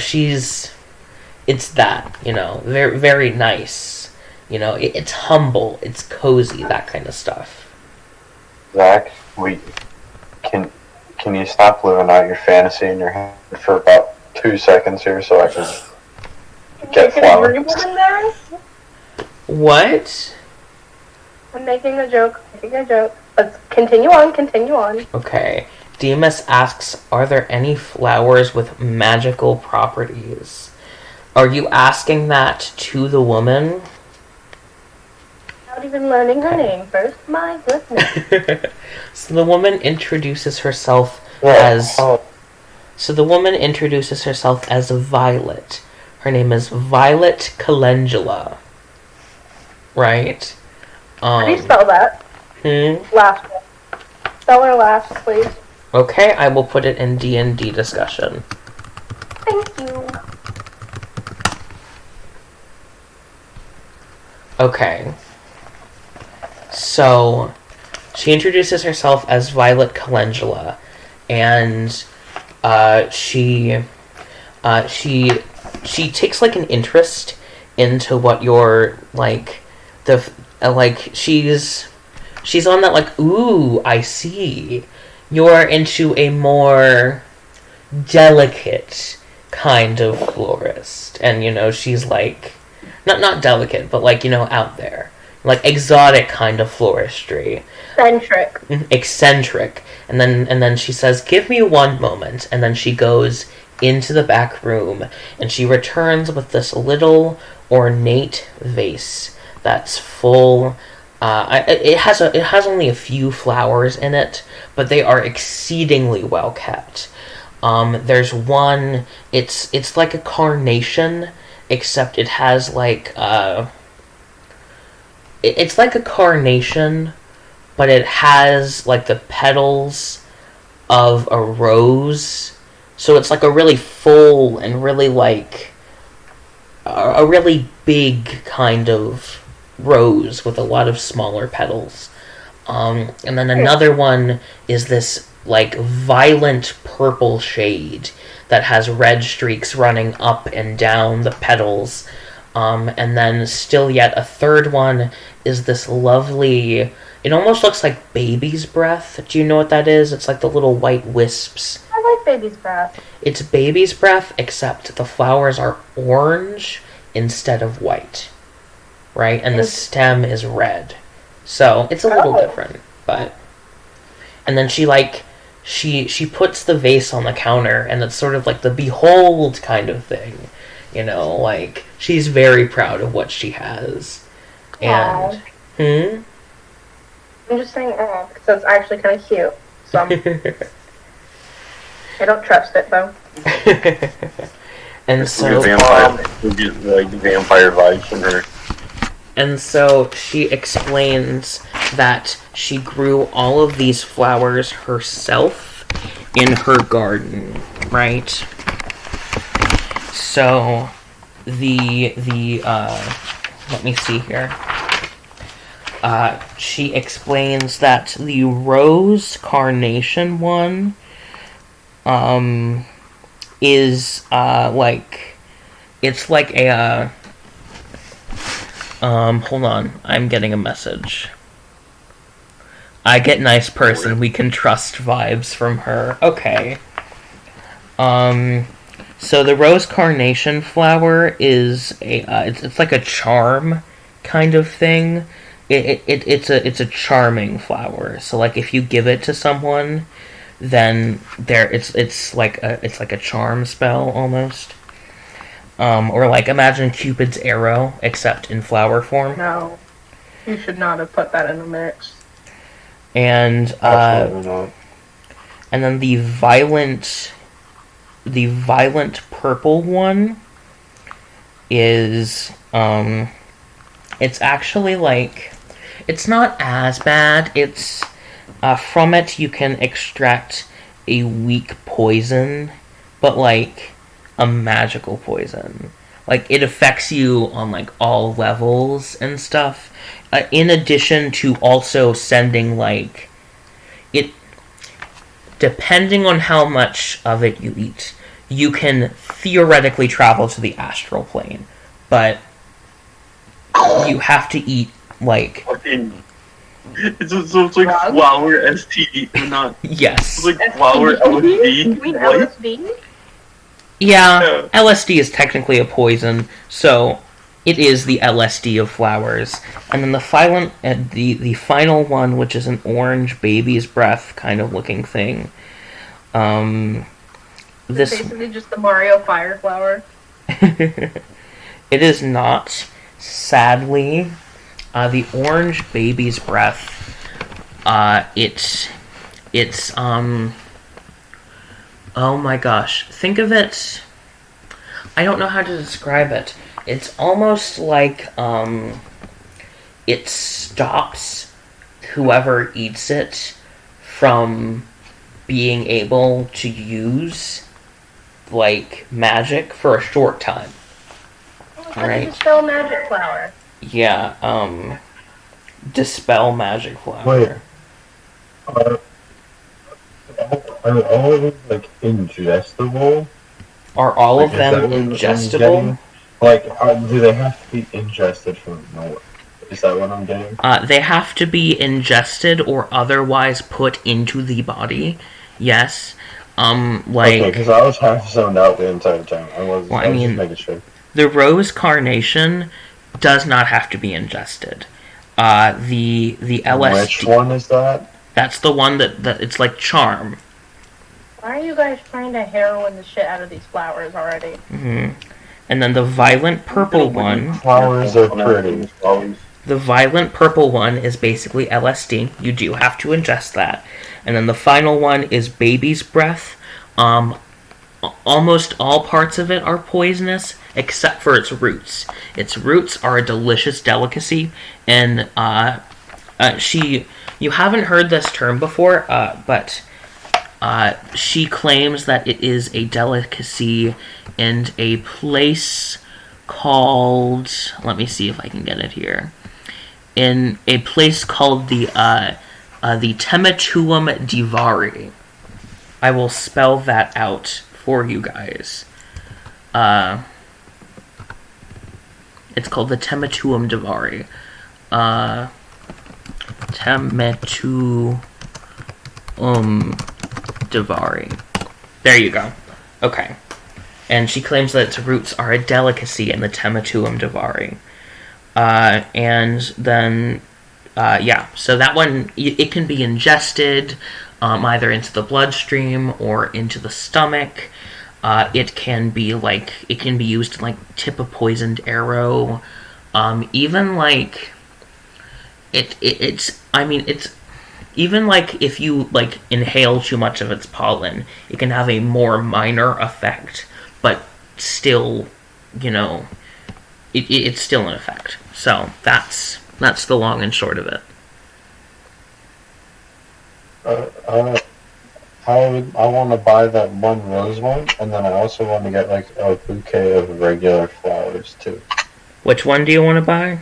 it's that, you know, very very nice, you know, it's humble, it's cozy, that kind of stuff. Zach, can you stop living out your fantasy in your head for about 2 seconds here so I can get flowers? What? I'm making a joke. Let's continue on. Okay. Demas asks, are there any flowers with magical properties? Are you asking that to the woman? Without even learning her name first? My goodness. So the woman introduces herself as Violet. Her name is Violet Calendula. Right? How do you spell that? Last one. Spell her last, please. Okay, I will put it in D&D discussion. Thank you. Okay. So, she introduces herself as Violet Calendula, and she takes like an interest into what you're like, she's on that like, ooh, I see. You're into a more delicate kind of florist, and you know, she's like, not delicate, but like, you know, out there. Like exotic kind of floristry. Eccentric. And then she says, "Give me one moment." And then she goes into the back room, and she returns with this little ornate vase that's full. It has only a few flowers in it, but they are exceedingly well kept. There's one. It's like a carnation, except it has like it's like a carnation, but it has like the petals of a rose. So it's like a really full and really like a really big kind of rose with a lot of smaller petals. And then another one is this like violent purple shade that has red streaks running up and down the petals. And then still yet a third one is this lovely, it almost looks like baby's breath. Do you know what that is? It's like the little white wisps. I like baby's breath. It's baby's breath, except the flowers are orange instead of white, right? And the stem is red. So it's a little different, but... And then she puts the vase on the counter, and it's sort of like the behold kind of thing. You know, like, she's very proud of what she has. And... I'm just saying, because it's actually kind of cute. So I don't trust it, though. And so... vampire vibes from her. And so she explains that she grew all of these flowers herself in her garden, right? So the let me see here. She explains that the rose carnation one is like, it's like a hold on, I'm getting a message. I get nice person, we can trust vibes from her. Okay. So the rose carnation flower is it's like a charm kind of thing. It's a charming flower. So like if you give it to someone, then it's like a charm spell almost. Or like imagine Cupid's arrow except in flower form. No, you should not have put that in the mix. And and then the violent purple one is it's actually like, it's not as bad. It's from it you can extract a weak poison, but like a magical poison. Like it affects you on like all levels and stuff. In addition to also sending like it, depending on how much of it you eat, you can theoretically travel to the astral plane, but you have to eat like it's like flower STD, not yes. It's like flower LSD. LSD? Yeah, LSD is technically a poison, so it is the LSD of flowers. And then the final one, which is an orange baby's breath kind of looking thing. This basically just the Mario fire flower. It is not, sadly. The orange baby's breath. It's oh my gosh. Think of it. I don't know how to describe it. It's almost like it stops whoever eats it from being able to use like magic for a short time. Right? Dispel magic flower. Yeah, dispel magic flower. Wait. Are all of them like ingestible? Are all of them ingestible? Like, do they have to be ingested from nowhere? Is that what I'm getting? They have to be ingested or otherwise put into the body. Yes. Like. Okay, because I was half zoned out the entire time. I was just making sure. The rose carnation does not have to be ingested. The LSD. Which one is that? That's the one that it's like charm. Why are you guys trying to heroin the shit out of these flowers already? Mm-hmm. And then the violent purple one. Flowers are pretty. The violent purple one is basically LSD. You do have to ingest that. And then the final one is baby's breath. Almost all parts of it are poisonous, except for its roots. Its roots are a delicious delicacy, and you haven't heard this term before, but she claims that it is a delicacy in a place called, let me see if I can get it here, in a place called the Tematuum Divari. I will spell that out for you guys. It's called the Tematuum Divari. Tematuum Divari. There you go. Okay. And she claims that its roots are a delicacy in the Tematuum Divari. And then, so that one, it can be ingested either into the bloodstream or into the stomach. It can be used to like tip a poisoned arrow. Even like it's even like if you like inhale too much of its pollen, it can have a more minor effect, but still, it's still an effect. So that's the long and short of it. I want to buy that one rose one, and then I also want to get like a bouquet of regular flowers too. Which one do you want to buy?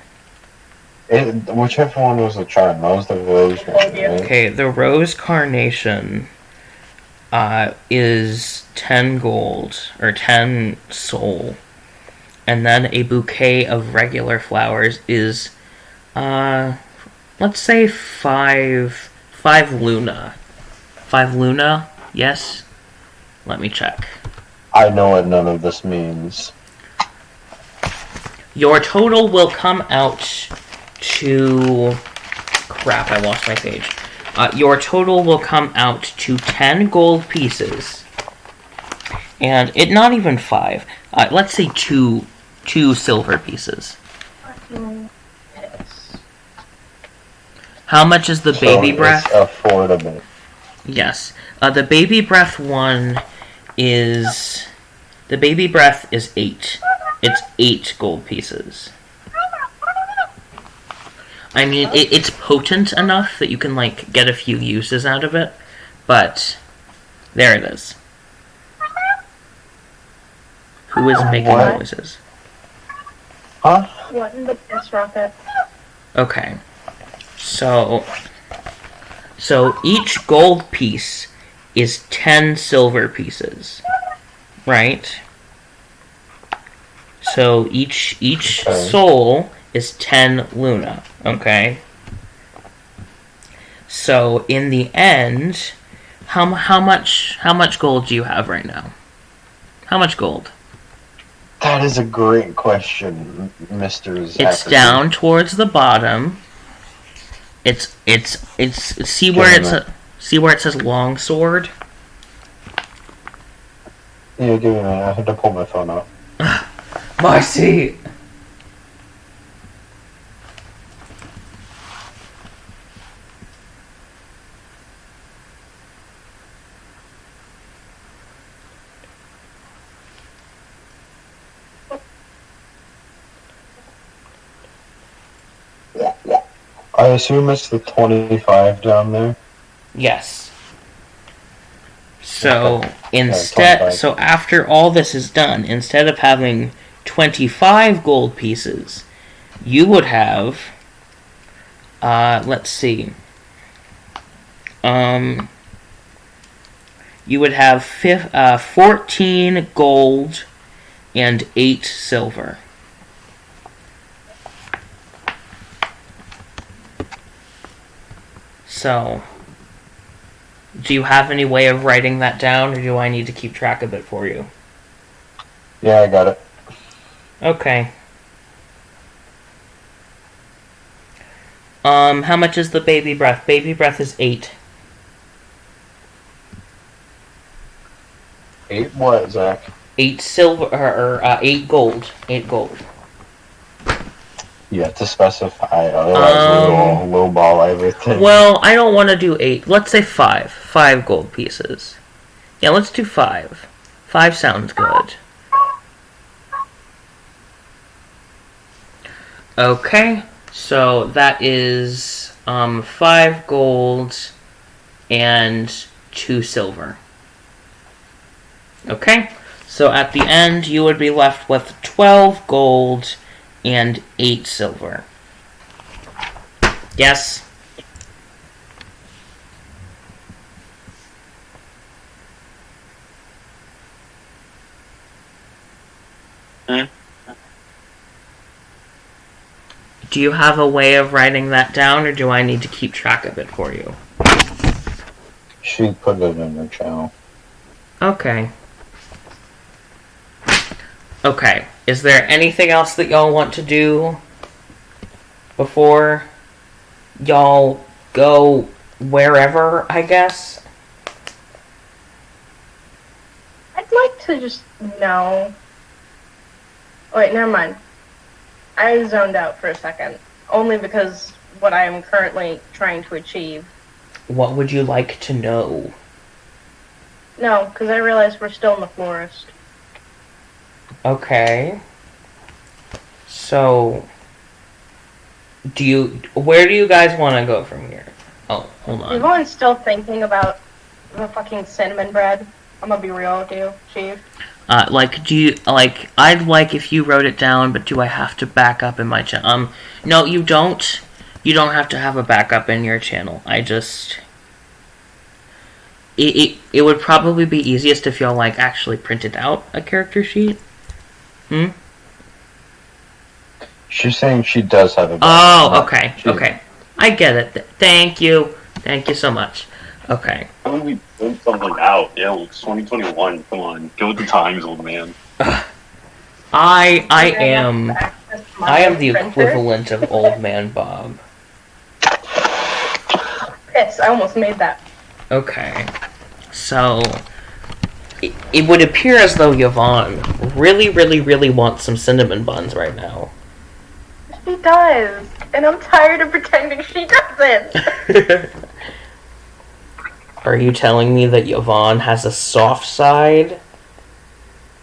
Whichever one was the charm. That was the rose one. Right? Okay, the rose carnation is 10 gold, or 10 soul. And then a bouquet of regular flowers is, let's say 5 luna. 5 luna? Yes? Let me check. I know what none of this means. Your total will come out to... Crap, I lost my page. Your total will come out to 10 gold pieces. And not even 5. Let's say 2 silver pieces. How much is the baby breath? It's affordable. Yes. The baby breath one is... The baby breath is 8. It's 8 gold pieces. I mean, it's potent enough that you can, like, get a few uses out of it. But, there it is. Who is making noises? Huh? What in the piss rocket? Okay. So each gold piece is 10 silver pieces. Right? So each soul is 10 luna. Okay? So in the end, how much gold do you have right now? How much gold? That is a great question, Mr. Zachary. It's down towards the bottom. It's see where it says long sword? Yeah, give me a minute. I had to pull my phone out. My seat. I assume it's the 25 down there. Yes. So so after all this is done, instead of having 25 gold pieces, you would have let's see. You would have 14 gold and 8 silver. So, do you have any way of writing that down, or do I need to keep track of it for you? Yeah, I got it. Okay. How much is the baby breath? Baby breath is 8. 8 what, Zach? 8 silver, or 8 gold. 8 gold. You have to specify, otherwise we'll lowball everything. Well, I don't want to do 8. Let's say 5. 5 gold pieces. Yeah, let's do 5. 5 sounds good. Okay, so that is 5 gold and 2 silver. Okay, so at the end you would be left with 12 gold and 8 silver. Yes? Do you have a way of writing that down, or do I need to keep track of it for you? She put it in her channel. Okay. Okay. Is there anything else that y'all want to do before y'all go wherever, I guess? I'd like to just know. Wait, never mind. I zoned out for a second. Only because what I am currently trying to achieve. What would you like to know? No, because I realized we're still in the florist. Okay. So, where do you guys want to go from here? Oh, hold on. Everyone's still thinking about the fucking cinnamon bread. I'm gonna be real with you, Chief. I'd like if you wrote it down, but do I have to back up in my channel? No, you don't. You don't have to have a backup in your channel. It would probably be easiest if y'all, actually printed out a character sheet. She's saying she does have a Oh, okay, okay. I get it. Thank you. Thank you so much. Okay. How about we print something out? Yeah, well, it's 2021. Come on. Go with the times, old man. I am the equivalent of Old Man Bob. Piss, I almost made that. Okay. So, it would appear as though Yvonne really, really, really wants some cinnamon buns right now. She does. And I'm tired of pretending she doesn't. Are you telling me that Yvonne has a soft side?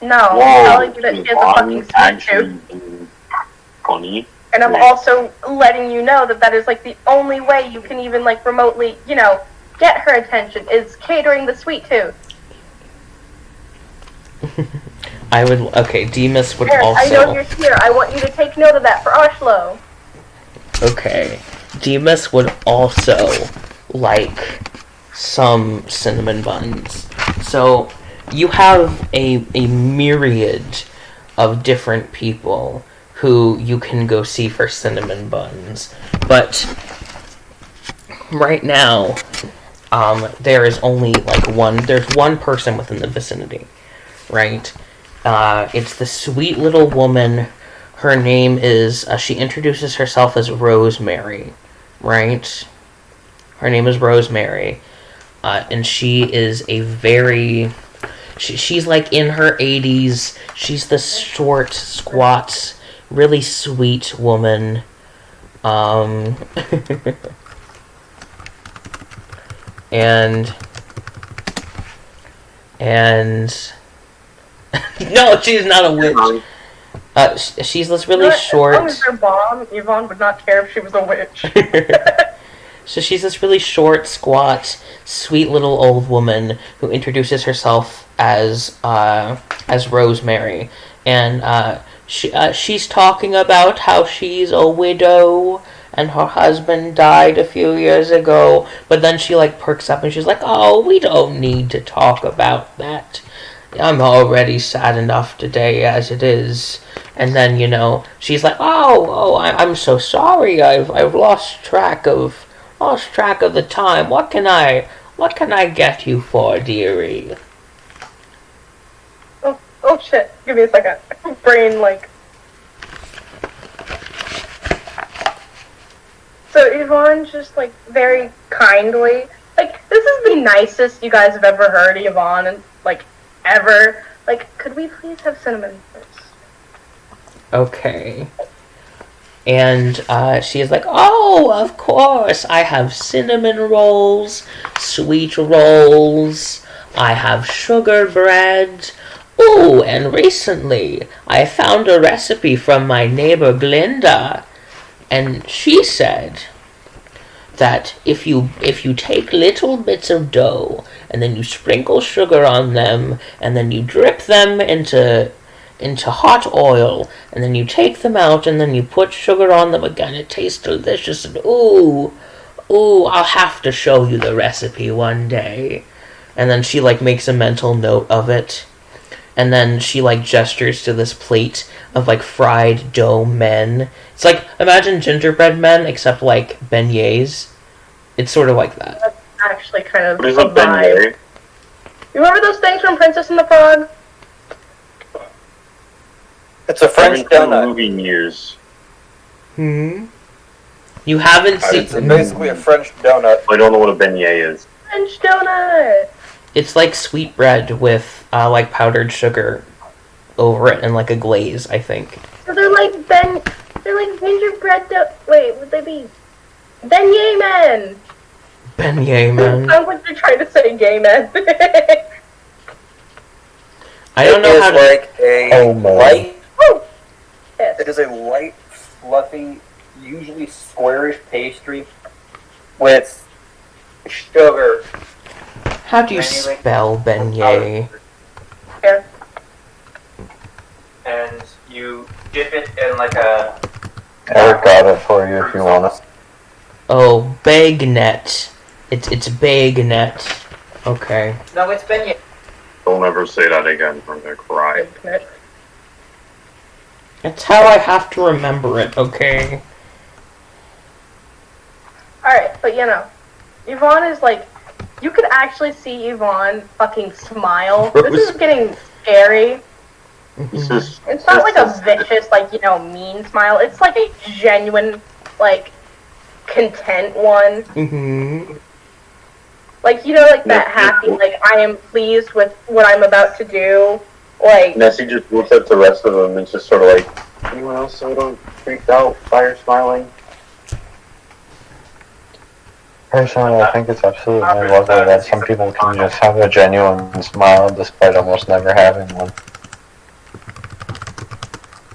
No, I'm telling you that she has a fucking sweet tooth. Funny. And I'm also letting you know that is the only way you can even remotely, get her attention is catering the sweet tooth. Okay, Demas would Eric, also... I know you're here. I want you to take note of that for Ashlo. Okay. Demas would also like some cinnamon buns. So, you have a myriad of different people who you can go see for cinnamon buns. But right now, there is only there's one person within the vicinity, right? It's the sweet little woman. Her name is, she introduces herself as Rosemary, right? Her name is Rosemary. And she is a very... She's in her 80s. She's the short, squat, really sweet woman. And no, she's not a witch. She's this really short... As long as they're bomb, Yvonne would not care if she was a witch. So she's this really short, squat, sweet little old woman who introduces herself as Rosemary, and she's talking about how she's a widow and her husband died a few years ago. But then she perks up and she's like, "Oh, we don't need to talk about that. I'm already sad enough today as it is." And then she's like, "Oh, I'm so sorry. I've lost track of the time. What can I get you for, dearie?" Oh shit! Give me a second. Brain So Yvonne just very kindly this is the nicest you guys have ever heard, Yvonne, and ever. Could we please have cinnamon first? Okay. And she is like, "Oh, of course, I have cinnamon rolls, sweet rolls, I have sugar bread. Oh, and recently I found a recipe from my neighbor Glinda, and she said that if you take little bits of dough and then you sprinkle sugar on them and then you drip them into hot oil, and then you take them out, and then you put sugar on them again. It tastes delicious, and ooh, I'll have to show you the recipe one day." And then she makes a mental note of it, and then she like gestures to this plate of like fried dough men. It's like, imagine gingerbread men except like beignets. It's sort of like that. That's actually kind of What is a a beignet? vibe. You remember those things from Princess and the Frog? It's a French donut. Movie years. You haven't seen... It's basically a French donut. I don't know what a beignet is. French donut! It's like sweet bread with like powdered sugar over it and like a glaze, I think. So they're like gingerbread wait, would they be beignet men? Beignet men. Sounds like they're trying to say gay men. I don't know how to... like a light. Yes. It is a light, fluffy, usually squarish pastry with sugar. How do you spell beignet? Here. And you dip it in like a... Eric got it for you if you want it. Oh, bagnet. It's bagnet. Okay. No, it's beignet. Don't ever say that again. I'm gonna cry. That's how I have to remember it, okay? Alright, but you know, Yvonne is like, you could actually see Yvonne fucking smile. This is getting scary. This is, It's not like a vicious, like, you know, mean smile. It's like a genuine, like, content one. Like, you know, like that happy, like, I am pleased with what I'm about to do. Like, Nessie just looks at the rest of them and just sort of like, anyone else a little freaked out by her smiling? Personally, I think it's absolutely lovely that some people can just have a genuine smile despite almost never having one.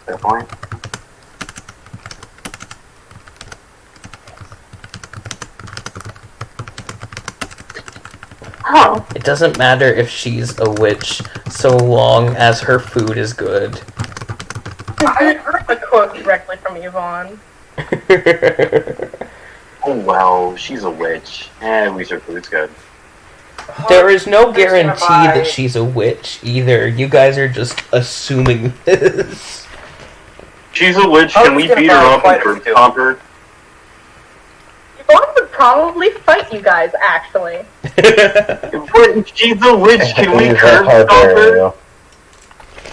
Fair point. oh, It doesn't matter if she's a witch, so long as her food is good. I heard a quote directly from Yvonne. Oh well, she's a witch. At least her food's good. There is no guarantee that she's a witch either. You guys are just assuming this. She's a witch. Can we beat her up and curb stomp her? Yvonne would probably fight you guys, actually. But she's a witch. Can we Leave curb that part stomp there, her? yo.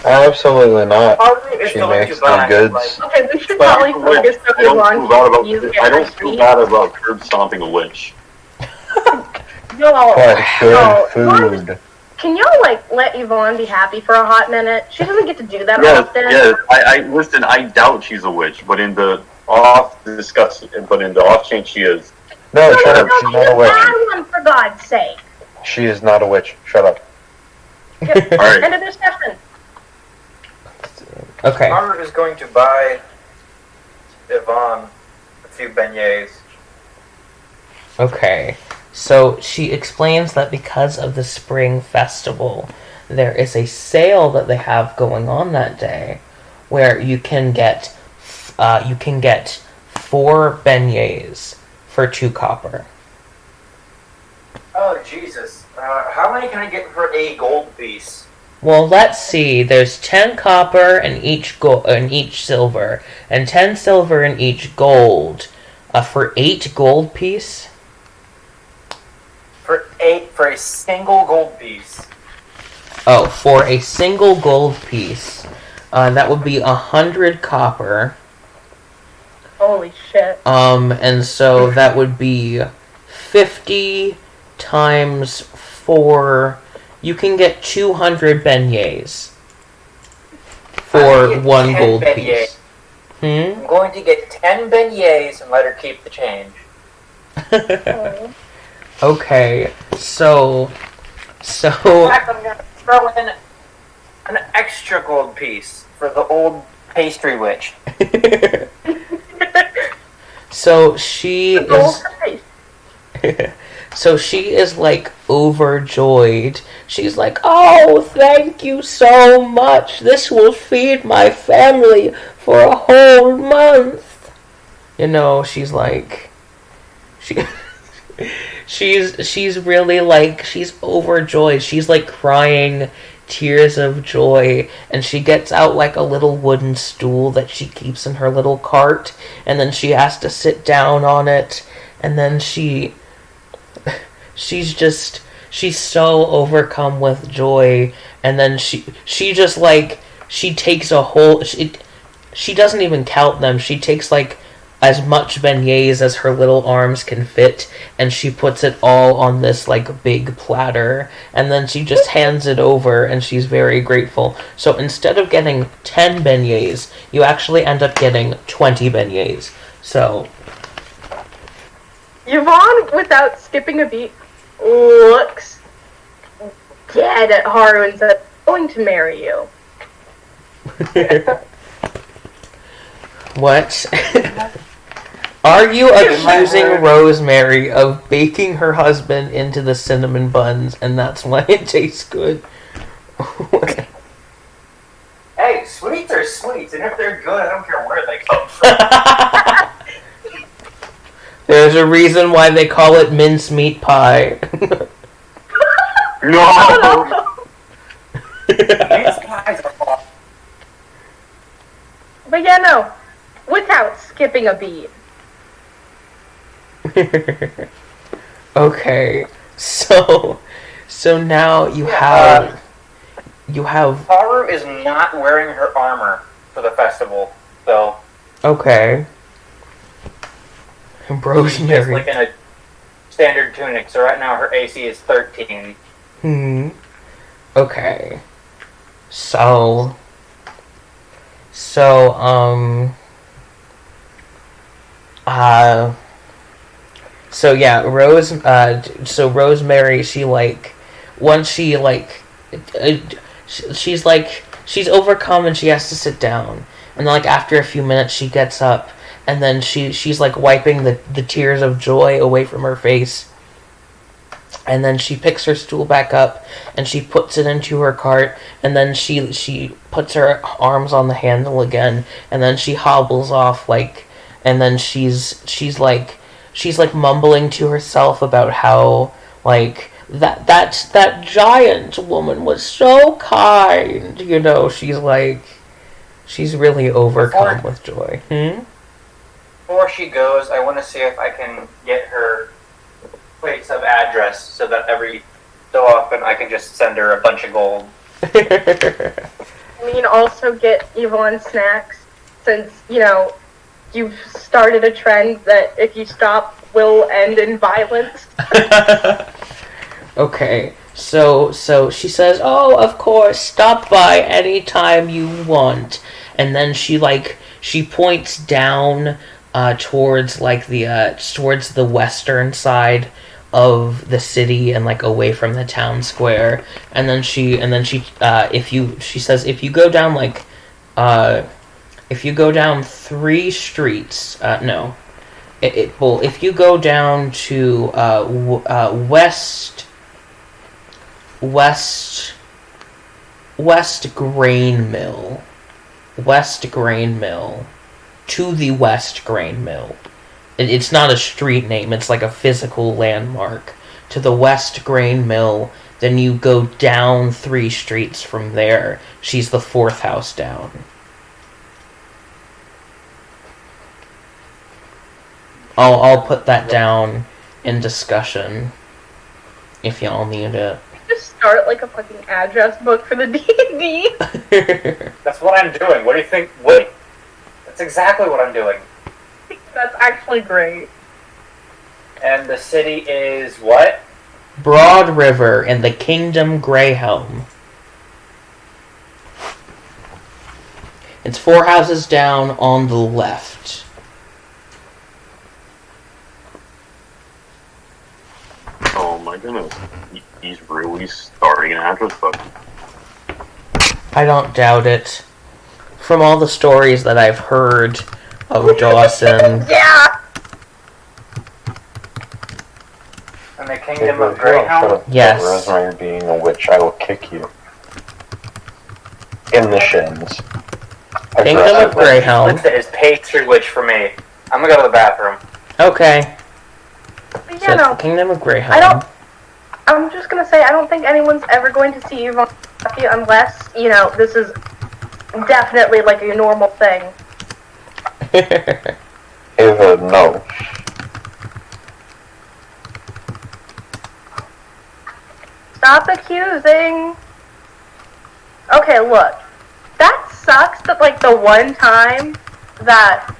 Absolutely not. Probably She makes the goods. Okay, we should But probably focus on I don't Yvonne. I don't feel bad about curb stomping a witch. No, But good no. food. Can y'all, like, let Yvonne be happy for a hot minute? She doesn't get to do that Yes, often. yes. Listen, I doubt she's a witch, but in the off chance she is. No, shut up. No, She's not a witch. bad one, for God's sake. She is not a witch. Shut up. Alright. End of discussion. Okay. Armor is going to buy Yvonne a few beignets. Okay. So she explains that because of the spring festival, there is a sale that they have going on that day, where you can get 4 beignets for 2 copper. Oh, Jesus. How many can I get for a gold piece? Well, let's see. There's 10 copper in each silver, and 10 silver in each gold. For 8 gold piece. For a single gold piece. Oh, for a single gold piece, that would be 100 copper. Holy shit. And so that would be 50 times 4. You can get 200 beignets for 1 gold piece. I'm going to get 10 beignets and let her keep the change. Okay, so In fact, I'm going to throw in an extra gold piece for the old pastry witch. so she is so she is like overjoyed. She's like, "Oh, thank you so much. This will feed my family for a whole month." You know, she's like she's really like, she's overjoyed. She's like crying tears of joy, and she gets out like a little wooden stool that she keeps in her little cart, and then she has to sit down on it, and then she's so overcome with joy, and then she just like, she takes a whole, she doesn't even count them, she takes like as much beignets as her little arms can fit, and she puts it all on this like big platter, and then she just hands it over, and she's very grateful. So instead of getting 10 beignets, you actually end up getting 20 beignets. So Yvonne, without skipping a beat, looks dead at Haru and says, "I'm going to marry you." What? Are you accusing Rosemary of baking her husband into the cinnamon buns, and that's why it tastes good? Hey, sweets are sweets, and if they're good, I don't care where they come from. There's a reason why they call it mincemeat pie. No! But yeah, no. Without skipping a beat. Okay, so now you have Haru is not wearing her armor for the festival, so okay. she's just Rosemary. like in a standard tunic. So right now her AC is 13. Okay. So yeah, Rosemary, she like, once she like, she's like, she's overcome and she has to sit down, and then like after a few minutes she gets up, and then she's like wiping the tears of joy away from her face, and then she picks her stool back up and she puts it into her cart, and then she puts her arms on the handle again, and then she hobbles off, like, and then she's like mumbling to herself about how like that giant woman was so kind, you know. She's like, she's really overcome with joy. Before she goes, I want to see if I can get her place of address so that every so often I can just send her a bunch of gold. I mean, also get Yvonne snacks, since, you know, you've started a trend that if you stop will end in violence. Okay, so she says, "Oh, of course, stop by anytime you want," and then she points down towards like towards the western side of the city and like away from the town square, and then she says, if you go down like if you go down 3 streets, if you go down to West Grain Mill, to the West Grain Mill. It's not a street name, it's like a physical landmark. To the West Grain Mill, then you go down 3 streets from there. She's the 4th house down. I'll put that down in discussion if y'all need it. Just start like a fucking address book for the D&D. That's what I'm doing. What do you think? Wait. That's exactly what I'm doing. That's actually great. And the city is what? Broadriver in the Kingdom Greyhelm. It's 4 houses down on the left. Oh my goodness. He's really starting an address book. I don't doubt it. From all the stories that I've heard of Dawson. Yeah! And the Kingdom of Greyhelm? Yes. Rosemary being a witch, I will kick you. In the shins. Kingdom of Greyhelm. Linda is pastry witch for me. I'm gonna go to the bathroom. Okay. But So yeah, it's no. the Kingdom of Greyhelm. I'm just gonna say, I don't think anyone's ever going to see Yvonne you unless, you know, this is definitely like a normal thing. Ava, no. Stop accusing. Okay, look. That sucks that, like, the one time that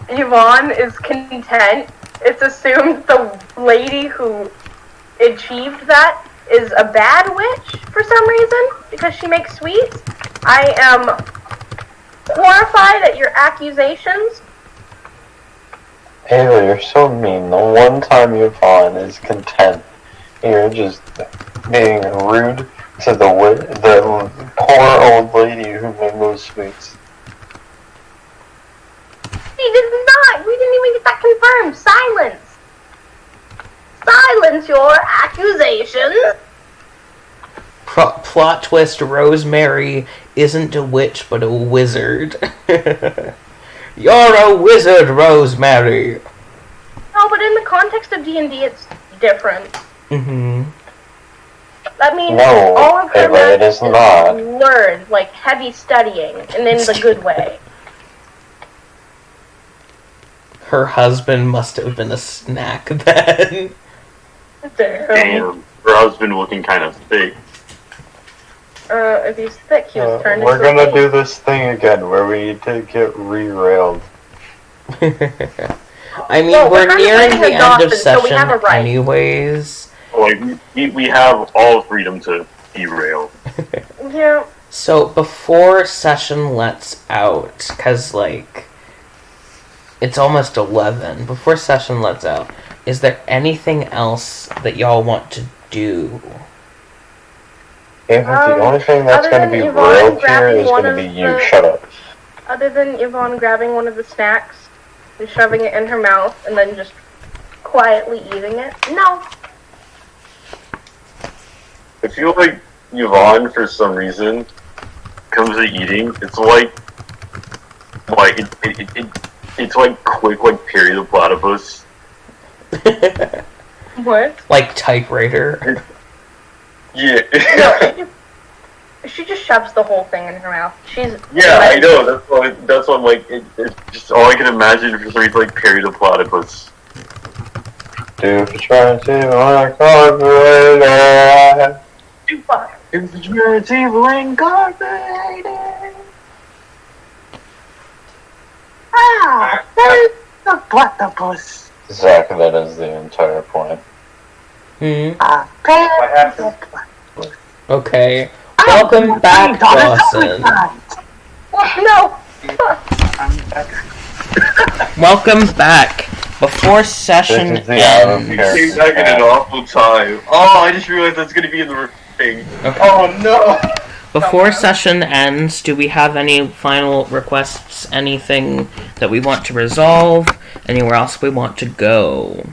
Yvonne is content, it's assumed the lady who achieved that is a bad witch for some reason, because she makes sweets. I am horrified at your accusations. Ava, you're so mean. The one time Yvonne is content, you're just being rude to the poor old lady who made those sweets. She did not! We didn't even get that confirmed! Silence! Silence your accusations! Plot twist, Rosemary isn't a witch, but a wizard. You're a wizard, Rosemary! No, but in the context of D&D, it's different. Mm-hmm. That means No, all of her Ava, it is not. learned, like, heavy studying, and in the good way. Her husband must have been a snack then. Damn, her husband looking kind of thick. If he's thick, he was turned We're into gonna a do this thing again where we need to get re-railed. I mean, Well, we're kind of nearing living the in end of Dawson, so we have session a right. anyways. Like, we have all freedom to derail. Yeah. So, before session lets out, because, like, it's almost 11, before session lets out, is there anything else that y'all want to do? Ava, the only thing that's other gonna than be Yvonne railed here grabbing is one gonna of be you. the- Shut up. Other than Yvonne grabbing one of the snacks and shoving it in her mouth and then just quietly eating it? No. I feel like Yvonne, for some reason, comes to eating. It's like it's like quick, like period of platypus. What? Like typewriter? Yeah. No, she just shoves the whole thing in her mouth. She's Yeah, I know. That's why I'm like, it's just all I can imagine for some reason, like period of platypus. If you're trying to my carburetor. If you're incorporated. Ah, there's the platypus. Zach, that is the entire point. Okay. Welcome back, Dawson. No! Welcome back. Before session This is the hour of ends. character. Came back at an awful time. Oh, I just realized that's gonna be in the thing. Okay. Oh no! Before session ends, do we have any final requests? Anything that we want to resolve? Anywhere else we want to go?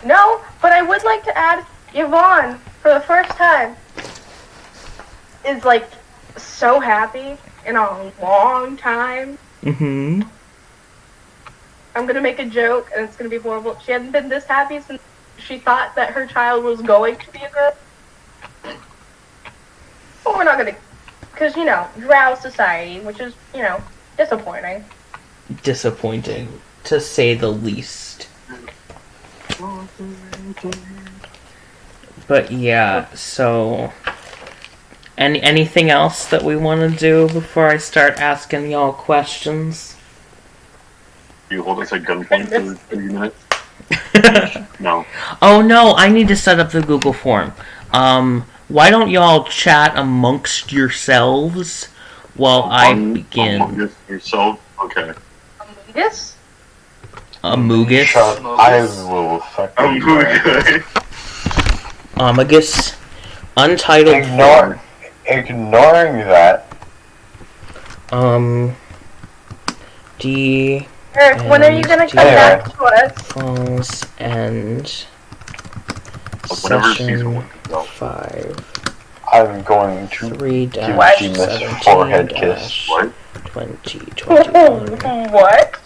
No, but I would like to add Yvonne, for the first time, is like so happy in a long time. Mm-hmm. I'm gonna make a joke and it's gonna be horrible. She hadn't been this happy since she thought that her child was going to be a girl. But we're not gonna, because, you know, drow society, which is, you know, disappointing. Disappointing, to say the least. But yeah, so anything else that we want to do before I start asking y'all questions? You hold us at gunpoint for 30 minutes? No. Oh no, I need to set up the Google form. Why don't y'all chat amongst yourselves while I begin? Yourself? Okay. Yes? Amogus? Shut up. I will fucking Amogus. Untitled form. Ignoring that. D. Eric, when are you gonna come back to us? Falls and Whenever session season 1 comes 5. I'm going to 3 give you this forehead kiss. What? 2021. What?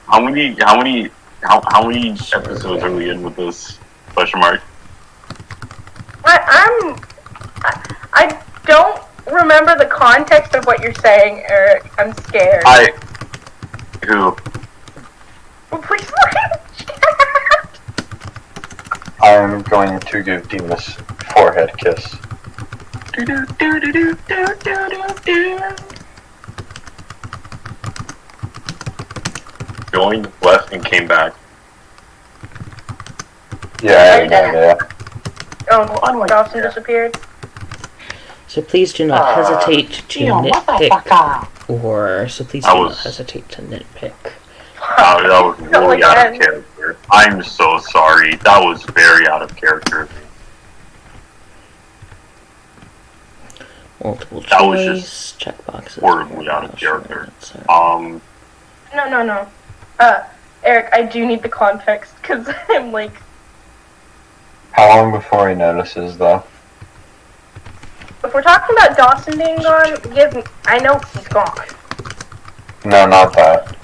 How many episodes are we in with this? Question mark. I don't remember the context of what you're saying, Eric. I'm scared. Who? Well, please look at the chat. I'm going to give Demas forehead kiss. Joined, left, and came back. Yeah, yeah. Oh, Dawson disappeared. So please do not hesitate to nitpick, so please do not hesitate to nitpick. That was really out of character. I'm so sorry. That was very out of character. Multiple choice, that was just checkboxes. Horribly out of character. No. Eric, I do need the context, because I'm like... How long before he notices, though? If we're talking about Dawson being gone, I know he's gone. No, not that.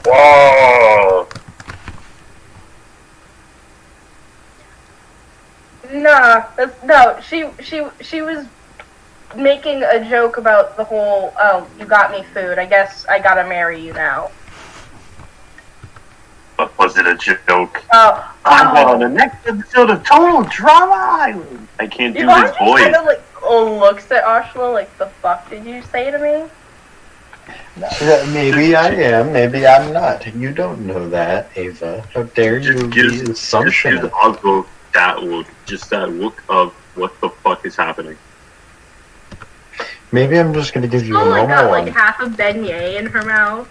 Whoa! No, she was making a joke about the whole, oh, you got me food, I guess I gotta marry you now. But was it a joke? I'm on the next episode of Total Drama Island. I can't do his voice. Kind of like looks at Ashla like, the fuck did you say to me? Maybe I am, maybe I'm not. You don't know that, Ava. How dare you be assumption? Just give Oswald that look. Just that look of what the fuck is happening. Maybe I'm just gonna give you a normal got one. Like half a beignet in her mouth.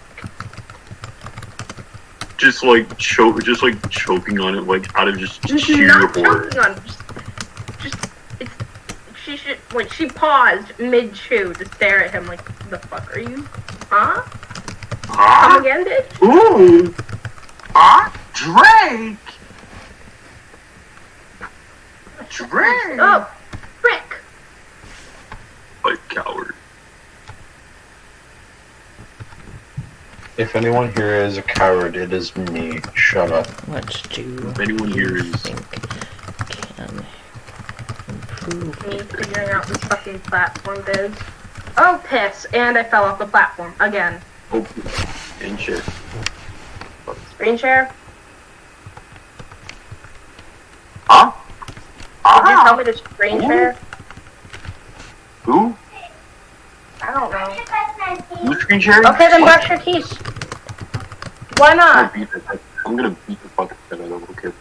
Just like choking on it, like out of just sheer horror. Choking on it, she paused mid-chew to stare at him like, the fuck are you? Huh? Come again, bitch? Ooh! Drake! Drake! Oh, frick! Like coward. If anyone here is a coward, it is me. Shut up. What do if anyone here is think can improve? Me figuring out this fucking platform biz. Oh, piss! And I fell off the platform again. Oh, and shit. Screen share? Huh? Did you tell me to screen share? Who? I don't know. Who's screen sharing? Okay, then brush your teeth. Why not? I'm gonna beat the fuck out of that little kid.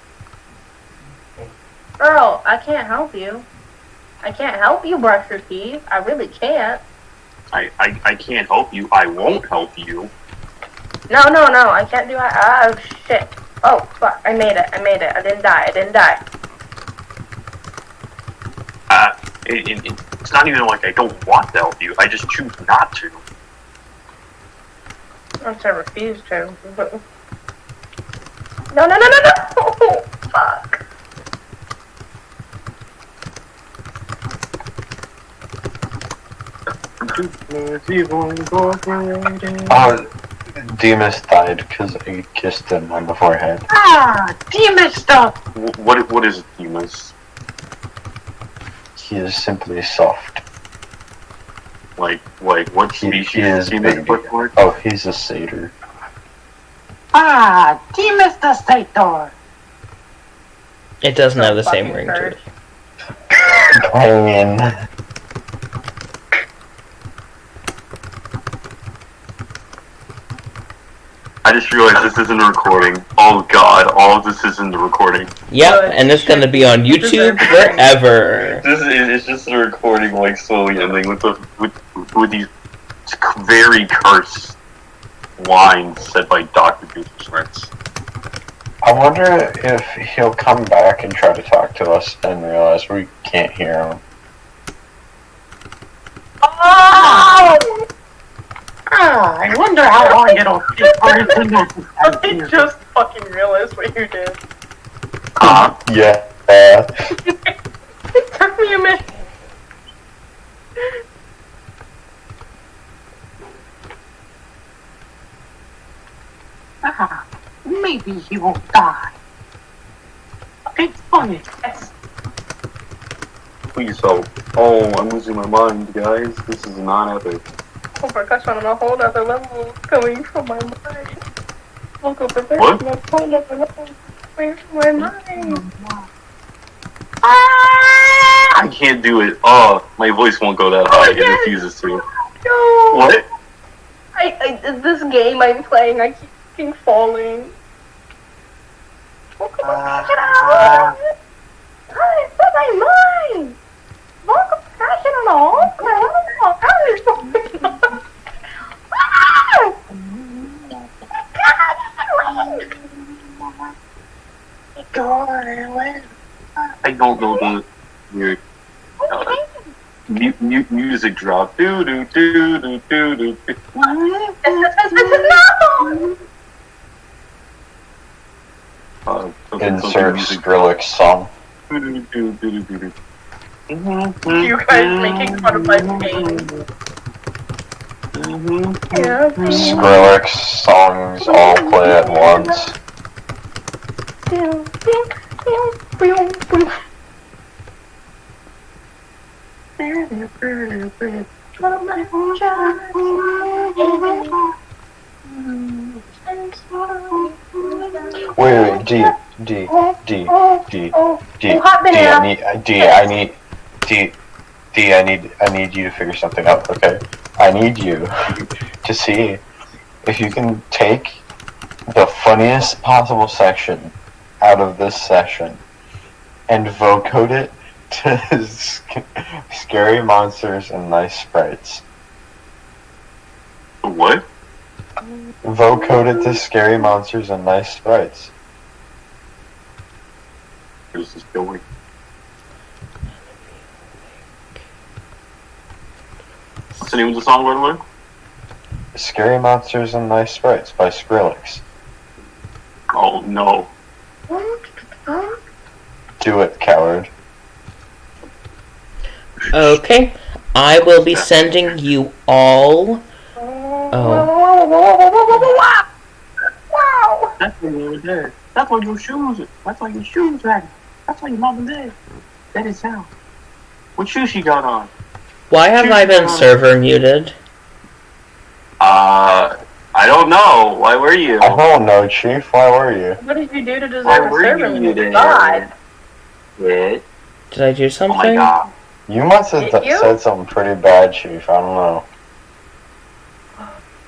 Girl, I can't help you. I can't help you brush your teeth. I really can't. I can't help you. I won't help you. No, I can't do it. Oh, shit. Oh, fuck. I made it. I didn't die. It's not even like I don't want to help you. I just choose not to. I refuse to. No! Fuck. Demas died because I kissed him on the forehead. Demas stuff! What is Demas? He is simply soft. Like what species is Demas? Oh, he's a satyr. Demas the Satyr. It doesn't have the same ring to it. Brian. I just realized this isn't a recording. Oh god, all of this is in the recording. Yep, and it's gonna be on YouTube forever. It's just a recording, like slowly ending with these very cursed lines said by Dr. Doofenshmirtz. I wonder if he'll come back and try to talk to us and realize we can't hear him. Oh! I wonder how long it'll take for it to know. I just fucking realized what you did. Yeah. It took me a minute. Maybe he won't die. It's funny. Yes. please help. Oh, I'm losing my mind, guys. This is not epic. Oh my gosh, I'm on a whole other level coming from my mind. Local professional, What? whole other level coming from my mind. I can't do it. Oh, my voice won't go that high. It refuses to. No. What? This game I'm playing, I keep falling. Get out! I'm from my mind! Local professional, I don't know the weird music drop. Do do do do do do. Insert Skrillex song. You guys making fun of my pain. Yeah. Skrillex songs all play at once. Wait, D, I need you to figure something out, okay? I need you to see if you can take the funniest possible section out of this session and vocode it to scary monsters and nice sprites. What? Vocode it to scary monsters and nice sprites. Where's this going? What's the name of the song, by the way? Scary Monsters and Nice Sprites by Skrillex. Oh no. Do it, coward. Okay, I will be sending you all. Oh. That's why you were there. That's why your shoes. That's why your shoes ready. That's why your mom there. That is how. What shoes she got on? Why have I been server muted? I don't know. Why were you? I don't know, Chief. Why were you? What did you do to deserve Why a were server you muted? there? God. What? Did I do Oh something? my god. You must have Did you? said something pretty bad, Chief. I don't know.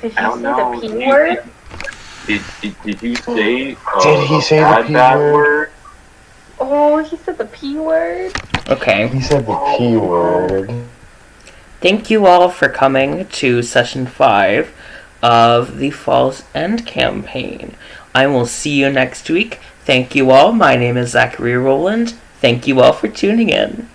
Did I you don't say know. the P word? Did you say? Did he say the P bad word? Oh, he said the P word? Okay. He said the P word. Thank you all for coming to session 5 of the Falls End campaign. I will see you next week. Thank you all. My name is Zachary Rowland. Thank you all for tuning in.